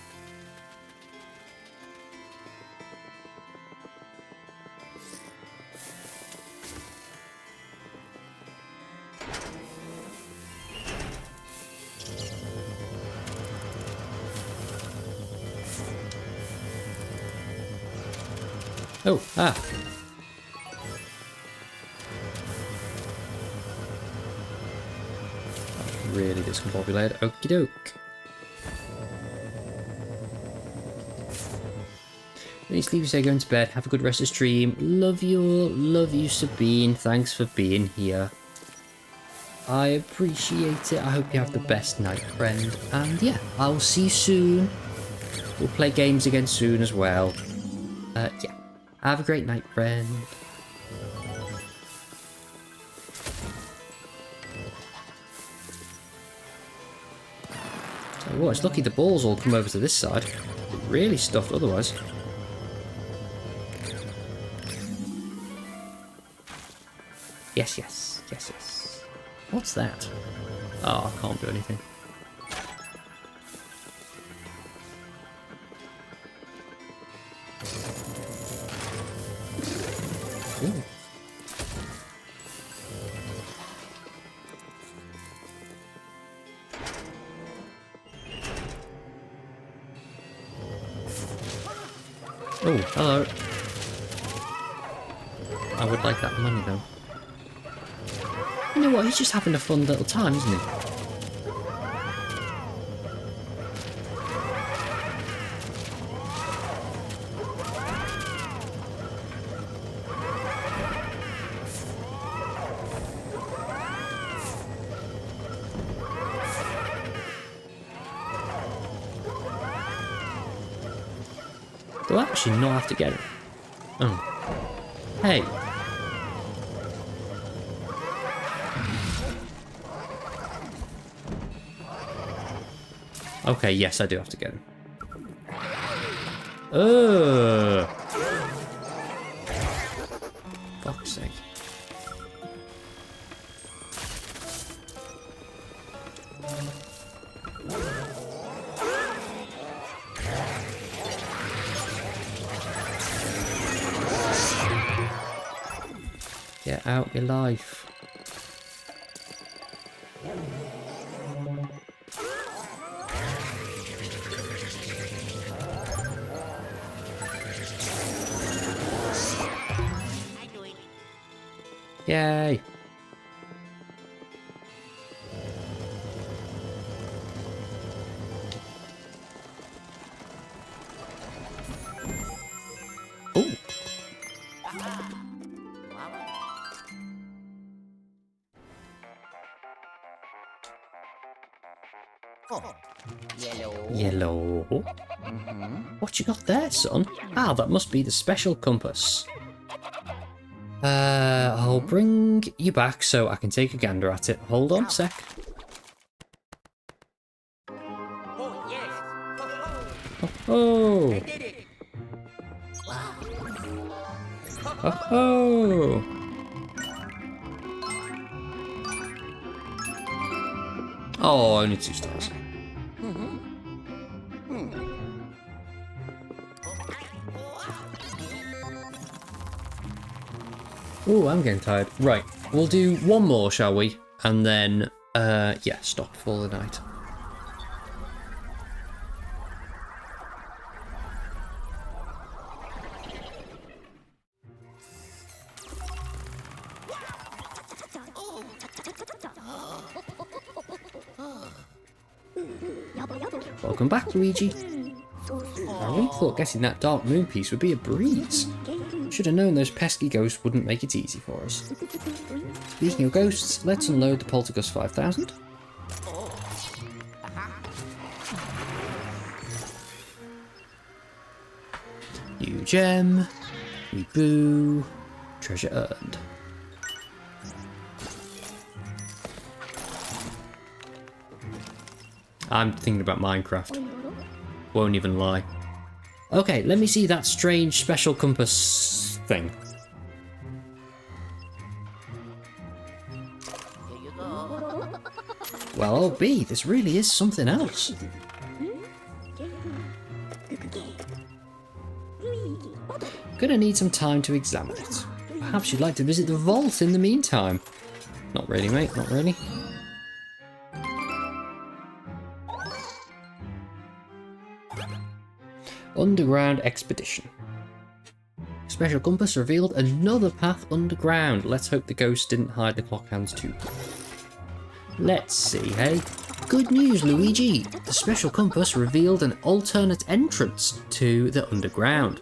Speaker 1: Oh, ah. That's really discombobulated. Okie doke. Please leave you say going to bed. Have a good rest of stream. Love you all. Love you, Sabine. Thanks for being here. I appreciate it. I hope you have the best night, friend. And yeah, I'll see you soon. We'll play games again soon as well. Yeah. Have a great night, friend. Tell you what, it's lucky the balls all come over to this side. Really stuffed otherwise. Yes, yes, yes, yes. What's that? Oh, I can't do anything. Ooh. Oh, hello. I would like that money though. You know what, he's just having a fun little time, isn't he? Do I actually not have to get it? Oh. Hey. Okay, yes, I do have to get him. Fuck's sake. Get out your life. Yay. Oh. Yellow. What you got there, son? Ah, that must be the special compass. I'll bring you back so I can take a gander at it. Hold on a sec.
Speaker 2: Oh, yes.
Speaker 1: Oh.
Speaker 2: I did it.
Speaker 1: Oh. Oh, only 2 stars. Ooh, I'm getting tired. Right, we'll do one more, shall we? And then, yeah, stop for the night. Welcome back, Luigi. I really thought getting that Dark Moon piece would be a breeze. Should have known those pesky ghosts wouldn't make it easy for us. Speaking of ghosts, let's unload the Poltergust 5000. New gem. We boo. Treasure earned. I'm thinking about Minecraft. Won't even lie. Okay, let me see that strange special compass thing.
Speaker 2: Here you go.
Speaker 1: Well, oh B, this really is something else. Gonna need some time to examine it. Perhaps you'd like to visit the vault in the meantime. Not really, mate, not really. Underground expedition. Special compass revealed another path underground. Let's hope the ghost didn't hide the clock hands too. Let's see, hey? Good news, Luigi! The special compass revealed an alternate entrance to the underground.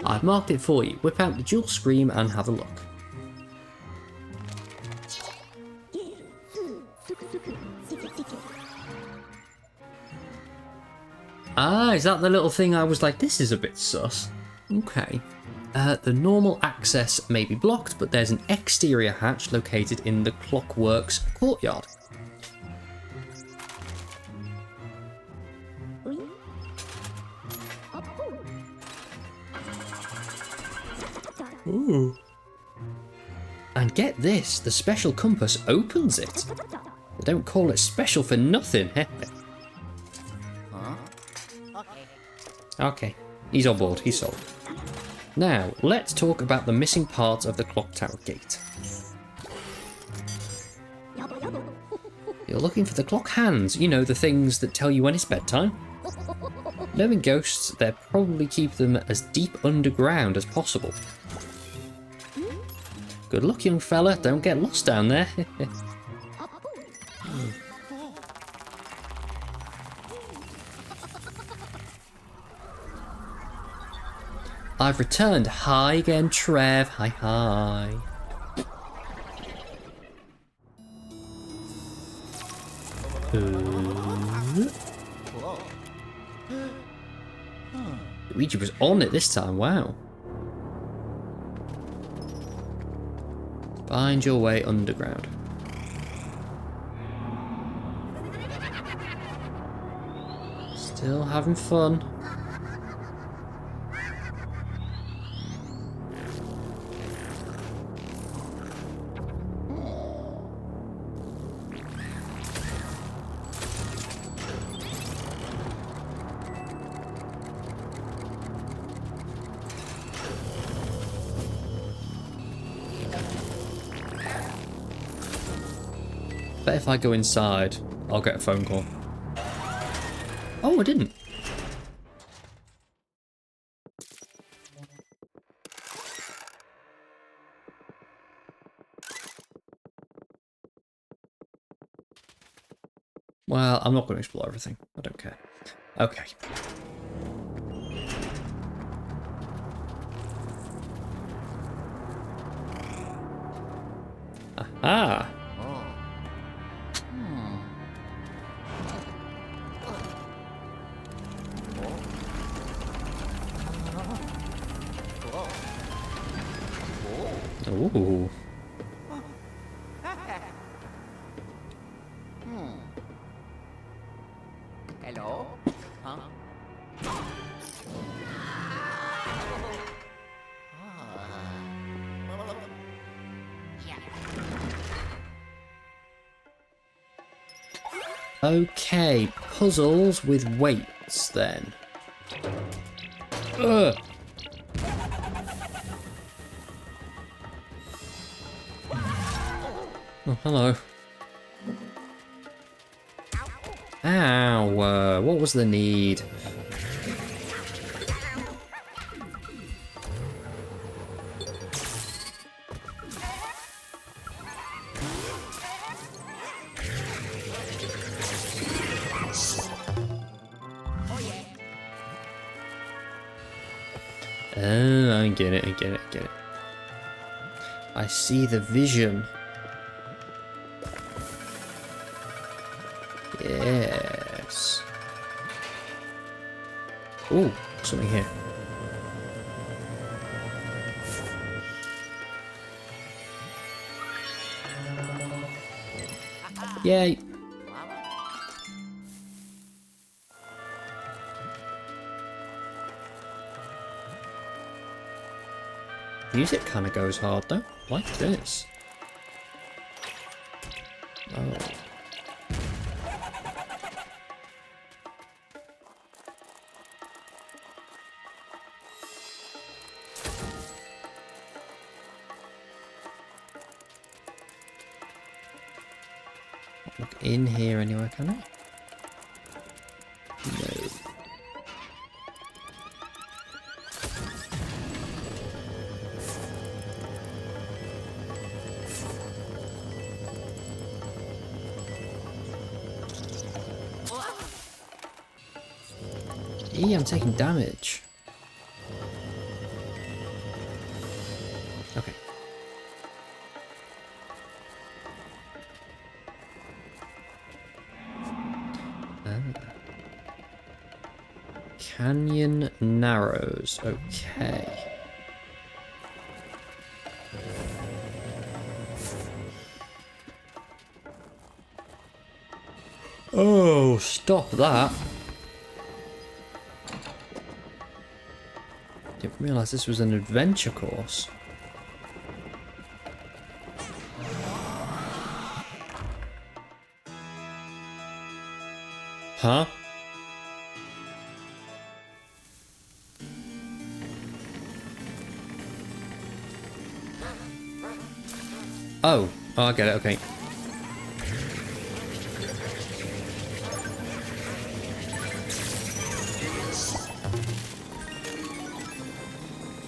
Speaker 1: I've marked it for you. Whip out the dual scream and have a look. Ah, is that the little thing I was like, this is a bit sus? Okay. The normal access may be blocked, but there's an exterior hatch located in the Clockworks courtyard. Ooh. And get this, the special compass opens it. They don't call it special for nothing. Okay, he's on board, he's sold. Now, let's talk about the missing parts of the clock tower gate. You're looking for the clock hands, you know, the things that tell you when it's bedtime. Knowing ghosts, they'll probably keep them as deep underground as possible. Good luck, young fella, don't get lost down there. I've returned. Hi again, Trev. Hi, hi. Luigi was on it this time, wow. Find your way underground. Still having fun. Bet if I go inside, I'll get a phone call. Oh, I didn't. Well, I'm not going to explore everything. I don't care. Okay. Aha! Ooh.
Speaker 2: Hello? Huh?
Speaker 1: Okay, puzzles with weights then. Ugh. Oh, hello. Ow, what was the need? Oh, I get it, I get it, I get it. I see the vision. Yes. Ooh, something here. Yay! Music kind of goes hard though. Like this. Oh. Look in here anywhere, can I? No. I'm taking damage. Okay. Canyon narrows. Okay. Oh, stop that. Didn't realise this was an adventure course. Huh? Oh, I get it, okay.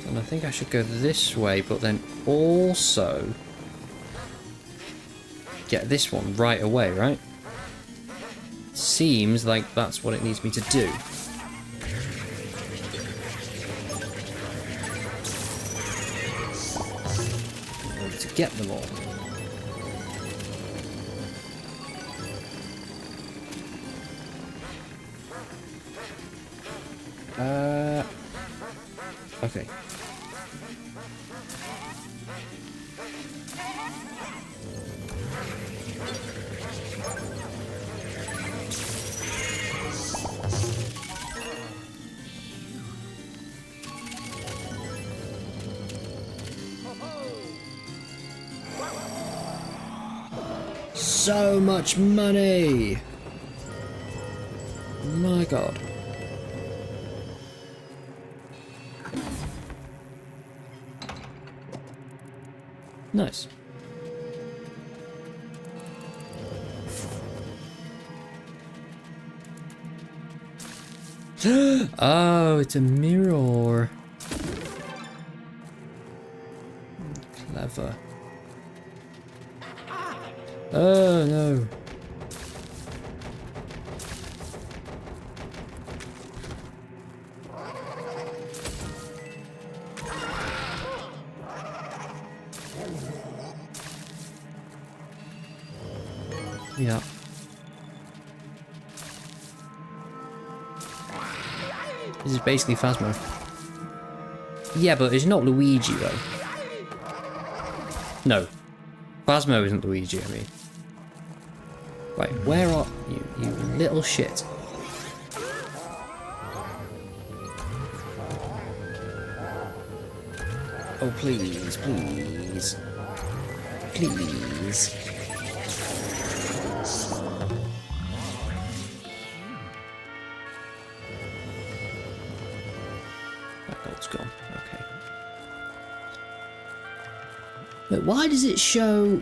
Speaker 1: And I think I should go this way, but then also get this one right away, right? Seems like that's what it needs me to do. In order to get them all. Okay. So much money! My God. Nice. Oh, it's a mirror. Clever. Oh no. Yeah. This is basically Phasmo. Yeah, but it's not Luigi though. No. Phasmo isn't Luigi, I mean. Right, where are you, you little shit? Oh, please, please. Please. That gold's gone, okay. But why does it show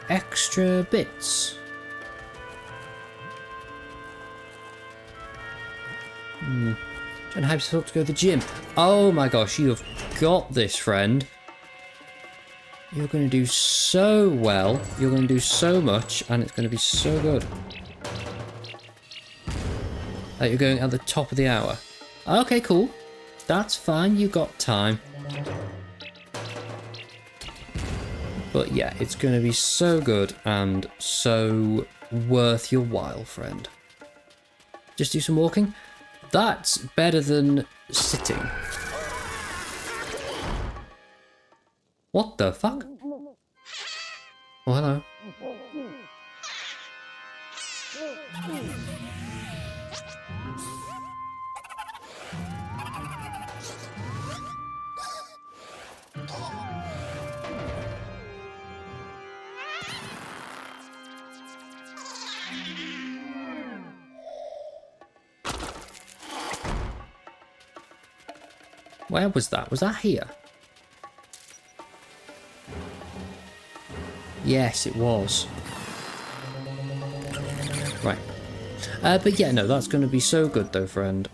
Speaker 1: extra bits? Trying to hype yourself to go to the gym. Oh my gosh, you have got this, friend. You're going to do so well. You're going to do so much, and it's going to be so good. You're going at the top of the hour. Okay, cool. That's fine. You got time. But yeah, it's going to be so good and so worth your while, friend. Just do some walking. That's better than sitting. What the fuck? Oh, hello. Where was that? Was that here? Yes, it was. Right. But yeah, no, that's going to be so good though, friend.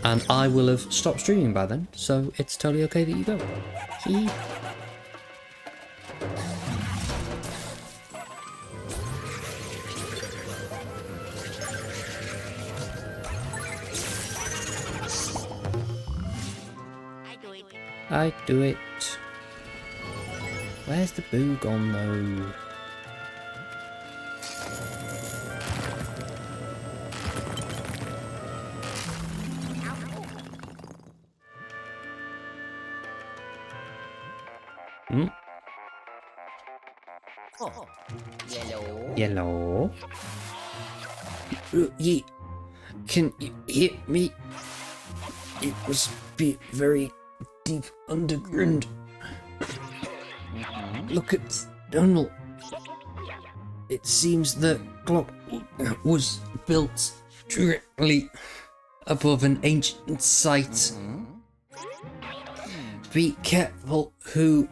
Speaker 1: And I will have stopped streaming by then, so it's totally okay that you go. Hee. I do it. Where's the boo gone though? Hmm?
Speaker 2: Oh, yellow.
Speaker 1: Yellow. Ye, can you hear me? It must be very deep underground. Look at the tunnel. It seems the clock was built directly above an ancient site. Be careful, who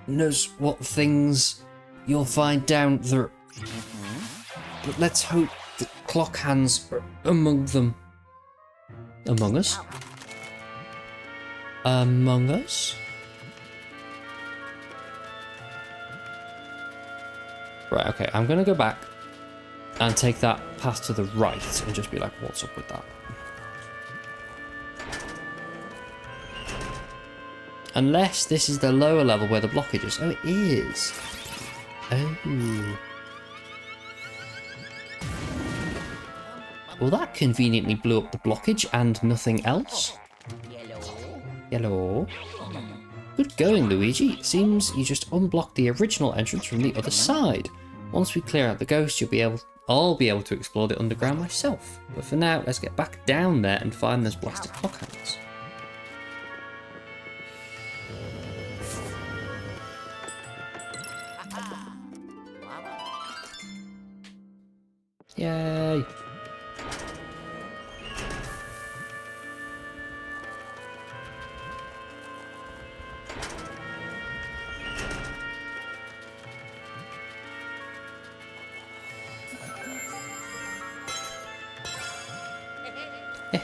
Speaker 1: knows what things you'll find down there. But let's hope the clock hands are among them. Among us? Among us? Right, okay, I'm gonna go back and take that path to the right and just be like, what's up with that? Unless this is the lower level where the blockage is. Oh, it is. Oh. Well, that conveniently blew up the blockage and nothing else. Yellow. Good going, Luigi. It seems you just unblocked the original entrance from the other side. Once we clear out the ghost, I'll be able to explore the underground myself. But for now, let's get back down there and find those blasted clock hands. Yay!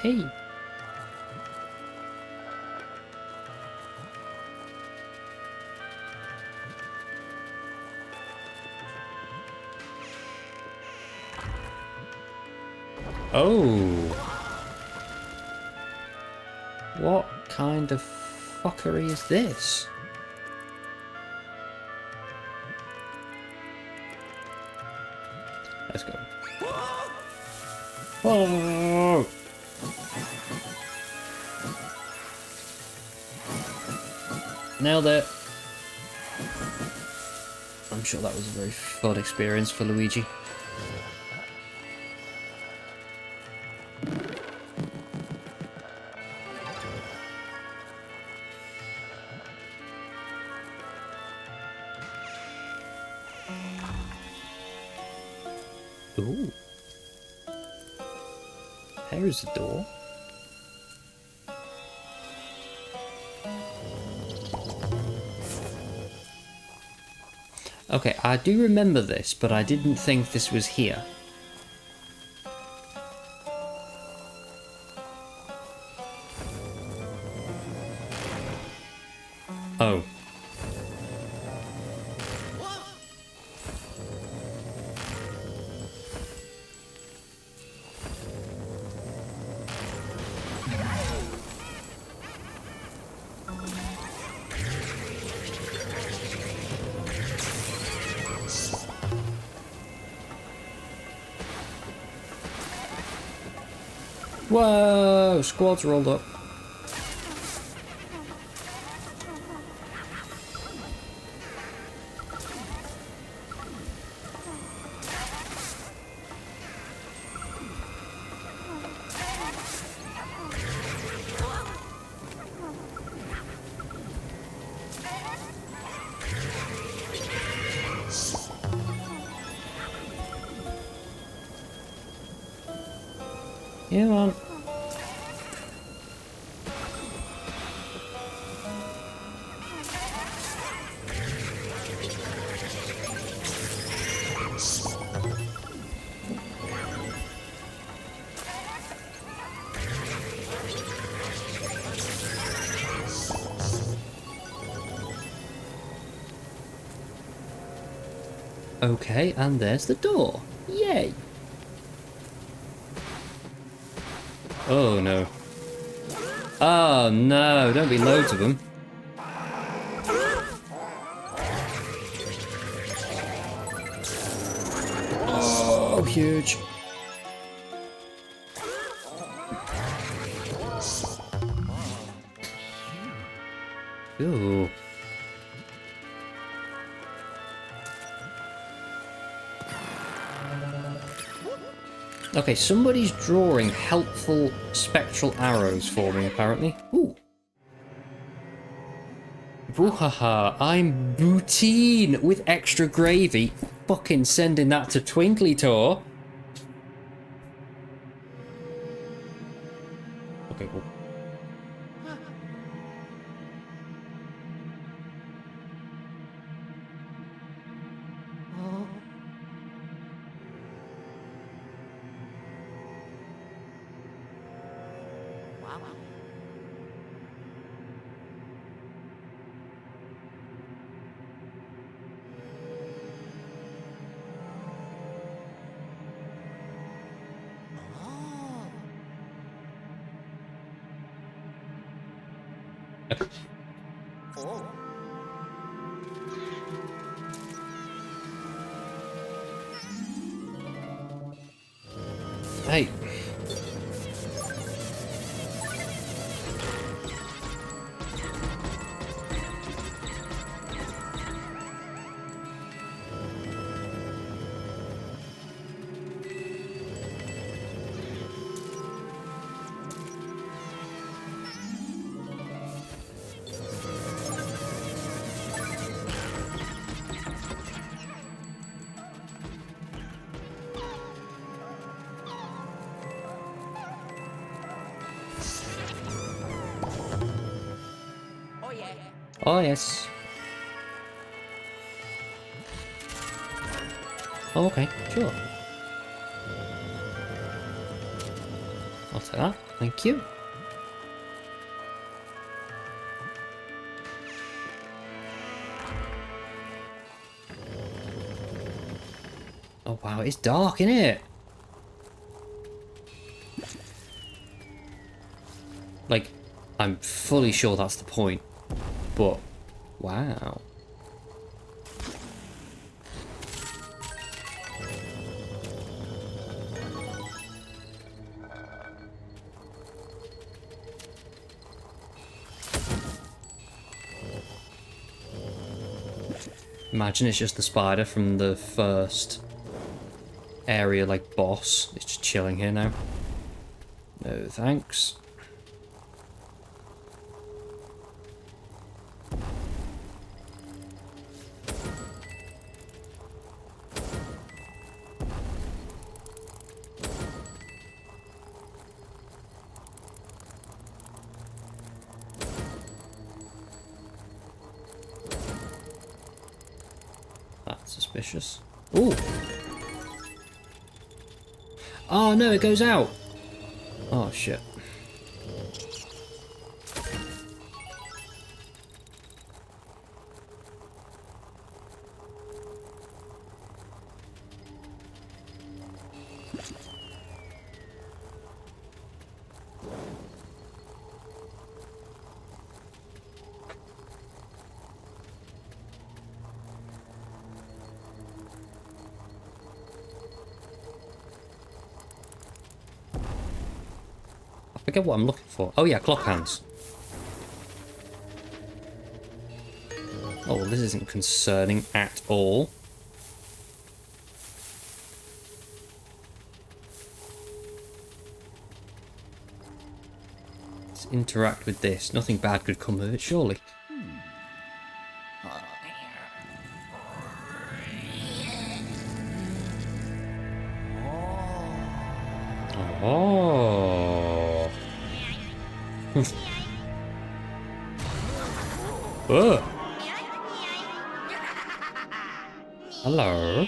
Speaker 1: Hey! Oh! What kind of fuckery is this? Let's go. Oh! Nailed it. I'm sure that was a very fun experience for Luigi. Ooh. There's the door. Okay, I do remember this, but I didn't think this was here. Oh. Whoa! Squad's rolled up. Come on. Okay, and there's the door. Yay! Oh no. Oh no, don't be loads of them. Oh, huge. Ooh. Okay, somebody's drawing helpful spectral arrows for me, apparently. Ooh. Boo-ha-ha, I'm Boutine with extra gravy. Fucking sending that to Twinkly Tor. Okay, cool. Hey. Oh, yes. Oh, okay, sure. I'll take that. Thank you. Oh, wow, it's dark, isn't it? Like, I'm fully sure that's the point. But, wow. Imagine it's just the spider from the first area, like, boss. It's just chilling here now. No, thanks. That's suspicious. Ooh. Oh no, it goes out. Oh shit. Forget what I'm looking for. Oh yeah, clock hands. Oh, well, this isn't concerning at all. Let's interact with this. Nothing bad could come of it, surely. Oh. Oh. Hello.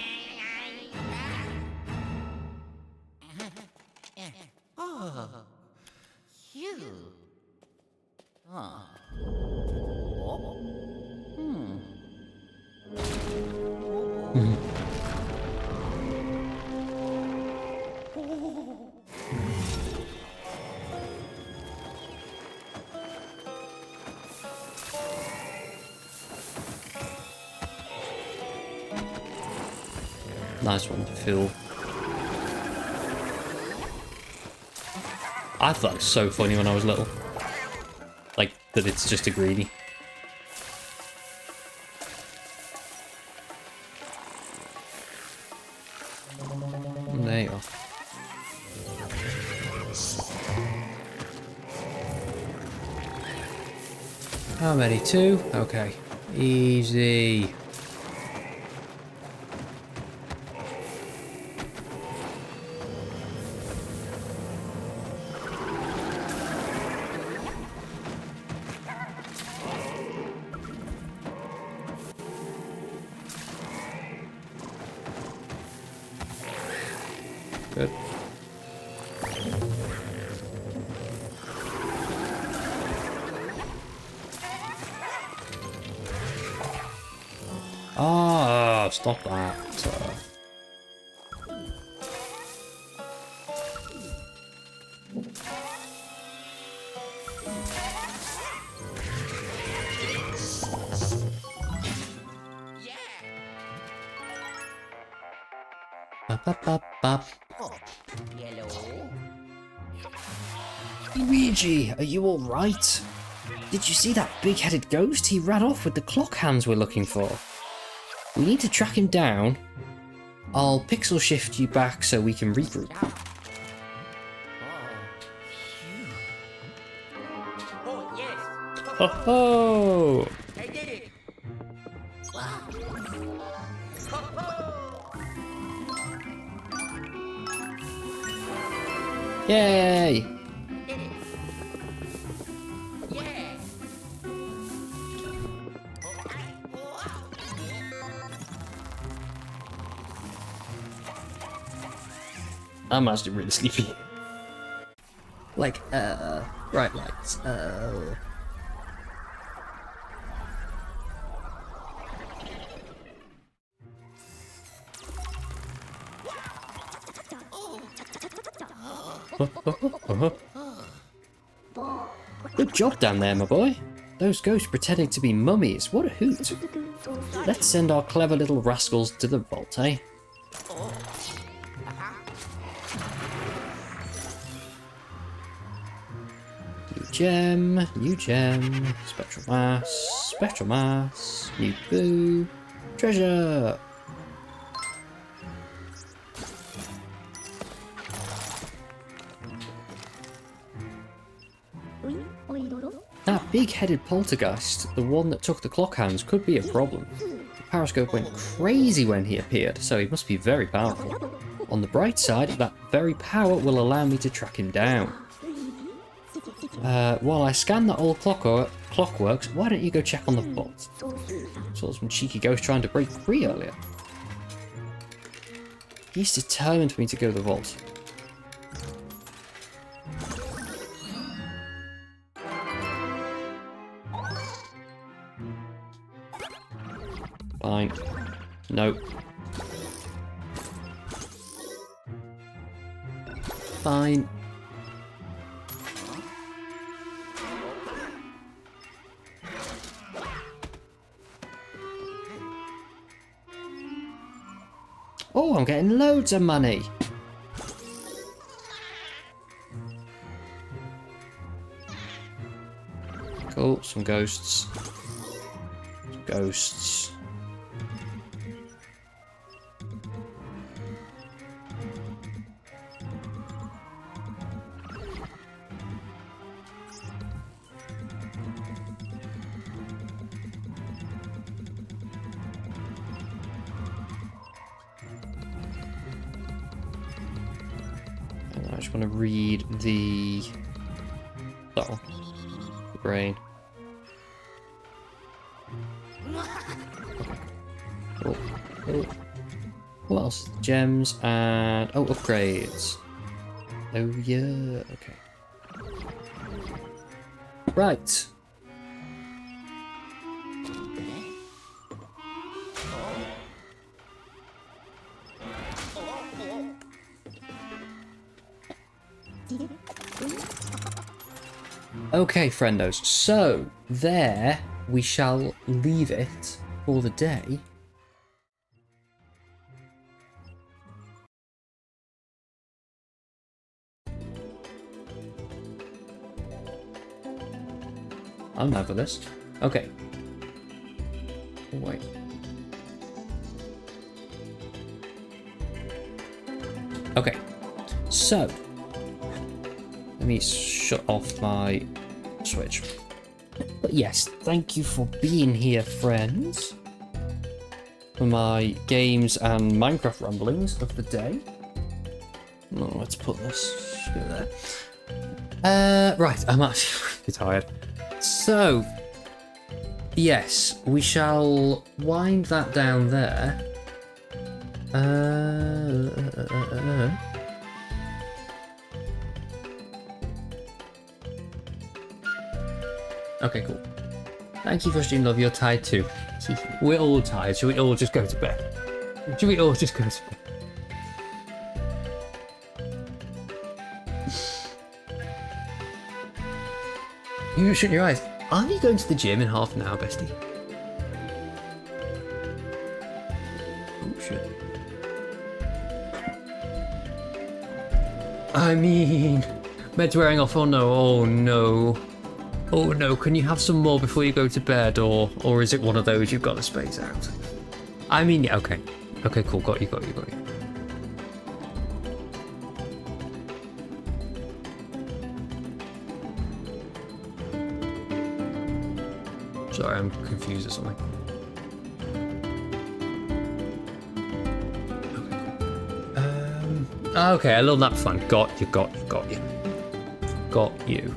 Speaker 1: Nice one to fill. I thought it was so funny when I was little. Like, that it's just a greenie. There you are. How many? 2? Okay. Easy. Good. Ah, stop that. Ba-ba-ba-ba.
Speaker 2: Yellow.
Speaker 1: Luigi, are you alright? Did you see that big-headed ghost? He ran off with the clock hands we're looking for. We need to track him down. I'll pixel shift you back so we can regroup.
Speaker 2: Oh, yes.
Speaker 1: Ho ho!
Speaker 2: I did it.
Speaker 1: Yay!
Speaker 2: Yeah.
Speaker 1: I'm actually really sleepy. Like, bright lights, Good job down there, my boy. Those ghosts pretending to be mummies. What a hoot. Let's send our clever little rascals to the vault, eh? New gem, spectral mass, new boo, treasure! That big-headed poltergeist, the one that took the clock hands, could be a problem. The periscope went crazy when he appeared, so he must be very powerful. On the bright side, that very power will allow me to track him down. While I scan that old Clockworks, why don't you go check on the vault? Saw some cheeky ghost trying to break free earlier. He's determined for me to go to the vault. Fine. Nope. Fine. Oh, I'm getting loads of money. Oh, some ghosts. Ghosts. And I just want to read the... Oh, the brain. Oh, oh. What else? Gems and... Oh, upgrades. Oh, yeah. Okay. Right. Okay, friendos. So, there we shall leave it for the day. I'm down for this. Okay. Oh, wait. Okay. So, let me shut off my Switch. But yes, thank you for being here, friends, for my games and Minecraft ramblings of the day. Oh, let's put this there. Right, I'm actually really tired. So, yes, we shall wind that down there. Okay, cool. Thank you for streaming, love. You're tired too. We're all tired. Should we all just go to bed? Should we all just go to bed? You shut your eyes. Are you going to the gym in half an hour, bestie? Oh, shit. I mean... Bed's wearing off. Oh, no. Oh, no. Oh, no. Can you have some more before you go to bed? Or is it one of those you've got to space out? I mean, yeah, okay. Okay, cool. Got you. Sorry, I'm confused or something. Okay, a little nap fun. Got you.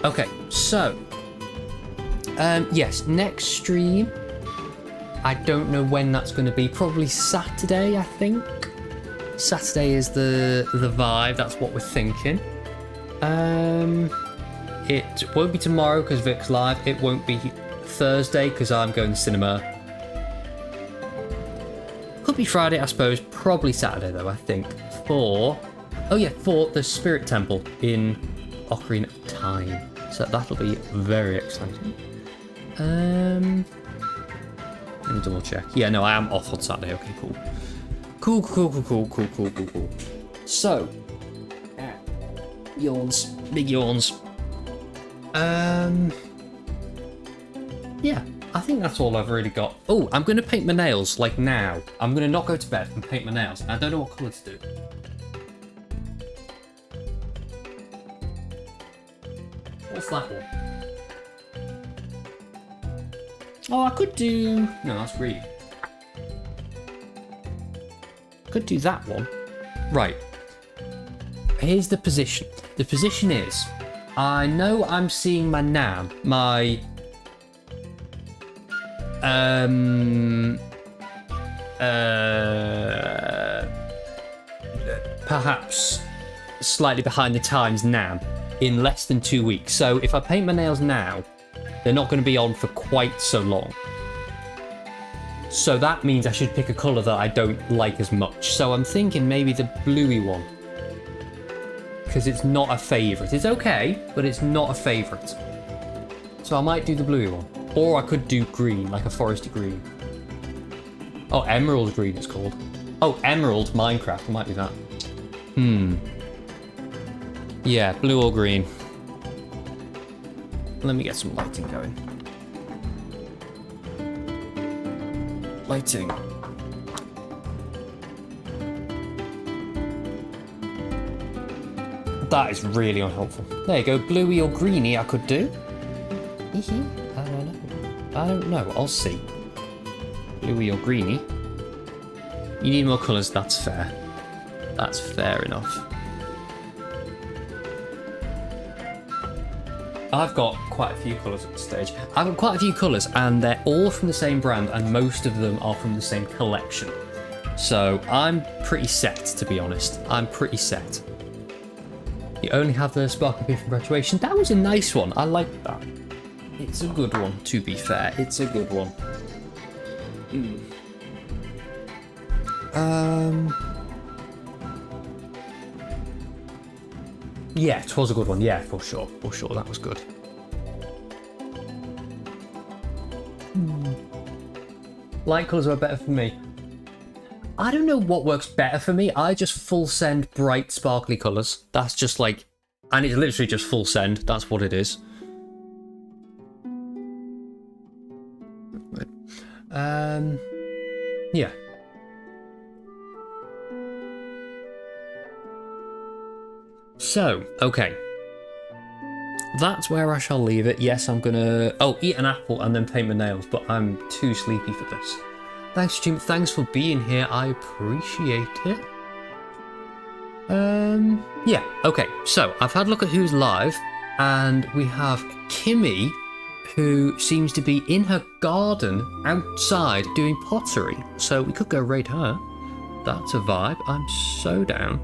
Speaker 1: Okay, so yes, next stream. I don't know when that's going to be. Probably Saturday, I think. Saturday is the vibe. That's what we're thinking. It won't be tomorrow because Vic's live. It won't be Thursday because I'm going to cinema. Could be Friday, I suppose. Probably Saturday though, I think. For the Spirit Temple in Ocarina of Time. So that'll be very exciting. Let me double check. Yeah, no, I am off on Saturday. Okay, cool. Cool. So, yawns, big yawns. Yeah, I think that's all I've really got. Oh, I'm going to paint my nails, like now. I'm going to not go to bed and paint my nails. I don't know what colour to do. What's that one? Oh, I could do... No, that's green. Could do that one. Right. Here's the position. The position is... I know I'm seeing my Nam, my... perhaps slightly behind the times Nam in less than 2 weeks. So if I paint my nails now, they're not going to be on for quite so long. So that means I should pick a colour that I don't like as much. So I'm thinking maybe the bluey one. Because it's not a favourite. It's okay, but it's not a favourite. So I might do the bluey one. Or I could do green, like a foresty green. Oh, emerald green it's called. Oh, emerald Minecraft. It might be that. Yeah, blue or green. Let me get some lighting going. Lighting. That is really unhelpful. There you go, bluey or greeny I could do. I don't know. I don't know, I'll see. Bluey or greeny. You need more colours, that's fair. That's fair enough. I've got quite a few colours at this stage. I've got quite a few colours and they're all from the same brand and most of them are from the same collection. So I'm pretty set, to be honest. I'm pretty set. You only have the sparkly bit from graduation. That was a nice one. I like that. It's a good one, to be fair. It's a good one. Yeah, it was a good one. Yeah, for sure. For sure, that was good. Light colours are better for me. I don't know what works better for me. I just full send bright, sparkly colours. That's just like... And it's literally just full send. That's what it is. Yeah. So, okay. That's where I shall leave it. Yes, I'm gonna... Oh, eat an apple and then paint my nails, but I'm too sleepy for this. Thanks, Jim. Thanks for being here. I appreciate it. Yeah, okay. So, I've had a look at who's live, and we have Kimmy, who seems to be in her garden outside doing pottery. So, we could go raid her. That's a vibe. I'm so down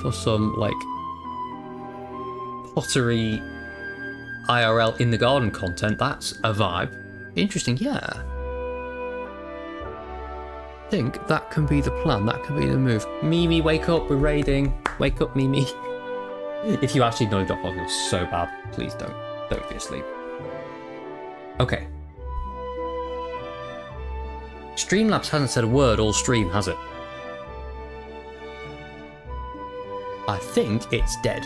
Speaker 1: for some, like, pottery IRL in the garden content. That's a vibe. Interesting, yeah. I think that can be the plan. That can be the move. Mimi, wake up. We're raiding. Wake up, Mimi. If you actually know that was so bad, please don't. Don't be asleep. Okay. Streamlabs hasn't said a word all stream, has it? I think it's dead.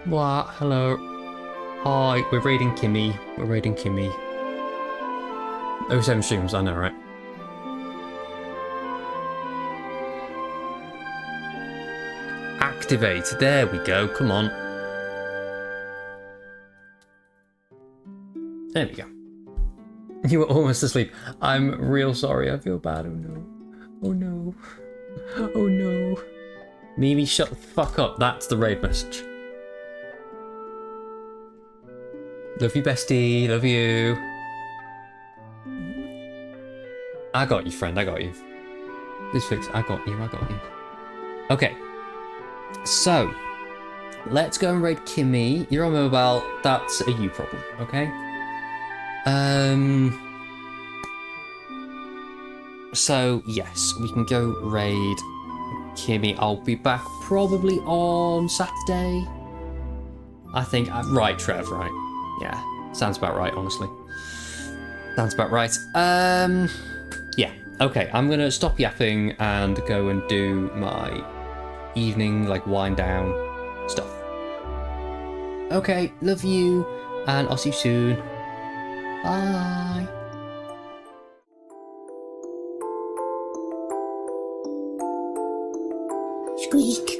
Speaker 1: What? Hello. Hi, we're raiding Kimmy. We're raiding Kimmy. 07 streams, I know, right? Activate. There we go. Come on. There we go. You were almost asleep. I'm real sorry. I feel bad. Oh no. Oh no. Oh no. Mimi, shut the fuck up. That's the raid message. Love you, bestie. Love you. I got you, friend. I got you. This fix. I got you. I got you. Okay. So, let's go and raid Kimmy. You're on mobile. That's a you problem. Okay. So, yes, we can go raid Kimmy. I'll be back probably on Saturday. I think. Right, Trev, right? Yeah, sounds about right, honestly. Sounds about right. Yeah, okay, I'm gonna stop yapping and go and do my evening, like, wind down stuff. Okay, love you, and I'll see you soon. Bye. Squeak.